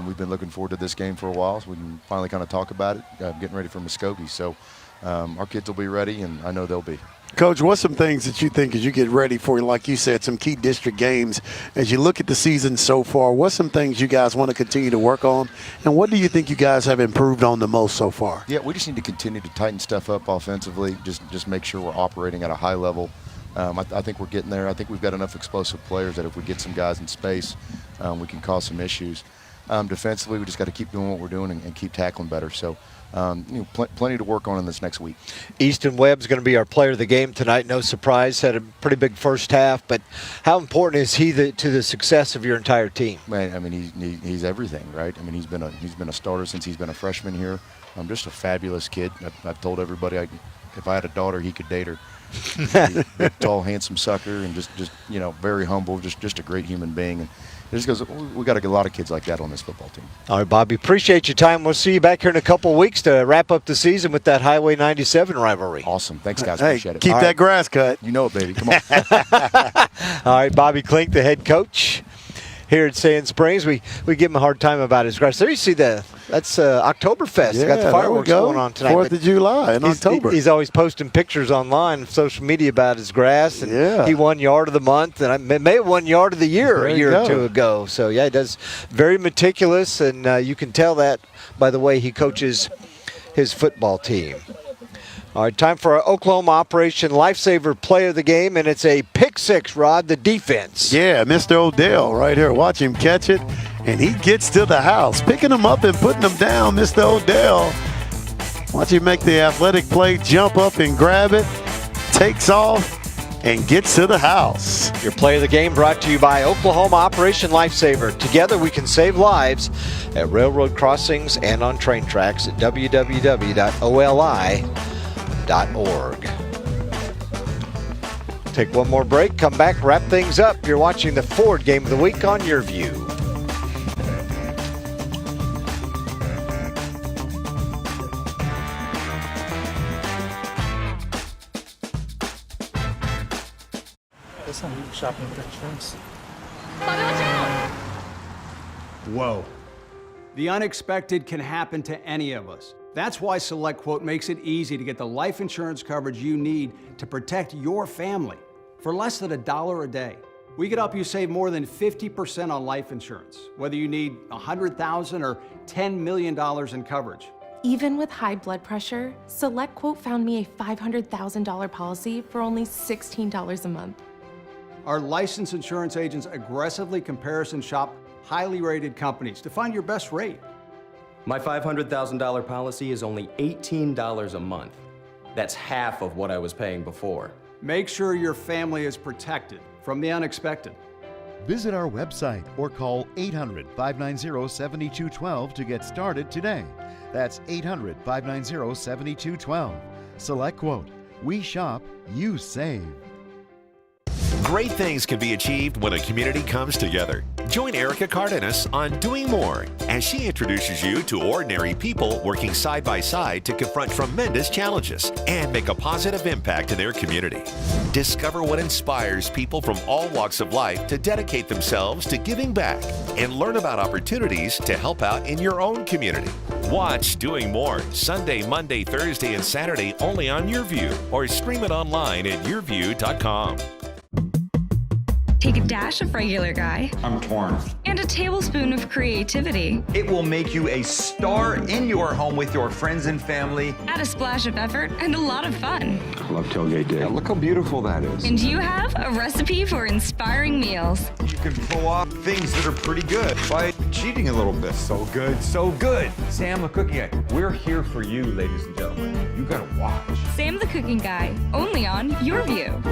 we've been looking forward to this game for a while, so we can finally kind of talk about it, getting ready for Muskogee. So our kids will be ready, and I know they'll be. Coach, what's some things that you think as you get ready for, like you said, some key district games, as you look at the season so far, what's some things you guys want to continue to work on, and what do you think you guys have improved on the most so far? Yeah, we just need to continue to tighten stuff up offensively, just make sure we're operating at a high level. I think we're getting there. I think we've got enough explosive players that if we get some guys in space, we can cause some issues. Defensively, we just got to keep doing what we're doing and keep tackling better. So, plenty to work on in this next week. Easton Webb's going to be our player of the game tonight. No surprise. Had a pretty big first half. But how important is he to the success of your entire team? Man, I mean, he's everything, right? I mean, he's been a starter since he's been a freshman here. Just a fabulous kid. I've told everybody if I had a daughter, he could date her. Big, tall, handsome sucker, and just very humble. Just a great human being. And it just goes, we got a lot of kids like that on this football team. All right, Bobby, appreciate your time. We'll see you back here in a couple of weeks to wrap up the season with that Highway 97 rivalry. Awesome. Thanks, guys. Hey, appreciate it. Keep that grass cut. You know it, baby. Come on. All right, Bobby Klink, the head coach here at Sand Springs. We give him a hard time about his grass. There you see that's Oktoberfest. Yeah, Got the fireworks going on tonight. 4th of July in October. He's always posting pictures online, social media about his grass. And he won Yard of the Month, and I may have won Yard of the Year a year or two ago. So, yeah, he does very meticulous, and you can tell that by the way he coaches his football team. All right, time for our Oklahoma Operation Lifesaver Play of the Game, and it's a pick six, Rod, the defense. Yeah, Mr. Odell right here. Watch him catch it, and he gets to the house. Picking him up and putting him down, Mr. Odell. Watch him make the athletic play, jump up and grab it, takes off, and gets to the house. Your Play of the Game brought to you by Oklahoma Operation Lifesaver. Together we can save lives at railroad crossings and on train tracks at www.oli.org. Take one more break, come back, wrap things up. You're watching the Ford Game of the Week on Your View. Listen, shopping for insurance. Whoa. The unexpected can happen to any of us. That's why SelectQuote makes it easy to get the life insurance coverage you need to protect your family for less than $1 a day. We can help you save more than 50% on life insurance, whether you need $100,000 or $10 million in coverage. Even with high blood pressure, SelectQuote found me a $500,000 policy for only $16 a month. Our licensed insurance agents aggressively comparison shop highly rated companies to find your best rate. My $500,000 policy is only $18 a month. That's half of what I was paying before. Make sure your family is protected from the unexpected. Visit our website or call 800-590-7212 to get started today. That's 800-590-7212. SelectQuote. We shop, you save. Great things can be achieved when a community comes together. Join Erica Cardenas on Doing More as she introduces you to ordinary people working side by side to confront tremendous challenges and make a positive impact in their community. Discover what inspires people from all walks of life to dedicate themselves to giving back and learn about opportunities to help out in your own community. Watch Doing More Sunday, Monday, Thursday, and Saturday only on Your View or stream it online at yourview.com. Take a dash of regular guy. I'm torn. And a tablespoon of creativity. It will make you a star in your home with your friends and family. Add a splash of effort and a lot of fun. I love tailgate day. Yeah, look how beautiful that is. And you have a recipe for inspiring meals. You can pull off things that are pretty good by cheating a little bit. So good, so good. Sam the Cooking Guy. We're here for you, ladies and gentlemen. You gotta watch. Sam the Cooking Guy, only on Your View.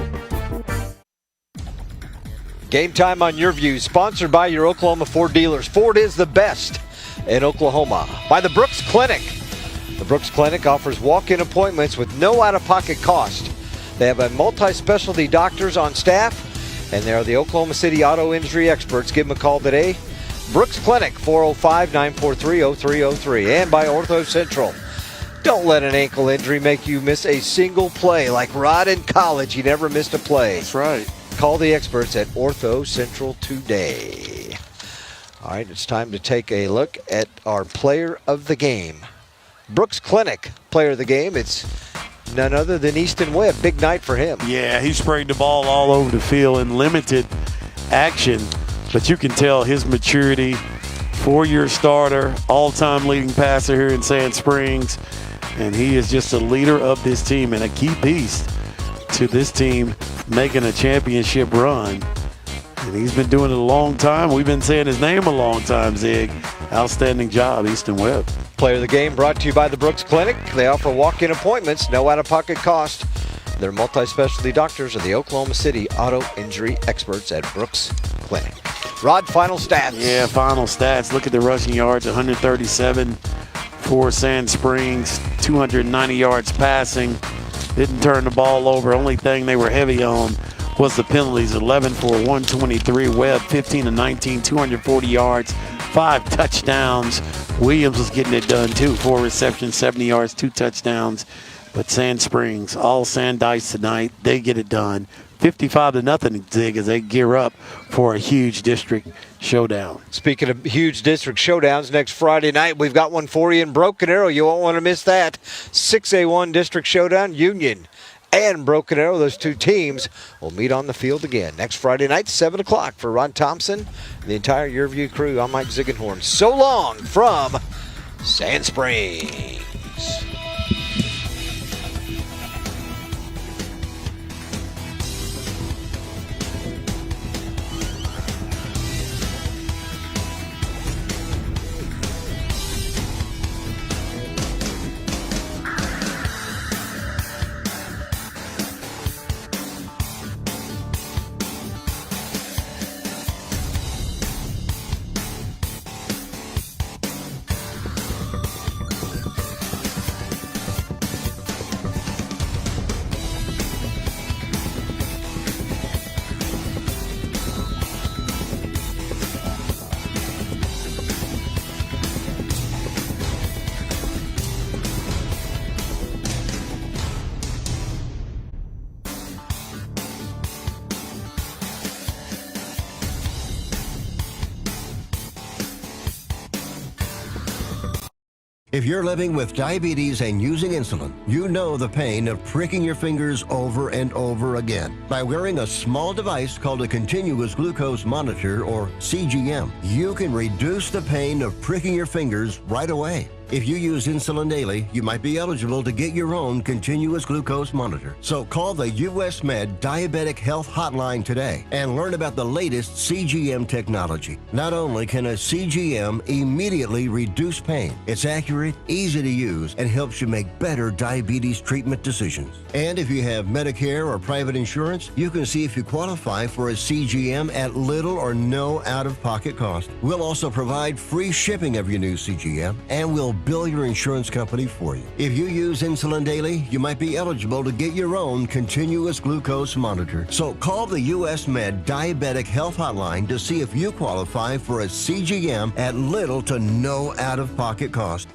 Game time on Your View, sponsored by your Oklahoma Ford dealers. Ford is the best in Oklahoma. By the Brooks Clinic. The Brooks Clinic offers walk-in appointments with no out-of-pocket cost. They have a multi-specialty doctors on staff, and they are the Oklahoma City auto injury experts. Give them a call today. Brooks Clinic, 405-943-0303. And by Ortho Central. Don't let an ankle injury make you miss a single play. Like Rod in college, he never missed a play. That's right. Call the experts at Ortho Central today. All right, it's time to take a look at our player of the game. Brooks Clinic, player of the game. It's none other than Easton Webb. Big night for him. Yeah, he sprayed the ball all over the field in limited action, but you can tell his maturity. 4-year starter, all-time leading passer here in Sand Springs, and he is just a leader of this team and a key piece to this team making a championship run. And he's been doing it a long time. We've been saying his name a long time, Zig. Outstanding job, Easton Webb. Player of the game brought to you by the Brooks Clinic. They offer walk-in appointments, no out-of-pocket cost. Their multi-specialty doctors are the Oklahoma City auto injury experts at Brooks Clinic. Rod, final stats. Yeah, final stats. Look at the rushing yards, 137 for Sand Springs, 290 yards passing. Didn't turn the ball over. Only thing they were heavy on was the penalties. 11 for 123. Webb 15 of 19, 240 yards, 5 touchdowns. Williams was getting it done too. 4 receptions, 70 yards, 2 touchdowns. But Sand Springs, all Sand Dice tonight, they get it done. 55-0, Zig, as they gear up for a huge district showdown. Speaking of huge district showdowns, next Friday night, we've got one for you in Broken Arrow. You won't want to miss that. 6A1 district showdown, Union and Broken Arrow. Those two teams will meet on the field again next Friday night, 7 o'clock. For Ron Thompson and the entire YurView crew, I'm Mike Ziegenhorn. So long from Sand Springs. If you're living with diabetes and using insulin, you know the pain of pricking your fingers over and over again. By wearing a small device called a continuous glucose monitor, or CGM, you can reduce the pain of pricking your fingers right away. If you use insulin daily, you might be eligible to get your own continuous glucose monitor. So call the US Med Diabetic Health Hotline today and learn about the latest CGM technology. Not only can a CGM immediately reduce pain, it's accurate, easy to use, and helps you make better diabetes treatment decisions. And if you have Medicare or private insurance, you can see if you qualify for a CGM at little or no out-of-pocket cost. We'll also provide free shipping of your new CGM, and we'll bill your insurance company for you. If you use insulin daily, you might be eligible to get your own continuous glucose monitor. So call the US Med Diabetic Health Hotline to see if you qualify for a CGM at little to no out-of-pocket cost.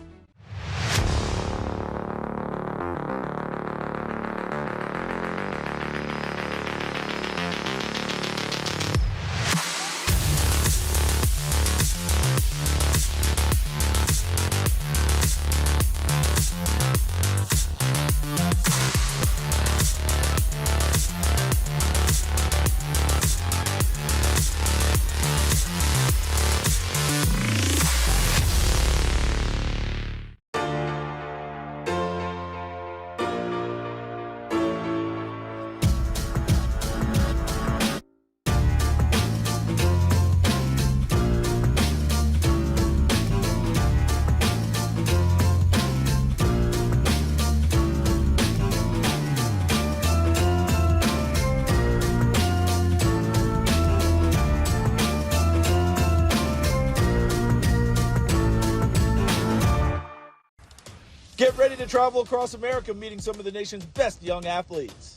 Get ready to travel across America meeting some of the nation's best young athletes.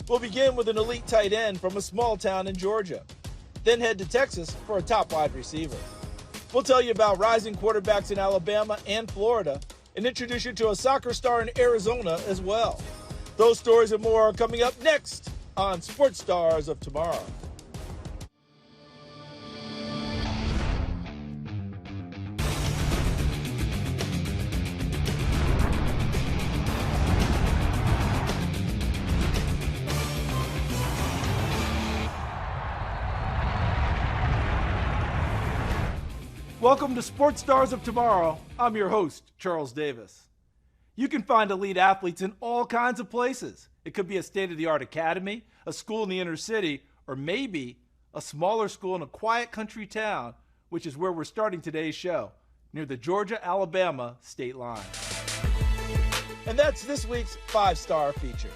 We'll begin with an elite tight end from a small town in Georgia. Then head to Texas for a top wide receiver. We'll tell you about rising quarterbacks in Alabama and Florida and introduce you to a soccer star in Arizona as well. Those stories and more are coming up next on Sports Stars of Tomorrow. Welcome to Sports Stars of Tomorrow. I'm your host, Charles Davis. You can find elite athletes in all kinds of places. It could be a state-of-the-art academy, a school in the inner city, or maybe a smaller school in a quiet country town, which is where we're starting today's show, near the Georgia-Alabama state line. And that's this week's 5-star feature.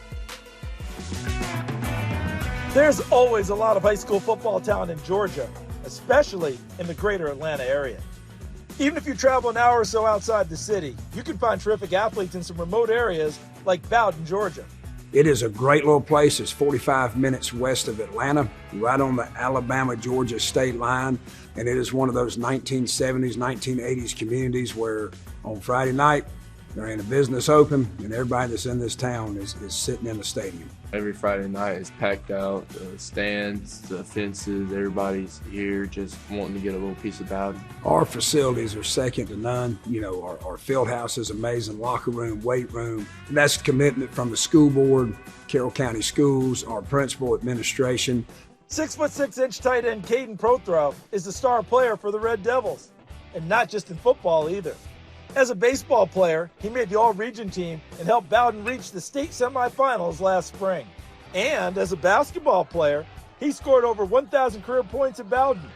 There's always a lot of high school football talent in Georgia, especially in the greater Atlanta area. Even if you travel an hour or so outside the city, you can find terrific athletes in some remote areas like Bowden, Georgia. It is a great little place. It's 45 minutes west of Atlanta, right on the Alabama-Georgia state line. And it is one of those 1970s, 1980s communities where on Friday night, There ain't a business open, and everybody that's in this town is sitting in the stadium. Every Friday night is packed out, the stands, the fences, everybody's here just wanting to get a little piece of Bowden. Our facilities are second to none. You know, our field house is amazing, locker room, weight room. And that's commitment from the school board, Carroll County Schools, our principal, administration. 6'6" tight end Caden Prothrow is the star player for the Red Devils, and not just in football either. As a baseball player, he made the all-region team and helped Bowden reach the state semifinals last spring. And as a basketball player, he scored over 1,000 career points at Bowden.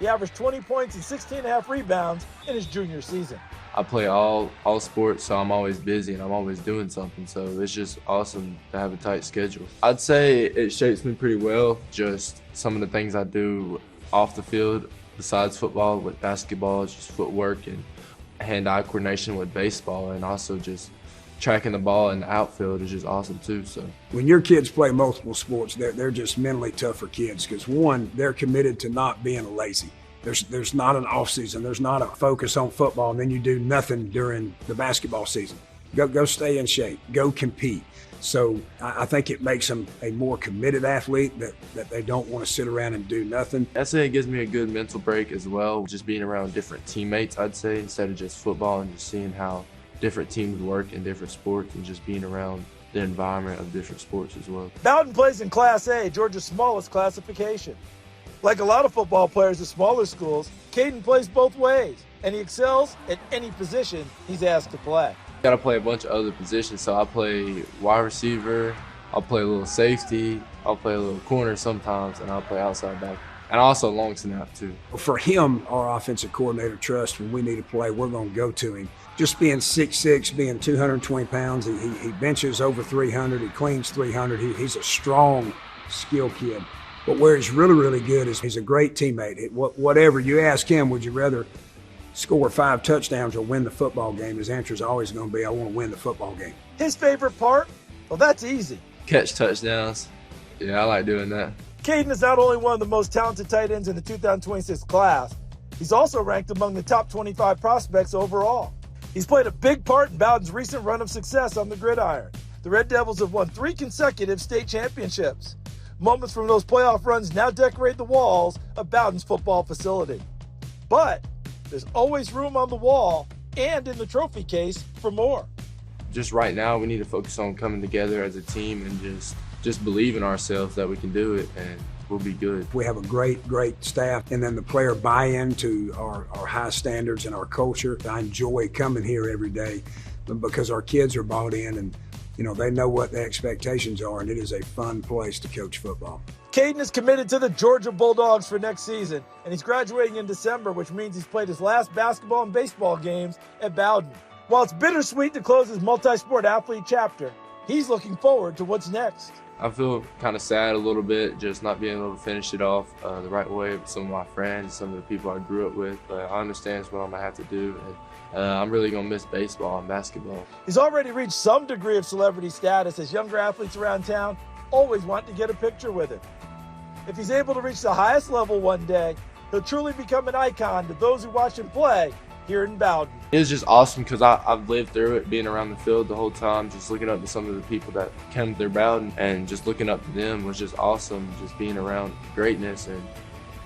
He averaged 20 points and 16.5 rebounds in his junior season. I play all sports, so I'm always busy and I'm always doing something, so it's just awesome to have a tight schedule. I'd say it shapes me pretty well, just some of the things I do off the field besides football with basketball, just footwork and hand-eye coordination with baseball, and also just tracking the ball in the outfield is just awesome too. So when your kids play multiple sports, they're just mentally tougher kids because, one, they're committed to not being lazy. There's not an off season. There's not a focus on football, and then you do nothing during the basketball season. Go stay in shape. Go compete. So I think it makes them a more committed athlete that they don't want to sit around and do nothing. I'd say it gives me a good mental break as well, just being around different teammates, I'd say, instead of just football, and just seeing how different teams work in different sports and just being around the environment of different sports as well. Bowden plays in Class A, Georgia's smallest classification. Like a lot of football players at smaller schools, Caden plays both ways, and he excels at any position he's asked to play. Got to play a bunch of other positions, so I play wide receiver, I'll play a little safety, I'll play a little corner sometimes, and I'll play outside back. And also long snap too. For him, our offensive coordinator trusts when we need to play, we're going to go to him. Just being 6'6", being 220 pounds, he benches over 300, he cleans 300, he's a strong, skilled kid. But where he's really, really good is he's a great teammate. Whatever you ask him, would you rather score 5 touchdowns or win the football game? His answer is always going to be, I want to win the football game. His favorite part? Well, that's easy. Catch touchdowns. Yeah, I like doing that. Caden is not only one of the most talented tight ends in the 2026 class, he's also ranked among the top 25 prospects overall. He's played a big part in Bowden's recent run of success on the gridiron. The Red Devils have won 3 consecutive state championships. Moments from those playoff runs now decorate the walls of Bowden's football facility. But there's always room on the wall and in the trophy case for more. Just right now, we need to focus on coming together as a team and just believe in ourselves that we can do it, and we'll be good. We have a great staff, and then the player buy-in to our high standards and our culture. I enjoy coming here every day because our kids are bought in, and they know what the expectations are, and it is a fun place to coach football. Caden is committed to the Georgia Bulldogs for next season, and he's graduating in December, which means he's played his last basketball and baseball games at Bowden. While it's bittersweet to close his multi-sport athlete chapter, he's looking forward to what's next. I feel kind of sad a little bit just not being able to finish it off the right way with some of my friends, some of the people I grew up with, but I understand it's what I'm going to have to do. And I'm really going to miss baseball and basketball. He's already reached some degree of celebrity status as younger athletes around town always want to get a picture with him. If he's able to reach the highest level one day, he'll truly become an icon to those who watch him play here in Bowden. It was just awesome because I've lived through it, being around the field the whole time, just looking up to some of the people that came through Bowden, and just looking up to them was just awesome, just being around greatness. And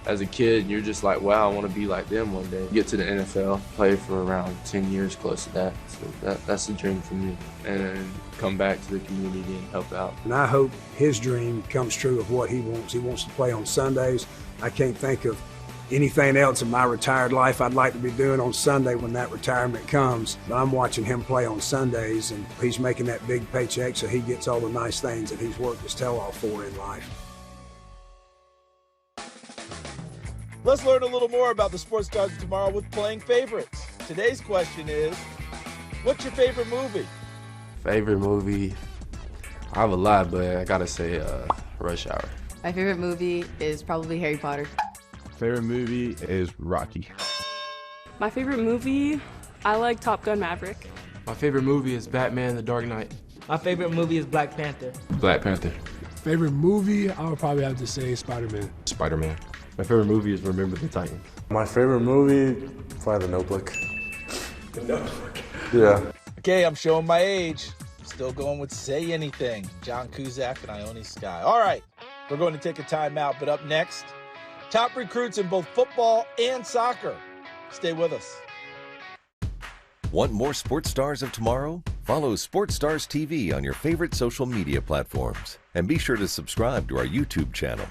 as a kid, you're just like, wow, I want to be like them one day. Get to the NFL, play for around 10 years close to that. So that's the dream for me. And then come back to the community and help out. And I hope his dream comes true of what he wants. He wants to play on Sundays. I can't think of anything else in my retired life I'd like to be doing on Sunday when that retirement comes. But I'm watching him play on Sundays, and he's making that big paycheck, so he gets all the nice things that he's worked his tail off for in life. Let's learn a little more about the sports stars of tomorrow with playing favorites. Today's question is, what's your favorite movie? Favorite movie? I have a lot, but I gotta say Rush Hour. My favorite movie is probably Harry Potter. Favorite movie is Rocky. My favorite movie, I like Top Gun Maverick. My favorite movie is Batman: The Dark Knight. My favorite movie is Black Panther. Black Panther. Favorite movie, I would probably have to say Spider-Man. Spider-Man. My favorite movie is Remember the Titans. My favorite movie, probably The Notebook. The Notebook? Yeah. Okay, I'm showing my age. Still going with Say Anything, John Cusack and Ione Skye. All right, we're going to take a timeout, but up next, top recruits in both football and soccer. Stay with us. Want more Sports Stars of Tomorrow? Follow Sports Stars TV on your favorite social media platforms. And be sure to subscribe to our YouTube channel.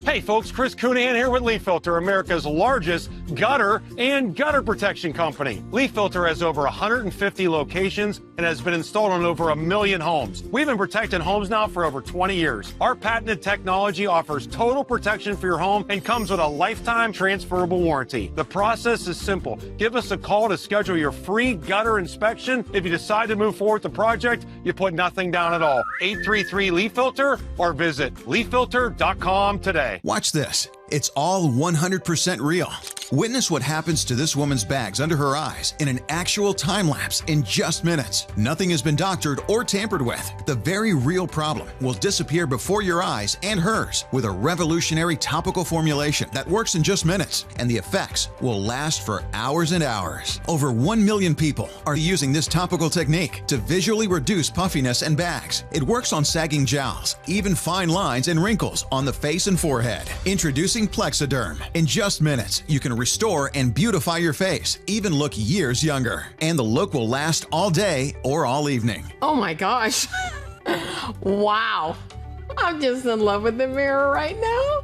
Hey folks, Chris Coonahan here with Leaf Filter, America's largest gutter and gutter protection company. Leaf Filter has over 150 locations and has been installed on over 1 million homes. We've been protecting homes now for over 20 years. Our patented technology offers total protection for your home and comes with a lifetime transferable warranty. The process is simple. Give us a call to schedule your free gutter inspection. If you decide to move forward with the project, you put nothing down at all. 833-LEAF-FILTER or visit leaffilter.com today. Watch this. It's all 100% real. Witness what happens to this woman's bags under her eyes in an actual time lapse in just minutes. Nothing has been doctored or tampered with. The very real problem will disappear before your eyes and hers with a revolutionary topical formulation that works in just minutes, and the effects will last for hours and hours. Over 1 million people are using this topical technique to visually reduce puffiness and bags. It works on sagging jowls, even fine lines and wrinkles on the face and forehead. Introducing Plexiderm. In just minutes, you can restore and beautify your face, even look years younger. And the look will last all day or all evening. Oh my gosh. Wow. I'm just in love with the mirror right now.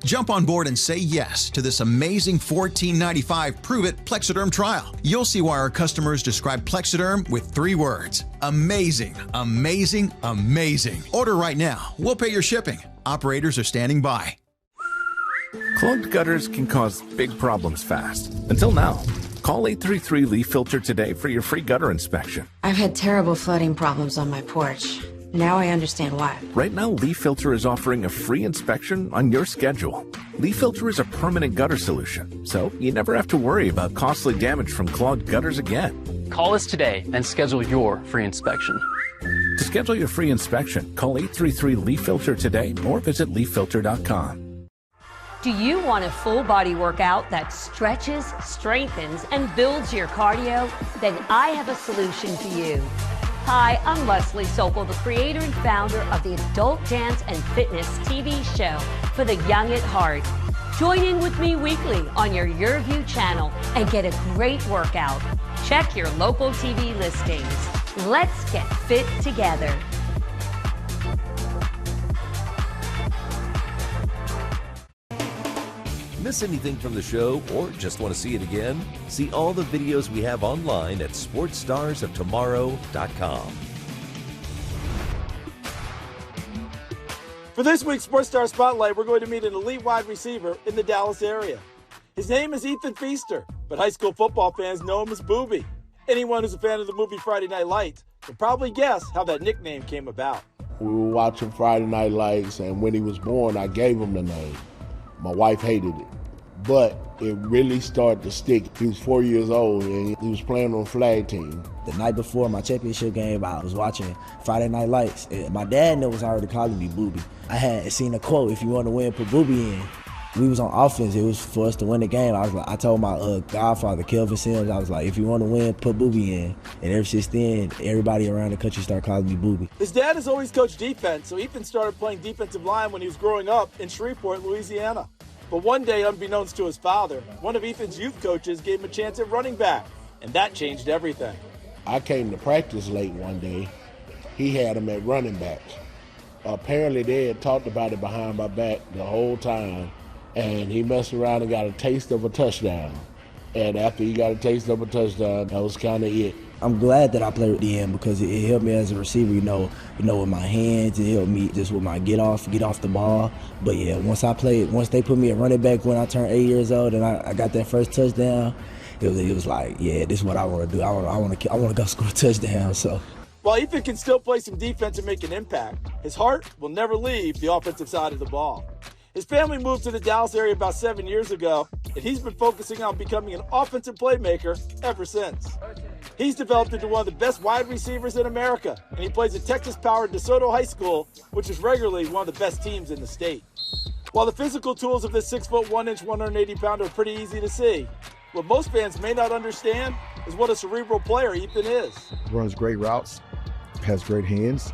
Jump on board and say yes to this amazing $14.95 Prove It Plexiderm trial. You'll see why our customers describe Plexiderm with 3 words. Amazing, amazing, amazing. Order right now. We'll pay your shipping. Operators are standing by. Clogged gutters can cause big problems fast. Until now. Call 833-LEAF-FILTER today for your free gutter inspection. I've had terrible flooding problems on my porch. Now I understand why. Right now, Leaf Filter is offering a free inspection on your schedule. Leaf Filter is a permanent gutter solution, so you never have to worry about costly damage from clogged gutters again. Call us today and schedule your free inspection. To schedule your free inspection, call 833-LEAF-FILTER today or visit leaffilter.com. Do you want a full body workout that stretches, strengthens, and builds your cardio? Then I have a solution for you. Hi, I'm Leslie Sokol, the creator and founder of the Adult Dance and Fitness TV show for the young at heart. Join in with me weekly on your YurView channel and get a great workout. Check your local TV listings. Let's get fit together. Miss anything from the show or just want to see it again? See all the videos we have online at sportsstarsoftomorrow.com. For this week's Sports Star Spotlight, we're going to meet an elite wide receiver in the Dallas area. His name is Ethan Feaster, but high school football fans know him as Booby. Anyone who's a fan of the movie Friday Night Lights can probably guess how that nickname came about. We were watching Friday Night Lights, and when he was born, I gave him the name. My wife hated it, but it really started to stick. He was 4 years old, and he was playing on the flag team. The night before my championship game, I was watching Friday Night Lights. My dad was already calling me Booby. I had seen a quote, if you want to win, put Booby in. We was on offense. It was for us to win the game. I told my godfather, Kelvin Sims, I was like, if you want to win, put Booby in. And ever since then, everybody around the country started calling me Booby. His dad has always coached defense, so Ethan started playing defensive line when he was growing up in Shreveport, Louisiana. But one day, unbeknownst to his father, one of Ethan's youth coaches gave him a chance at running back, and that changed everything. I came to practice late one day. He had him at running back. Apparently, they had talked about it behind my back the whole time, and he messed around and got a taste of a touchdown. And after he got a taste of a touchdown, that was kind of it. I'm glad that I played with DM because it helped me as a receiver, with my hands. It helped me just with my get off the ball. But yeah, once they put me at running back when I turned 8 years old and I got that first touchdown, it was like, yeah, this is what I want to do. I want to go score a touchdown. So. While Ethan can still play some defense and make an impact, his heart will never leave the offensive side of the ball. His family moved to the Dallas area about 7 years ago, and he's been focusing on becoming an offensive playmaker ever since. He's developed into one of the best wide receivers in America, and he plays at Texas-powered DeSoto High School, which is regularly one of the best teams in the state. While the physical tools of this 6'1", 180-pounder are pretty easy to see, what most fans may not understand is what a cerebral player Ethan is. Runs great routes, has great hands,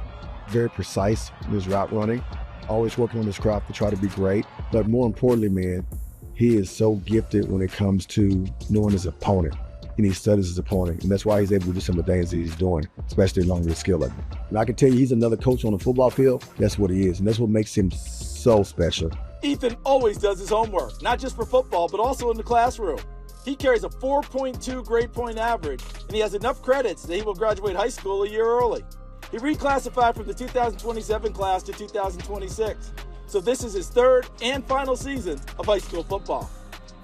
very precise in his route running, always working on his craft to try to be great. But more importantly, man, he is so gifted when it comes to knowing his opponent. And he studies his opponent, and that's why he's able to do some of the things that he's doing, especially along with skill level. And I can tell you, he's another coach on the football field. That's what he is, and that's what makes him so special. Ethan always does his homework, not just for football, but also in the classroom. He carries a 4.2 grade point average, and he has enough credits that he will graduate high school a year early. He reclassified from the 2027 class to 2026, so this is his third and final season of high school football.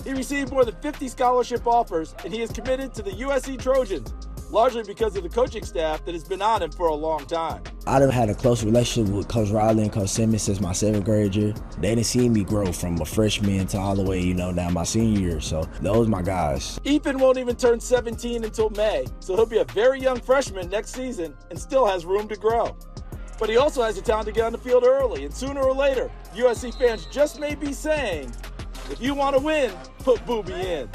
He received more than 50 scholarship offers, and he is committed to the USC Trojans, largely because of the coaching staff that has been on him for a long time. I've had a close relationship with Coach Riley and Coach Simmons since my 7th grade year. They didn't see me grow from a freshman to all the way, down my senior year, so those are my guys. Ethan won't even turn 17 until May, so he'll be a very young freshman next season and still has room to grow. But he also has the talent to get on the field early, and sooner or later, USC fans just may be saying, if you want to win, put Booby in.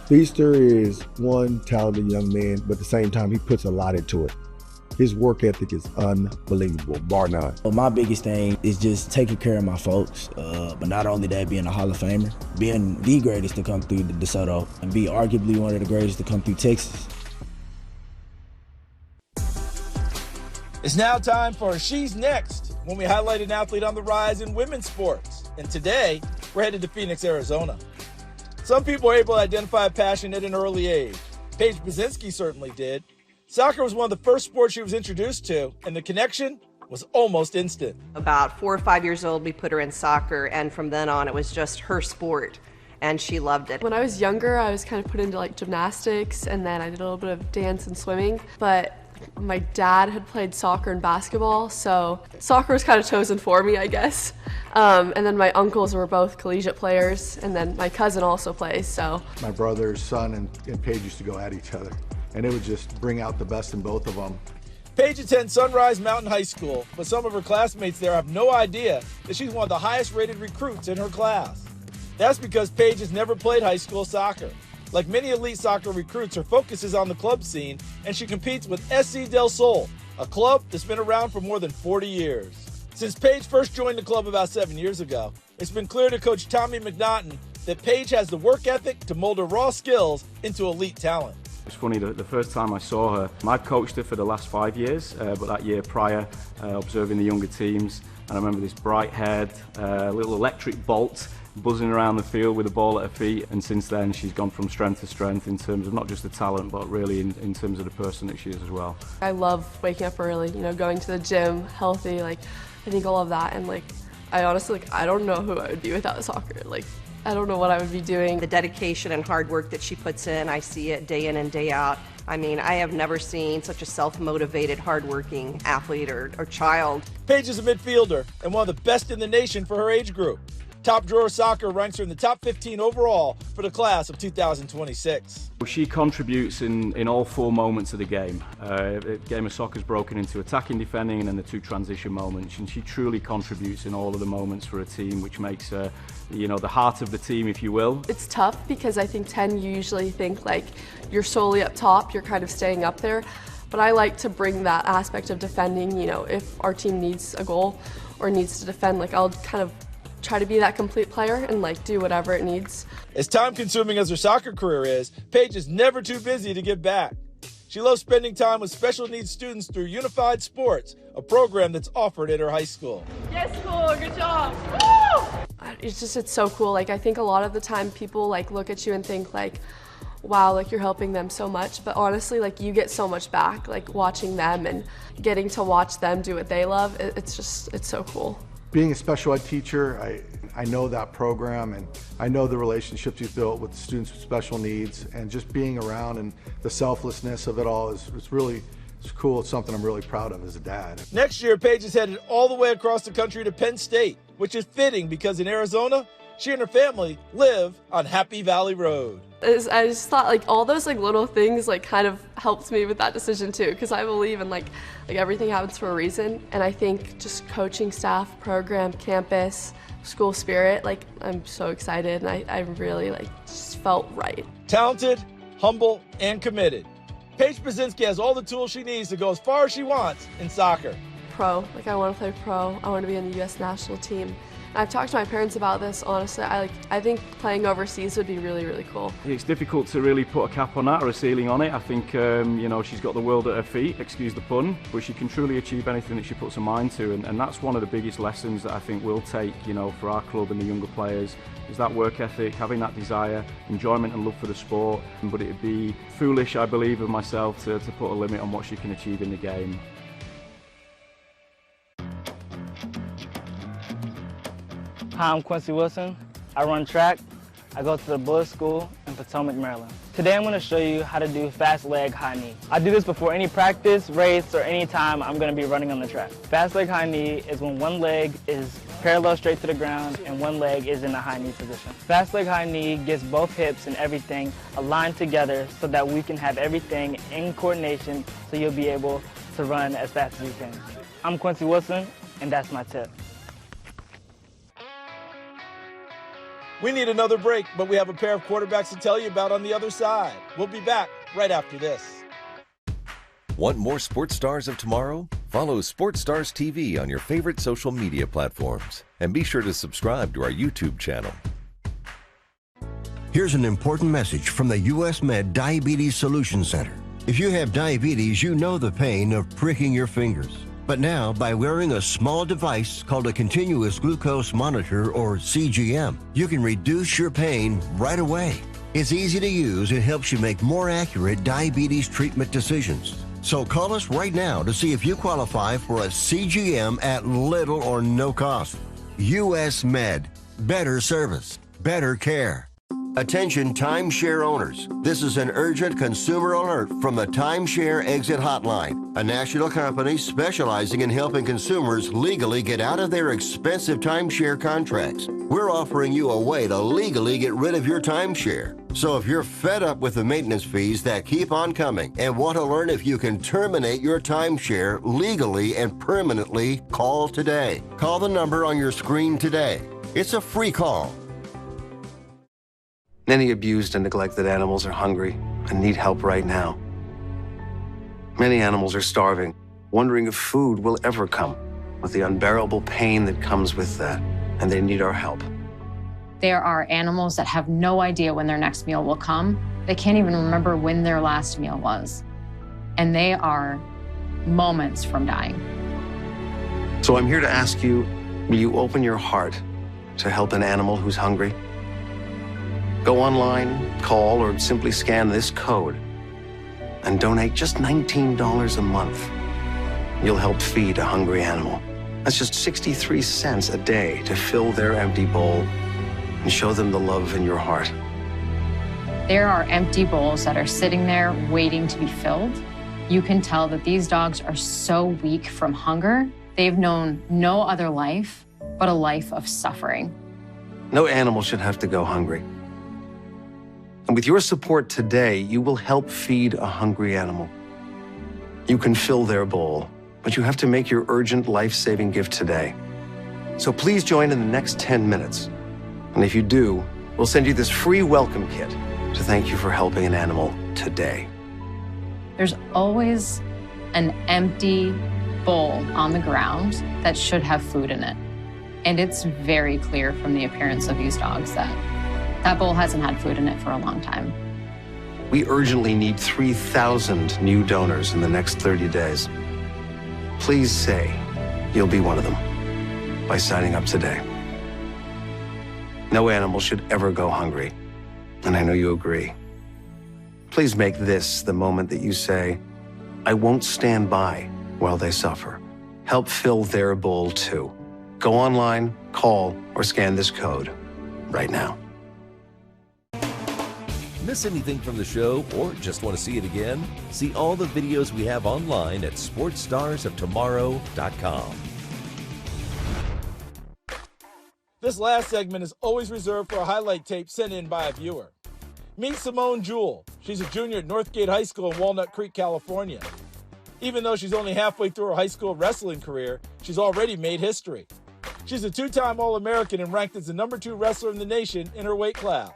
Feaster is one talented young man, but at the same time, he puts a lot into it. His work ethic is unbelievable, bar none. Well, my biggest thing is just taking care of my folks, but not only that, being a Hall of Famer, being the greatest to come through the DeSoto, and be arguably one of the greatest to come through Texas. It's now time for She's Next, when we highlight an athlete on the rise in women's sports. And today, we're headed to Phoenix, Arizona. Some people are able to identify a passion at an early age. Paige Bazinski certainly did. Soccer was one of the first sports she was introduced to, and the connection was almost instant. About 4 or 5 years old, we put her in soccer, and from then on, it was just her sport, and she loved it. When I was younger, I was kind of put into gymnastics, and then I did a little bit of dance and swimming, but my dad had played soccer and basketball, so soccer was kind of chosen for me, I guess. And then my uncles were both collegiate players, and then my cousin also plays, so. My brother's son and Paige used to go at each other, and it would just bring out the best in both of them. Paige attends Sunrise Mountain High School, but some of her classmates there have no idea that she's one of the highest rated recruits in her class. That's because Paige has never played high school soccer. Like many elite soccer recruits, her focus is on the club scene, and she competes with SC Del Sol, a club that's been around for more than 40 years. Since Paige first joined the club about 7 years ago, it's been clear to Coach Tommy McNaughton that Paige has the work ethic to mold her raw skills into elite talent. It's funny, the first time I saw her, I'd coached her for the last 5 years, but that year prior, observing the younger teams, and I remember this bright-haired, little electric bolt buzzing around the field with the ball at her feet, and since then she's gone from strength to strength in terms of not just the talent, but really in terms of the person that she is as well. I love waking up early, going to the gym, healthy, I think all of that, and I honestly, I don't know who I would be without soccer. I don't know what I would be doing. The dedication and hard work that she puts in, I see it day in and day out. I mean, I have never seen such a self-motivated, hard-working athlete or child. Paige is a midfielder and one of the best in the nation for her age group. Top Drawer Soccer ranks her in the top 15 overall for the class of 2026. She contributes in all 4 moments of the game. The game of soccer is broken into attacking, defending, and then the 2 transition moments. And she truly contributes in all of the moments for a team, which makes her, the heart of the team, if you will. It's tough because I think 10, you usually think you're solely up top, you're kind of staying up there. But I like to bring that aspect of defending, if our team needs a goal or needs to defend, I'll kind of try to be that complete player and do whatever it needs. As time-consuming as her soccer career is, Paige is never too busy to give back. She loves spending time with special needs students through Unified Sports, a program that's offered at her high school. Yes, cool, good job. Woo! It's so cool. I think a lot of the time people look at you and think wow, you're helping them so much, but honestly, you get so much back, watching them and getting to watch them do what they love. It's so cool. Being a special ed teacher, I know that program, and I know the relationships you've built with the students with special needs, and just being around and the selflessness of it all is really cool. It's something I'm really proud of as a dad. Next year, Paige is headed all the way across the country to Penn State, which is fitting because in Arizona, she and her family live on Happy Valley Road. I just thought all those little things kind of helped me with that decision too, because I believe in everything happens for a reason, and I think just coaching staff, program, campus, school spirit, I'm so excited, and I really just felt right. Talented, humble, and committed. Paige Brzezinski has all the tools she needs to go as far as she wants in soccer. Pro, like I want to play pro. I want to be in the U.S. national team. And I've talked to my parents about this. Honestly, I think playing overseas would be really, really cool. It's difficult to really put a cap on that or a ceiling on it. I think she's got the world at her feet, excuse the pun, but she can truly achieve anything that she puts her mind to, and that's one of the biggest lessons that I think we'll take, for our club and the younger players, is that work ethic, having that desire, enjoyment and love for the sport. But it'd be foolish, I believe, of myself to put a limit on what she can achieve in the game. Hi, I'm Quincy Wilson. I run track. I go to the Bullitt School in Potomac, Maryland. Today I'm going to show you how to do fast leg high knee. I do this before any practice, race, or any time I'm going to be running on the track. Fast leg high knee is when one leg is parallel straight to the ground and one leg is in the high knee position. Fast leg high knee gets both hips and everything aligned together so that we can have everything in coordination so you'll be able to run as fast as you can. I'm Quincy Wilson, and that's my tip. We need another break, but we have a pair of quarterbacks to tell you about on the other side. We'll be back right after this. Want more Sports Stars of Tomorrow? Follow Sports Stars TV on your favorite social media platforms. And be sure to subscribe to our YouTube channel. Here's an important message from the U.S. Med Diabetes Solution Center. If you have diabetes, you know the pain of pricking your fingers. But now, by wearing a small device called a continuous glucose monitor, or CGM, you can reduce your pain right away. It's easy to use and helps you make more accurate diabetes treatment decisions. So call us right now to see if you qualify for a CGM at little or no cost. U.S. Med. Better service. Better care. Attention timeshare owners. This is an urgent consumer alert from the Timeshare Exit Hotline, a national company specializing in helping consumers legally get out of their expensive timeshare contracts. We're offering you a way to legally get rid of your timeshare. So if you're fed up with the maintenance fees that keep on coming and want to learn if you can terminate your timeshare legally and permanently, call today. Call the number on your screen today. It's a free call. Many abused and neglected animals are hungry and need help right now. Many animals are starving, wondering if food will ever come, with the unbearable pain that comes with that, and they need our help. There are animals that have no idea when their next meal will come. They can't even remember when their last meal was. And they are moments from dying. So I'm here to ask you, will you open your heart to help an animal who's hungry? Go online, call, or simply scan this code and donate just $19 a month. You'll help feed a hungry animal. That's just 63 cents a day to fill their empty bowl and show them the love in your heart. There are empty bowls that are sitting there waiting to be filled. You can tell that these dogs are so weak from hunger. They've known no other life but a life of suffering. No animal should have to go hungry. And with your support today, you will help feed a hungry animal. You can fill their bowl, but you have to make your urgent life-saving gift today. So please join in the next 10 minutes. And if you do, we'll send you this free welcome kit to thank you for helping an animal today. There's always an empty bowl on the ground that should have food in it. And it's very clear from the appearance of these dogs that that bowl hasn't had food in it for a long time. We urgently need 3,000 new donors in the next 30 days. Please say you'll be one of them by signing up today. No animal should ever go hungry, and I know you agree. Please make this the moment that you say, I won't stand by while they suffer. Help fill their bowl too. Go online, call, or scan this code right now. Miss anything from the show or just want to see it again? See all the videos we have online at sportsstarsoftomorrow.com. This last segment is always reserved for a highlight tape sent in by a viewer. Meet Simone Jewell. She's a junior at Northgate High School in Walnut Creek, California. Even though she's only halfway through her high school wrestling career, she's already made history. She's a two-time All-American and ranked as the #2 wrestler in the nation in her weight class.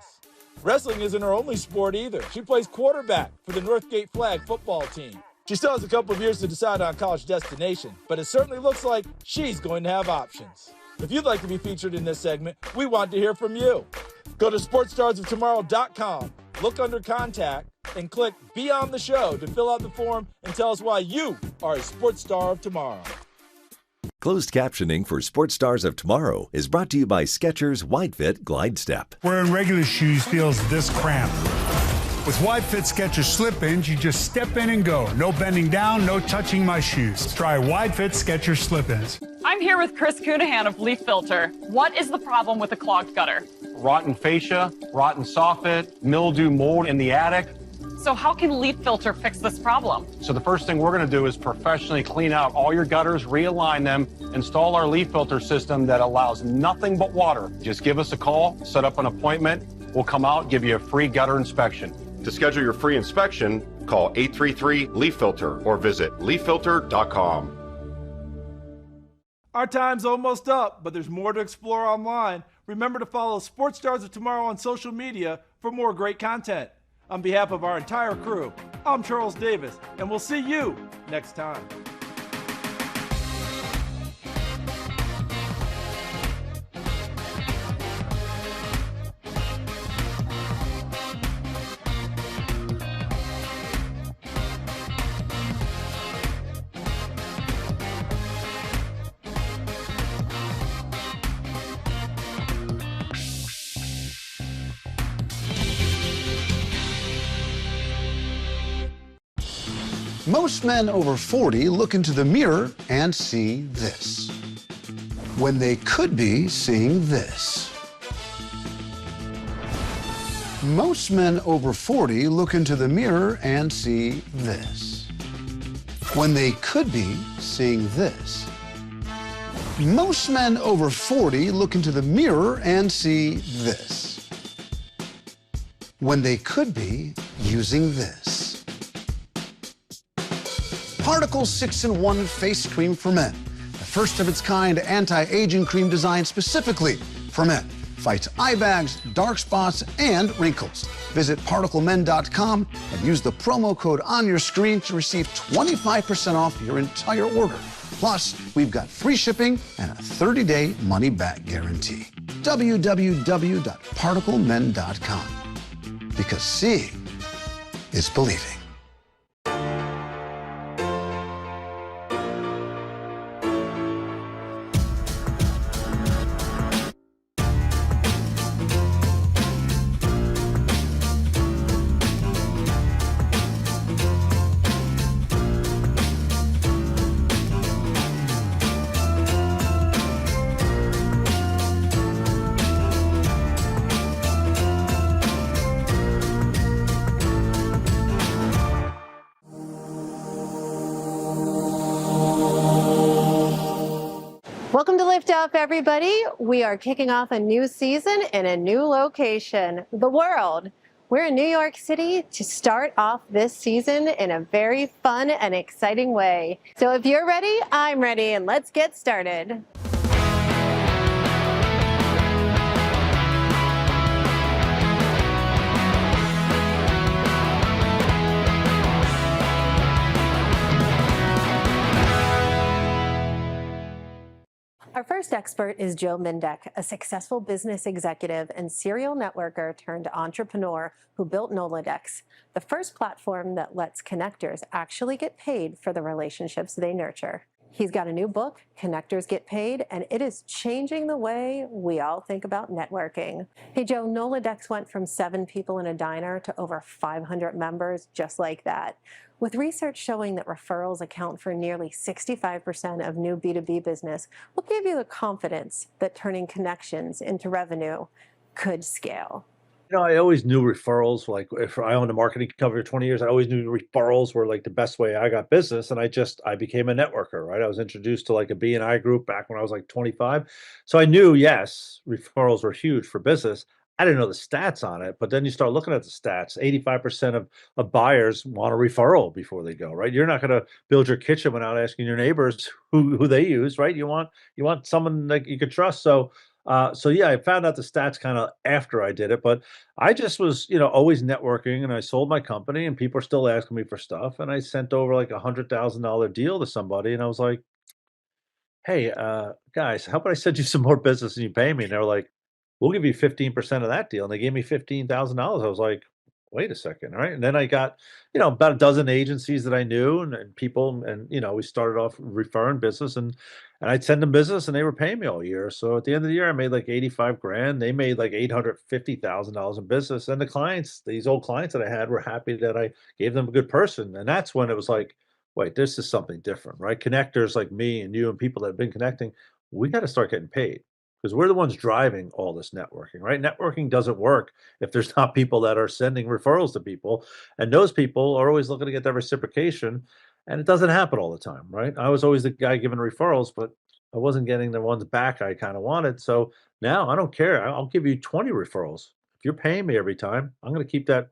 Wrestling isn't her only sport either. She plays quarterback for the Northgate Flag football team. She still has a couple of years to decide on college destination, but it certainly looks like she's going to have options. If you'd like to be featured in this segment, we want to hear from you. Go to sportstarsoftomorrow.com, look under contact, and click Be on the Show to fill out the form and tell us why you are a sports star of tomorrow. Closed captioning for Sports Stars of Tomorrow is brought to you by Skechers Wide Fit Glide Step. Wearing regular shoes feels this cramped. With Wide Fit Skechers slip-ins, you just step in and go. No bending down, no touching my shoes. Try Wide Fit Skechers slip-ins. I'm here with Chris Cunahan of Leaf Filter. What is the problem with a clogged gutter? Rotten fascia, rotten soffit, mildew, mold in the attic. So how can Leaf Filter fix this problem? So the first thing we're going to do is professionally clean out all your gutters, realign them, install our Leaf Filter system that allows nothing but water. Just give us a call, set up an appointment. We'll come out, give you a free gutter inspection. To schedule your free inspection, call 833-LEAF-FILTER or visit leaffilter.com. Our time's almost up, but there's more to explore online. Remember to follow Sports Stars of Tomorrow on social media for more great content. On behalf of our entire crew, I'm Charles Davis, and we'll see you next time. Most men over 40 look into the mirror and see this, when they could be seeing this. Most men over 40 look into the mirror and see this, when they could be seeing this. Most men over 40 look into the mirror and see this, when they could be using this. Particle 6-in-1 Face Cream for Men, the first of its kind anti-aging cream designed specifically for men. Fights eye bags, dark spots, and wrinkles. Visit particlemen.com and use the promo code on your screen to receive 25% off your entire order. Plus, we've got free shipping and a 30-day money-back guarantee. www.particlemen.com. Because seeing is believing. Welcome to Lift Off, everybody. We are kicking off a new season in a new location, the world. We're in New York City to start off this season in a very fun and exciting way. So if you're ready, I'm ready, and let's get started. Our first expert is Joe Mindek, a successful business executive and serial networker turned entrepreneur who built Noladex, the first platform that lets connectors actually get paid for the relationships they nurture. He's got a new book, Connectors Get Paid, and it is changing the way we all think about networking. Hey Joe, Noladex went from 7 people in a diner to over 500 members just like that. With research showing that referrals account for nearly 65% of new B2B business, what gave you the confidence that turning connections into revenue could scale? You know, I always knew referrals. Like, if I owned a marketing company for 20 years, I always knew referrals were like the best way I got business. And I became a networker, right? I was introduced to like a B&I group back when I was like 25. So I knew, yes, referrals were huge for business. I didn't know the stats on it, but then you start looking at the stats. 85% of buyers want a referral before they go, right? You're not going to build your kitchen without asking your neighbors who they use, right? You want someone that you can trust. So So yeah, I found out the stats kind of after I did it, but I just was, always networking, and I sold my company, and people are still asking me for stuff, and I sent over like $100,000 deal to somebody, and I was like, "Hey, guys, how about I send you some more business and you pay me?" And they were like, "We'll give you 15% of that deal," and they gave me $15,000. I was like, "Wait a second, all right?" And then I got, about a dozen agencies that I knew, and people, and we started off referring business, and I'd send them business, and they were paying me all year. So at the end of the year, I made like 85 grand. They made like $850,000 in business, and the clients, these old clients that I had, were happy that I gave them a good person. And that's when it was like, wait, this is something different, right? Connectors like me and you and people that have been connecting, we got to start getting paid because we're the ones driving all this networking, right? Networking doesn't work if there's not people that are sending referrals to people. And those people are always looking to get their reciprocation. And it doesn't happen all the time, right? I was always the guy giving referrals, but I wasn't getting the ones back I kind of wanted. So now I don't care. I'll give you 20 referrals. If you're paying me every time, I'm going to keep that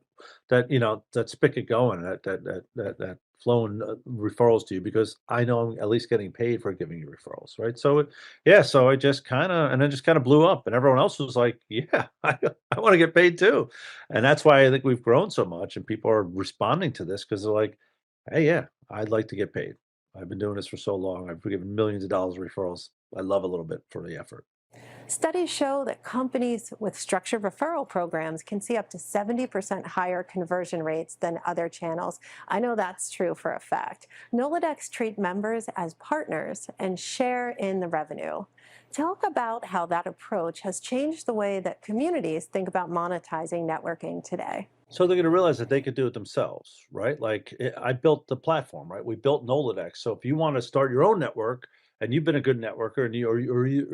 spigot going, that flowing referrals to you, because I know I'm at least getting paid for giving you referrals, right? So yeah, so I just and then just kind of blew up, and everyone else was like, yeah, I want to get paid too. And that's why I think we've grown so much, and people are responding to this because they're like, hey, yeah, I'd like to get paid. I've been doing this for so long. I've given millions of dollars of referrals. I love a little bit for the effort. Studies show that companies with structured referral programs can see up to 70% higher conversion rates than other channels. I know that's true for a fact. Noladex treat members as partners and share in the revenue. Talk about how that approach has changed the way that communities think about monetizing networking today. So they're going to realize that they could do it themselves, right? Like I built the platform, right? We built Noladex. So if you want to start your own network and you've been a good networker and you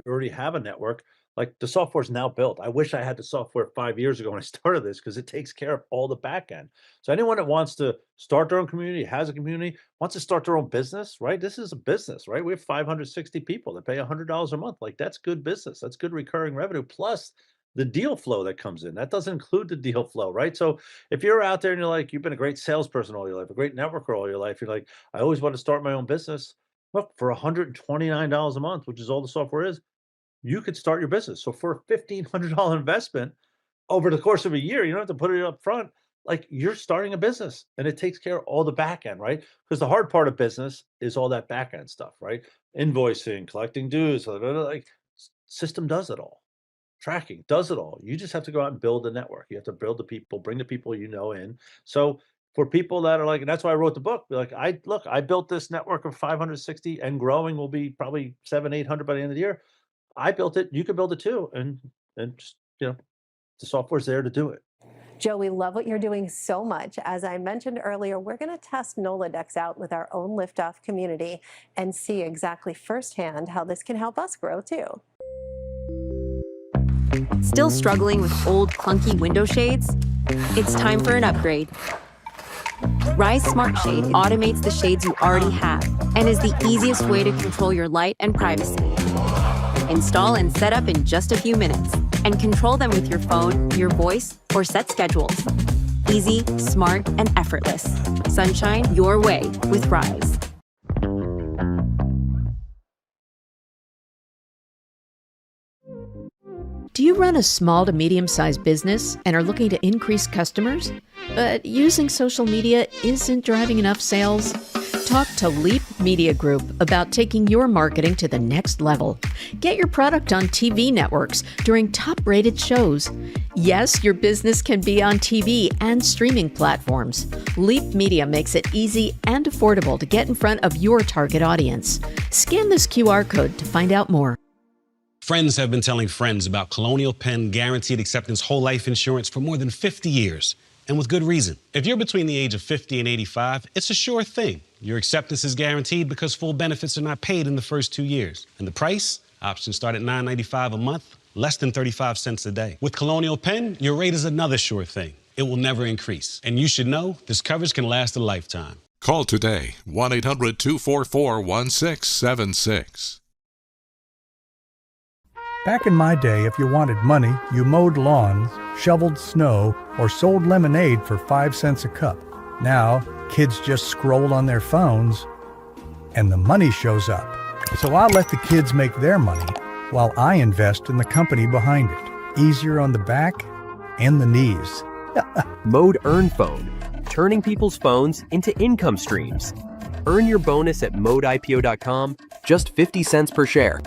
already have a network, like the software's now built. I wish I had the software 5 years ago when I started this because it takes care of all the back end. So anyone that wants to start their own community, has a community, wants to start their own business, right? This is a business, right? We have 560 people that pay $100 a month. Like that's good business. That's good recurring revenue. Plus the deal flow that comes in. That doesn't include the deal flow, right? So if you're out there and you're like, you've been a great salesperson all your life, a great networker all your life, you're like, I always want to start my own business. Look, for $129 a month, which is all the software is, you could start your business. So for a $1,500 investment over the course of a year, you don't have to put it up front. Like you're starting a business and it takes care of all the back end, right? Because the hard part of business is all that back end stuff, right? Invoicing, collecting dues, like system does it all. Tracking does it all. You just have to go out and build a network. You have to build the people, bring the people in. So for people that are like, and that's why I wrote the book. Like, I built this network of 560 and growing, will be probably 700-800 by the end of the year. I built it. You could build it too, and just the software's there to do it. Joe, we love what you're doing so much. As I mentioned earlier, we're going to test Noladex out with our own Liftoff community and see exactly firsthand how this can help us grow too. Still struggling with old, clunky window shades? It's time for an upgrade. Rise Smart Shade automates the shades you already have and is the easiest way to control your light and privacy. Install and set up in just a few minutes, and control them with your phone, your voice, or set schedules. Easy, smart, and effortless. Sunshine your way with Rise. Do you run a small to medium-sized business and are looking to increase customers, but using social media isn't driving enough sales? Talk to Leap Media Group about taking your marketing to the next level. Get your product on TV networks during top-rated shows. Yes, your business can be on TV and streaming platforms. Leap Media makes it easy and affordable to get in front of your target audience. Scan this QR code to find out more. Friends have been telling friends about Colonial Penn Guaranteed Acceptance Whole Life Insurance for more than 50 years, and with good reason. If you're between the age of 50 and 85, it's a sure thing. Your acceptance is guaranteed because full benefits are not paid in the first 2 years. And the price? Options start at $9.95 a month, less than 35 cents a day. With Colonial Penn, your rate is another sure thing. It will never increase. And you should know this coverage can last a lifetime. Call today, 1-800-244-1676. Back in my day, if you wanted money, you mowed lawns, shoveled snow, or sold lemonade for 5 cents a cup. Now, kids just scroll on their phones, and the money shows up. So I'll let the kids make their money while I invest in the company behind it. Easier on the back and the knees. Mode Earn Phone, turning people's phones into income streams. Earn your bonus at modeipo.com, just 50 cents per share.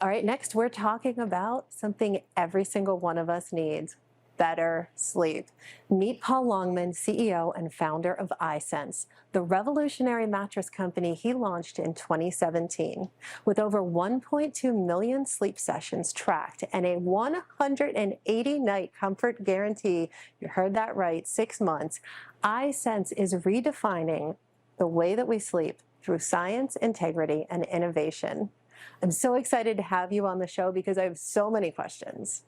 All right, next we're talking about something every single one of us needs: better sleep. Meet Paul Longman, CEO and founder of iSense, the revolutionary mattress company he launched in 2017. With over 1.2 million sleep sessions tracked and a 180-night comfort guarantee, you heard that right, 6 months, iSense is redefining the way that we sleep through science, integrity, and innovation. I'm so excited to have you on the show because I have so many questions.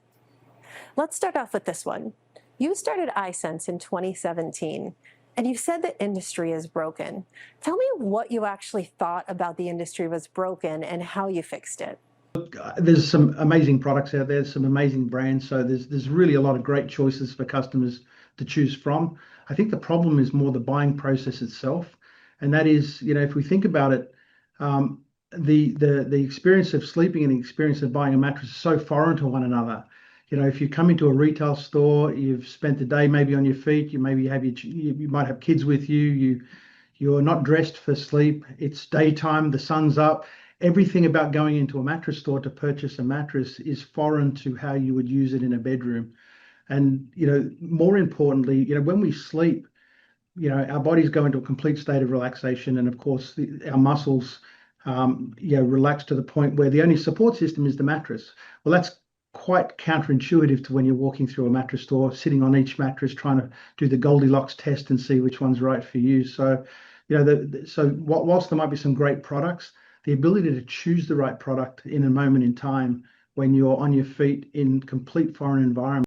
Let's start off with this one. You started iSense in 2017, and you said the industry is broken. Tell me what you actually thought about the industry was broken and how you fixed it. There's some amazing products out there, some amazing brands, so there's really a lot of great choices for customers to choose from. I think the problem is more the buying process itself, and that is, if we think about it, the experience of sleeping and the experience of buying a mattress is so foreign to one another. If you come into a retail store, you've spent the day maybe on your feet, you might have kids with you, you're not dressed for sleep, it's daytime, the sun's up. Everything about going into a mattress store to purchase a mattress is foreign to how you would use it in a bedroom. And more importantly, when we sleep, our bodies go into a complete state of relaxation, and of course our muscles relax to the point where the only support system is the mattress. Well, that's quite counterintuitive to when you're walking through a mattress store, sitting on each mattress, trying to do the Goldilocks test and see which one's right for you. So, whilst there might be some great products, the ability to choose the right product in a moment in time when you're on your feet in complete foreign environment